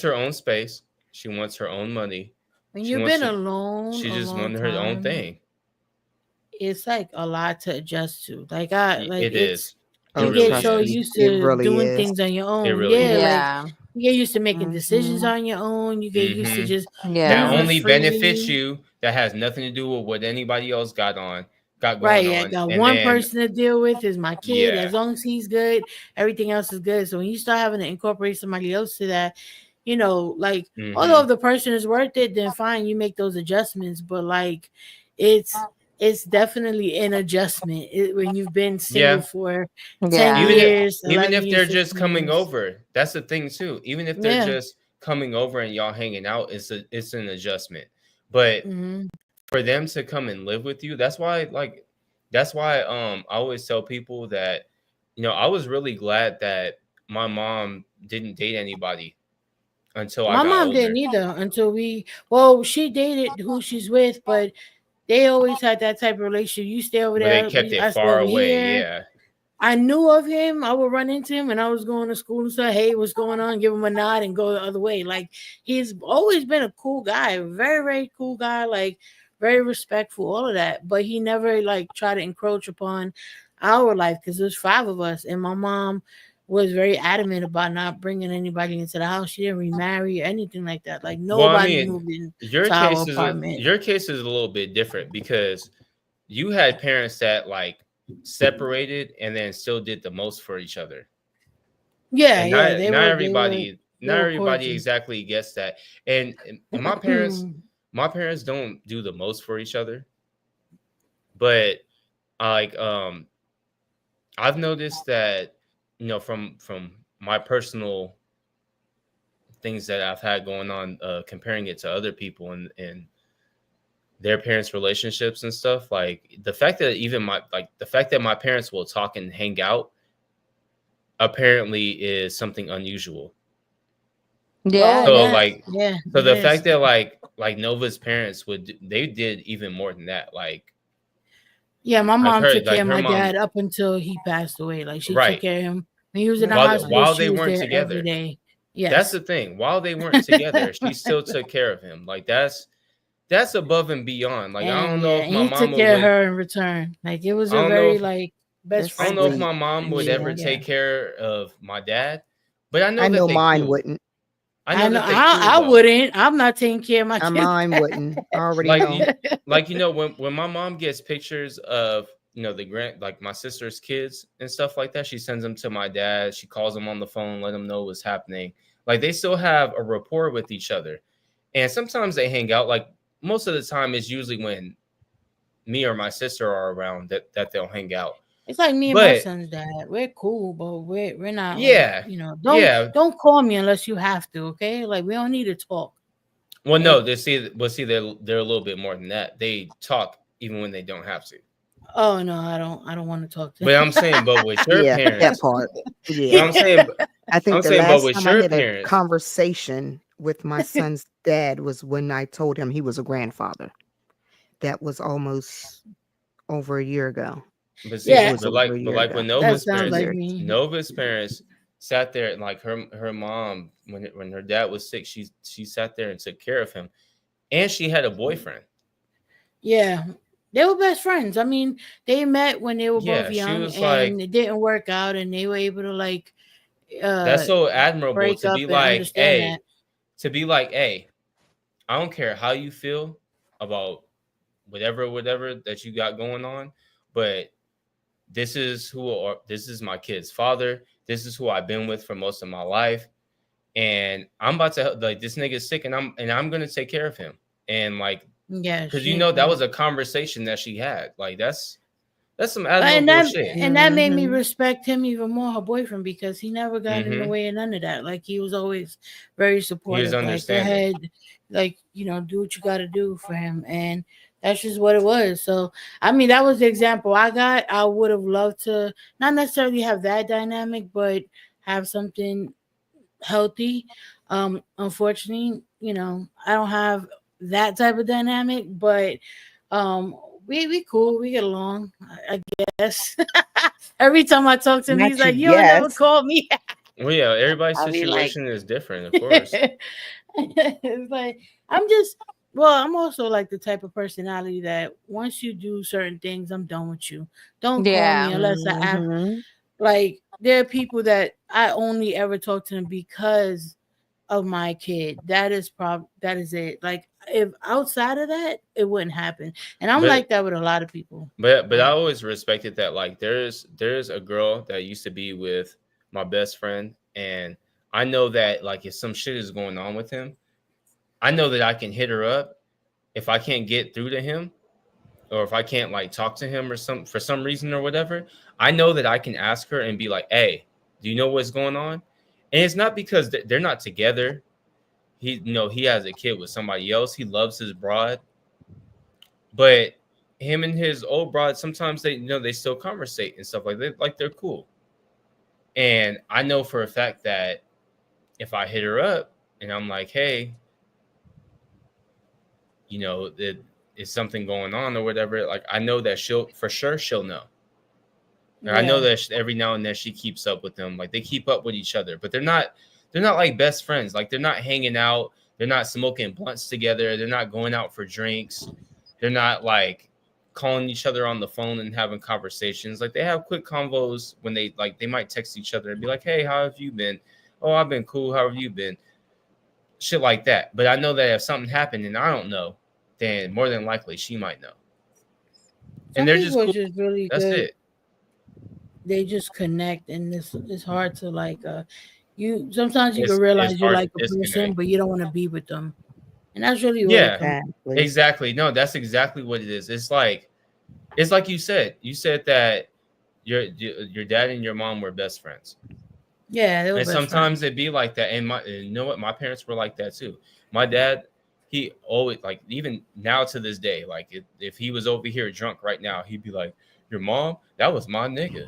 her own space. She wants her own money. when She you've wants been to alone she a just long wanted her own time, thing. it's like a lot to adjust to. Like It is. It oh, you get really trust so is. me, used it to really doing is. things on your It own. really Yeah, is. like Yeah. you get used to making decisions Mhm. on your own. You get used to Mm-hmm. just Yeah. That moving only benefits freely. you. That has nothing to do with what anybody else got going Right. I on. got And one then person to deal with is my kid. yeah. As long as he's good, everything else is good. So when you start having to incorporate somebody else to that, like although Mm-hmm. if the person is worth it, then fine, you make those adjustments. But like it's definitely an adjustment when you've been single Yeah. for 10 Yeah. years, Even 11 if they're years, just 15 coming years. over, that's the thing too. Even if they're Yeah. just coming over and y'all hanging out, it's an adjustment. But Hmm. for them to come and live with you, that's why I always tell people that I was really glad that my mom didn't date anybody until I My got mom didn't older. either until she dated who she's with, but they always had that type of relationship. You stay over But they there, kept it I stay far over away. here. Yeah. I knew of him. I would run into him when I was going to school and say, "Hey, what's going on?" Give him a nod and go the other way. Like he's always been a cool guy, very, very cool guy, like very respectful, all of that. But he never like tried to encroach upon our life because there's 5 of us, and my mom was very adamant about not bringing anybody into the house. She didn't remarry or anything like that. Like Well, I nobody mean, moved in your to our case is apartment. a little bit different because you had parents that like separated and then still did the most for each other. Yeah, And yeah, not they everybody cordial. exactly gets that. And my parents don't do the most for each other. But like I've noticed that from my personal things that I've had going on, comparing it to other people and their parents' relationships and stuff, like the fact that my parents will talk and hang out apparently is something unusual. Yeah. Oh So yeah, like yeah, so it the is. fact that like Nova's parents they did even more than that. Yeah, my Like mom her took care of her my mom, dad up until he passed away. Like she took right. care of him when he was in the While hospital. She they was weren't there every together. day. That's Yes. the thing. While they weren't together, she still took care of him. Like that's above and beyond. Like I And don't yeah, know if and my he took mama care of would her in return. Like it was I a don't know very if like best That's I don't friend know if sweet. my mom would ever situation. Yeah. take care of my dad, but I know I that know they mine cool. wouldn't. I I know know that they cool I though. wouldn't. I'm not taking care of my kids. Mine wouldn't. I already Like know. when my mom gets pictures of like my sister's kids and stuff like that, she sends them to my dad. She calls them on the phone, let them know what's happening. Like they still have a rapport with each other, and sometimes they hang out. Like most of the time, it's usually when me or my sister are around that they'll hang out. It's like me and my But son's dad. We're cool, but we're not like yeah, don't call me unless you have to. Okay, like we don't need to talk. well, Like, no, they're a little bit more than that. They talk even when they don't have to. Oh no, I don't want to talk to But I'm saying, but with your Yeah, that parents, part. but Yeah. I'm saying, I think I'm the saying, but last with time I your had a parents, conversation with my son's dad was when I told him he was a grandfather. That was almost over a year ago. but It see, Yeah, was over a but year like ago. when that Nova's sounds parents, like me. Nova's parents sat there and like her mom when her dad was sick, she sat there and took care of him, and she had a boyfriend. Yeah, they were best friends. I mean, they met when they were both Yeah, she young, was like, and it didn't work out, and they were able to like that's uh so admirable break to up be and like, understand that. hey, I don't care how you feel about whatever that you got going on, but this is this is my kid's father. This is who I've been with for most of my life, and I'm about to like this nigga's sick, and I'm gonna take care of him, and like Yeah, because she that was a conversation that she had. Like that's some and admirable shit. that made me Mhm. respect him even more, her boyfriend, because he never got in the Mm-hmm. way of none of that. Like he was always very He was supportive. Like go understanding. ahead, like do what you got to do for him, and that's just what it was. So I mean, that was the example I got. I would have loved to not necessarily have that dynamic, but have something healthy. Unfortunately, I don't have that type of dynamic, but um we cool, we get along, I guess. Every time I talk to him, he's Not you like, you don't never guess. call me. Well, yeah, everybody's I'll be like, situation is different, of course. It's like I'm also like the type of personality that once you do certain things, I'm done with you. Don't call me Yeah. unless I have Mhm. like there are people that I only ever talk to them because of my kid. That is it. Like if outside of that, it wouldn't happen. And I'm But like that with a lot of people. but I always respected that. Like there's a girl that used to be with my best friend, and I know that like if some shit is going on with him, I know that I can hit her up if I can't get through to him, or if I can't like talk to him or for some reason or whatever. I know that I can ask her and be like, hey, do you know what's going on? And it's not because they're not together. He has a kid with somebody else. He loves his broad, but him and his old broad, sometimes they still conversate and stuff like that. Like they're cool. And I know for a fact that if I hit her up and I'm like, hey, is something going on or whatever, like I know that she'll know. And I know Yeah. that every now and then she keeps up with them. Like they keep up with each other, but they're not like best friends. Like they're not hanging out. They're not smoking blunts together. They're not going out for drinks. They're not like calling each other on the phone and having conversations. Like they have quick convos when they might text each other and be like, hey, how have you been? Oh, I've been cool. How have you been? Shit like that. But I know that if something happened and I don't know, then more than likely she might know. Some And they're just people are cool. just really That's good. it. They just connect, and it's hard to like you sometimes you can It's realize you hard like to a person, disconnect. but you don't want to be with them. And that's really what it Yeah, comes. Exactly. exactly. No, that's exactly what it is. It's like you said. You said that your dad and your mom were best friends. Yeah, they were And best friends. sometimes it'd be like that. And you know what? My parents were like that too. My dad, he always like even now to this day, like if he was over here drunk right now, he'd be like, "Your mom, that was my nigga."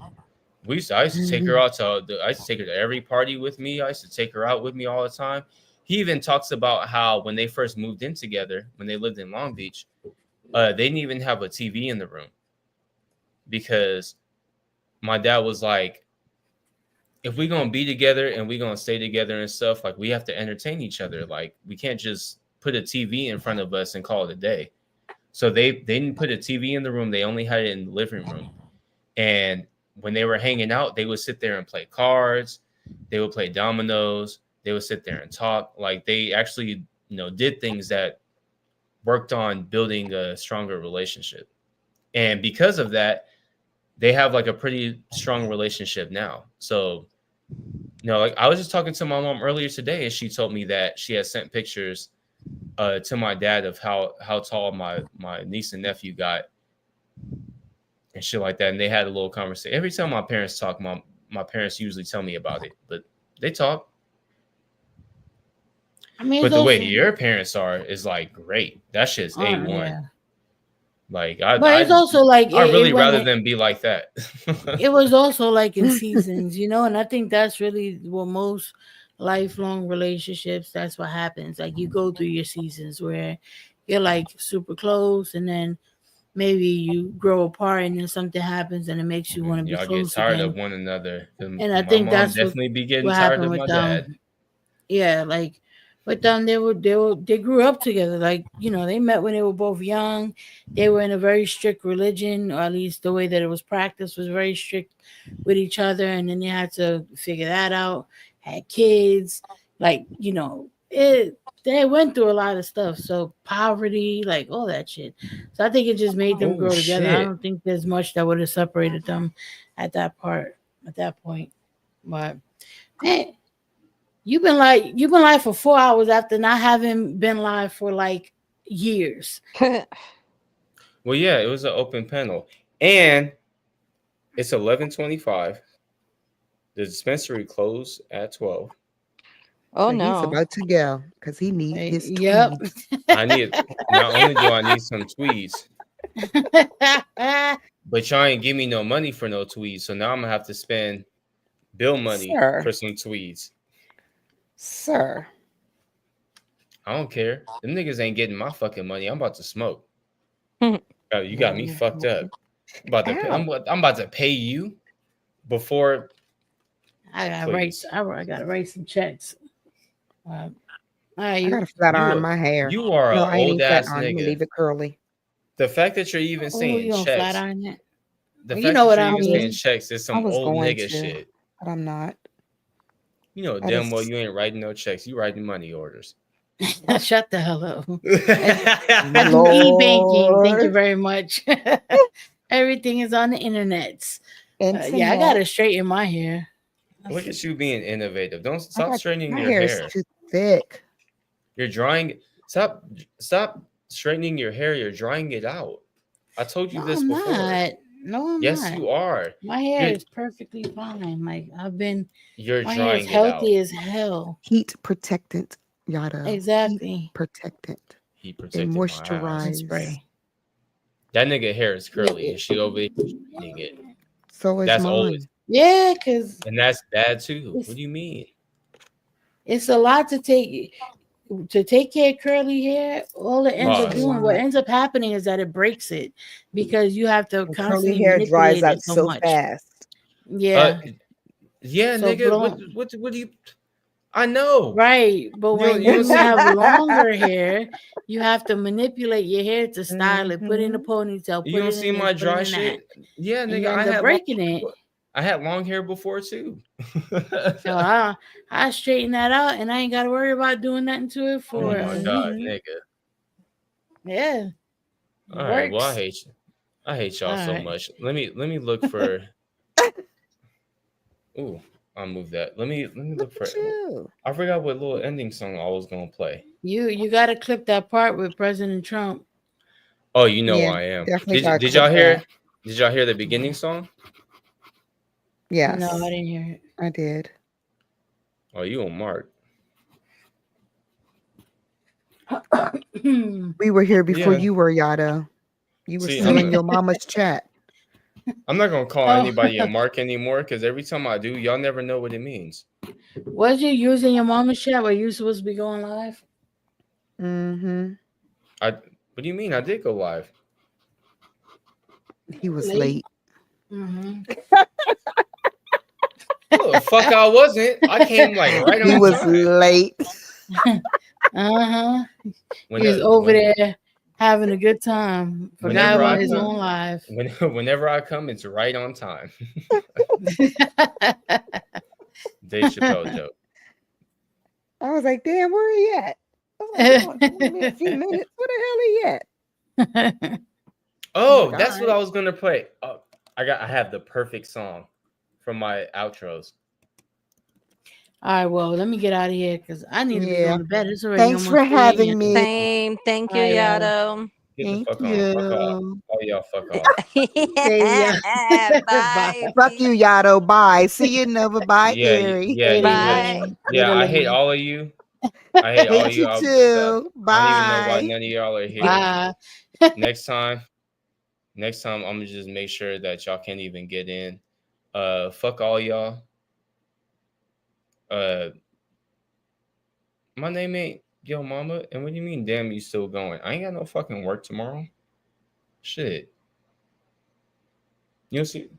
I used to take her out I used to take her to every party with me. I used to take her out with me all the time. He even talks about how when they first moved in together, when they lived in Long Beach, they didn't even have a TV in the room because my dad was like, if we're gonna be together and we're gonna stay together and stuff, like we have to entertain each other. Like we can't just put a TV in front of us and call it a day. So they didn't put a TV in the room. They only had it in the living room. And when they were hanging out, they would sit there and play cards. They would play dominoes. They would sit there and talk. Like they actually, did things that worked on building a stronger relationship. And because of that, they have like a pretty strong relationship now. So, like I was just talking to my mom earlier today, and she told me that she had sent pictures to my dad of how tall my niece and nephew got and shit like that. And they had a little conversation. Every time my parents talk, my parents usually tell me about it, but they talk. I mean, But it's the also way your parents are is like great. That shit's A1. yeah. Like But it's also like I it really went rather in- than be like that. it was also like in seasons, you know, and I think that's really what most lifelong relationships, that's what happens. Like you go through your seasons where you're like super close, and then maybe you grow apart, and then something happens and it makes you want to be Y'all get close tired again. of one another. And I My think mom that's definitely be getting what tired happened of with my dad. them. Yeah, like with them, they grew up together. Like, you know, they met when they were both young. They were in a very strict religion, or at least the way that it was practiced was very strict with each other, and then they had to figure that out. Had kids, like, you know, they went through a lot of stuff. So poverty, like all that shit. So I think it just made them Oh grow together. I shit. don't think there's much that would have separated them at that point. But man, you've been live for 4 hours after not having been live for like years. Well, yeah, it was an open panel, and it's 11:25. The dispensary closed at 12. Oh So he's no. about to go because he needs his Yep. tweeds. I need not only do I need some tweeds, but y'all ain't give me no money for no tweeds, so now I'm gonna have to spend bill money Sir. for some tweeds. Sir. I don't care. Them niggas ain't getting my fucking money. I'm about to smoke. You got me fucked up. I'm about to pay you before. I gotta write some checks. I got a flat iron my hair. You are No, an I ain't old even ass flat iron. I'm gonna nigga. leave it curly. The fact that you're even saying you gonna checks. flat iron that? The Well, fact you know what that I you're even saying mean. checks is I some was old going nigga to, shit. but I'm not. You know I damn well just- you ain't writing no checks. You writing money orders. Shut the hell up. I do e-banking. Thank you very much. Everything is on the internet. Yeah, I gotta straighten my hair. Look at you being innovative. Don't I stop got- straightening my your hair hair. is too thick. You're drying. Stop straightening your hair. You're drying it out. I told you No, this I'm before. not. No, I'm Yes, not. you are. My hair You're- is perfectly fine. Like You're my hair drying is it out. healthy as hell. Heat protectant, yada. Exactly. Heat protectant. He And protected my ass. moisturize. Spray. That nigga hair is curly, and she over here straightening it. So is That's mine. always, Yeah, because and that's bad too. It's- What do you mean? it's a lot to take care of curly hair. All it ends up Pause. doing, what ends up happening is that it breaks it because you have to And constantly curly hair dries manipulate out it so so much. fast. Yeah, Yeah, So nigga. blonde- What do you? I know. right. But when you you see- have longer hair, you have to manipulate your hair to style it, put in a ponytail, put You don't it see in my this, put it dry in shit? that. Yeah, And nigga. you end up breaking it. I had long hair before too. So I straighten that out, and I ain't got to worry about doing nothing to it for. Oh my god, nigga. Yeah. All right. Well, I Works. hate you. I hate y'all All so right. much. Let me look for. Ooh, I'll move that. Let me look for. I forgot what little ending song I was gonna play. You got to clip that part with President Trump. Oh, you know Yeah, I am. definitely gotta Did y'all clip hear? that. Did y'all hear the beginning song? Yes. No, I didn't hear it. I did. Oh, you on Mark? We were here before Yeah. you were, Yada. You were See, still I'm- in your mama's chat. I'm not gonna call Oh. anybody a Mark anymore because every time I do, y'all never know what it means. Was you using your mama's chat? Were you supposed to be going live? Mm-hmm. What do you mean? I did go live. He was Late. late. Mm-hmm. Oh, fuck, I wasn't. I came like right on He was time. late. Uh-huh. When He was the- over when- there having a good time. Forgot Whenever about I his come- own live. Whenever I come, it's right on time. Dave Chappelle joke. I was like, damn, where he at? I was like, "Oh, give me a few minutes. Where the hell he at? Oh, my that's what God. I was gonna play. Oh, I have the perfect song from my outros. All right, well, let me get out of here because I need to be Yeah. going to bed. It's already Thanks for almost 3 having a.m. me. Same. Thank you, All right, Yado. Get Thank the fuck on. Fuck off. you. Oh, y'all fuck off. Yeah. Bye. Fuck you, Yado. Bye. See you, Nova. Bye, Yeah, Eerie. yeah, Later, Bye. man. yeah. Later, I hate lady. all of you. I hate all of Hate you. you I too. don't even know why Bye. none of y'all are here. Bye. Next time, Next time, I'm gonna just make sure that y'all can't even get in. Fuck all y'all. My name ain't Yo Mama. And what do you mean, damn, you still going? I ain't got no fucking work tomorrow. Shit. You know, see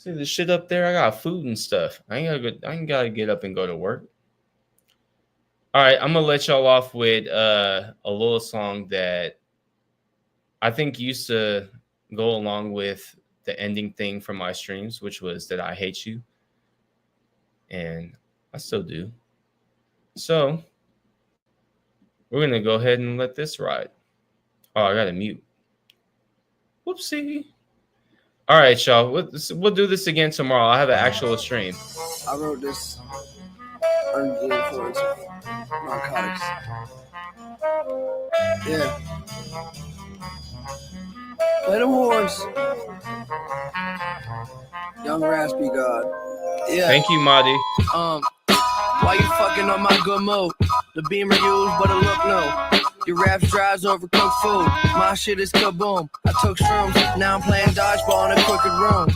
the shit up there? I got food and stuff. I ain't gotta get up and go to work. All right, I'm gonna let y'all off with a little song that I think used to go along with the ending thing from my streams, which was that I hate you. And I still do. So we're going to go ahead and let this ride. Oh, I got to mute. Whoopsie. All right, y'all. We'll do this again tomorrow. I'll have an actual stream. I wrote this under the influence of narcotics. Yeah. Play them horns. Young Raspy God. Yeah. Thank you, Madi. Why you fucking on my good mood? The Beamer used, but it look new. Your raps drives overcooked food. My shit is kaboom. I took shrooms, now I'm playing dodgeball in a crooked room.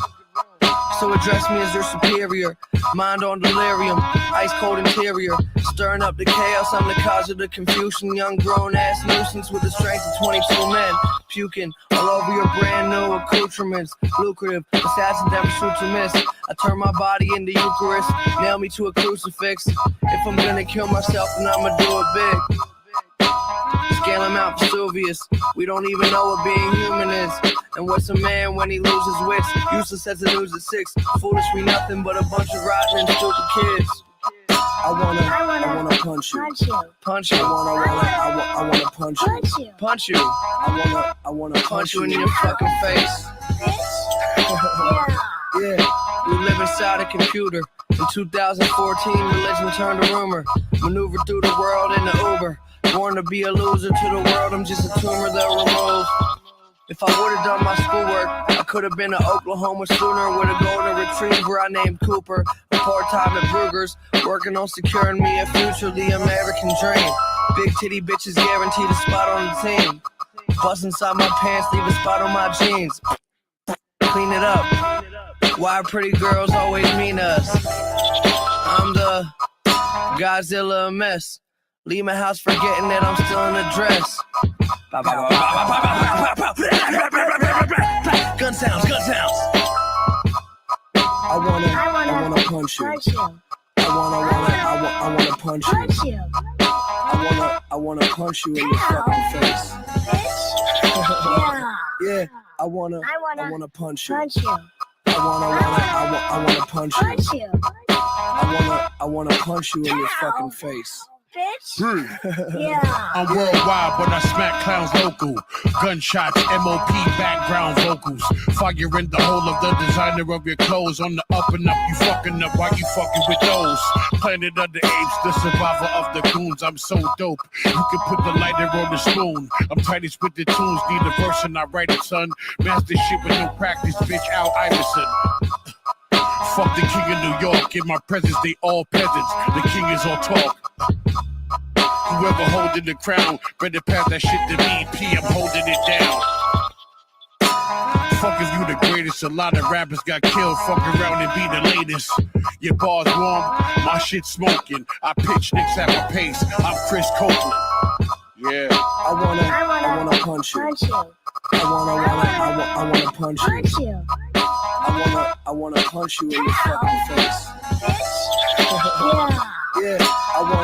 So address me as your superior. Mind on delirium, ice cold interior. Stirring up the chaos, I'm the cause of the confusion. Young grown ass nuisance with the strength of 22 men. Puking all over your brand new accoutrements. Lucrative, assassin never shoot to miss. I turn my body into Eucharist, nail me to a crucifix. If I'm gonna kill myself, then I'ma do it big. Scale Mount Vesuvius. We don't even know what being human is. And what's a man when he loses wits? Useless as the news at 6. Foolish, we nothing but a bunch of rotten and stupid kids. I wanna punch you. Punch you. I wanna punch you. Punch you. I wanna punch you in your fucking face. Yeah, we live inside a computer. In 2014, religion turned to rumor. Maneuver through the world in the Uber. Born to be a loser to the world, I'm just a tumor they'll remove. If I would've done my schoolwork, I could've been an Oklahoma Sooner with a golden retriever I named Cooper. A part-time at Brugger's, working on securing me a future, the American dream. Big titty bitches guaranteed a spot on the team. Bust inside my pants, leave a spot on my jeans. Clean it up. Why pretty girls always mean us? I'm the Godzilla mess. Leave my house forgetting that I'm still in a dress. Gun sounds. I wanna punch you. I wanna punch you. I wanna punch you in your fucking face. Yeah, I wanna punch you. I wanna punch you. I wanna punch you in your fucking face. I'm worldwide, but I smack clowns local. Gunshots, MOP, background vocals. Fire in the hole of the designer of your clothes. On the up and up, you fucking up while you fucking with those. Planet of the apes, the survivor of the goons. I'm so dope, you can put the lighter on the spoon. I'm tightest with the tunes, need a verse and I write it, son. Master shit with no practice, bitch, Al Iverson. Fuck the king of New York, in my presence they all peasants. The king is all talk. Whoever holding the crown, better pass that shit to me. P, I'm holding it down. Fuck if you the greatest, a lot of rappers got killed. Fuck around and be the latest. Your bars warm, my shit smoking. I pitch nicks at my pace. I'm Chris Copeland. Yeah. I wanna punch you. I wanna punch you. I wanna punch you in your fucking face. Yeah, I wanna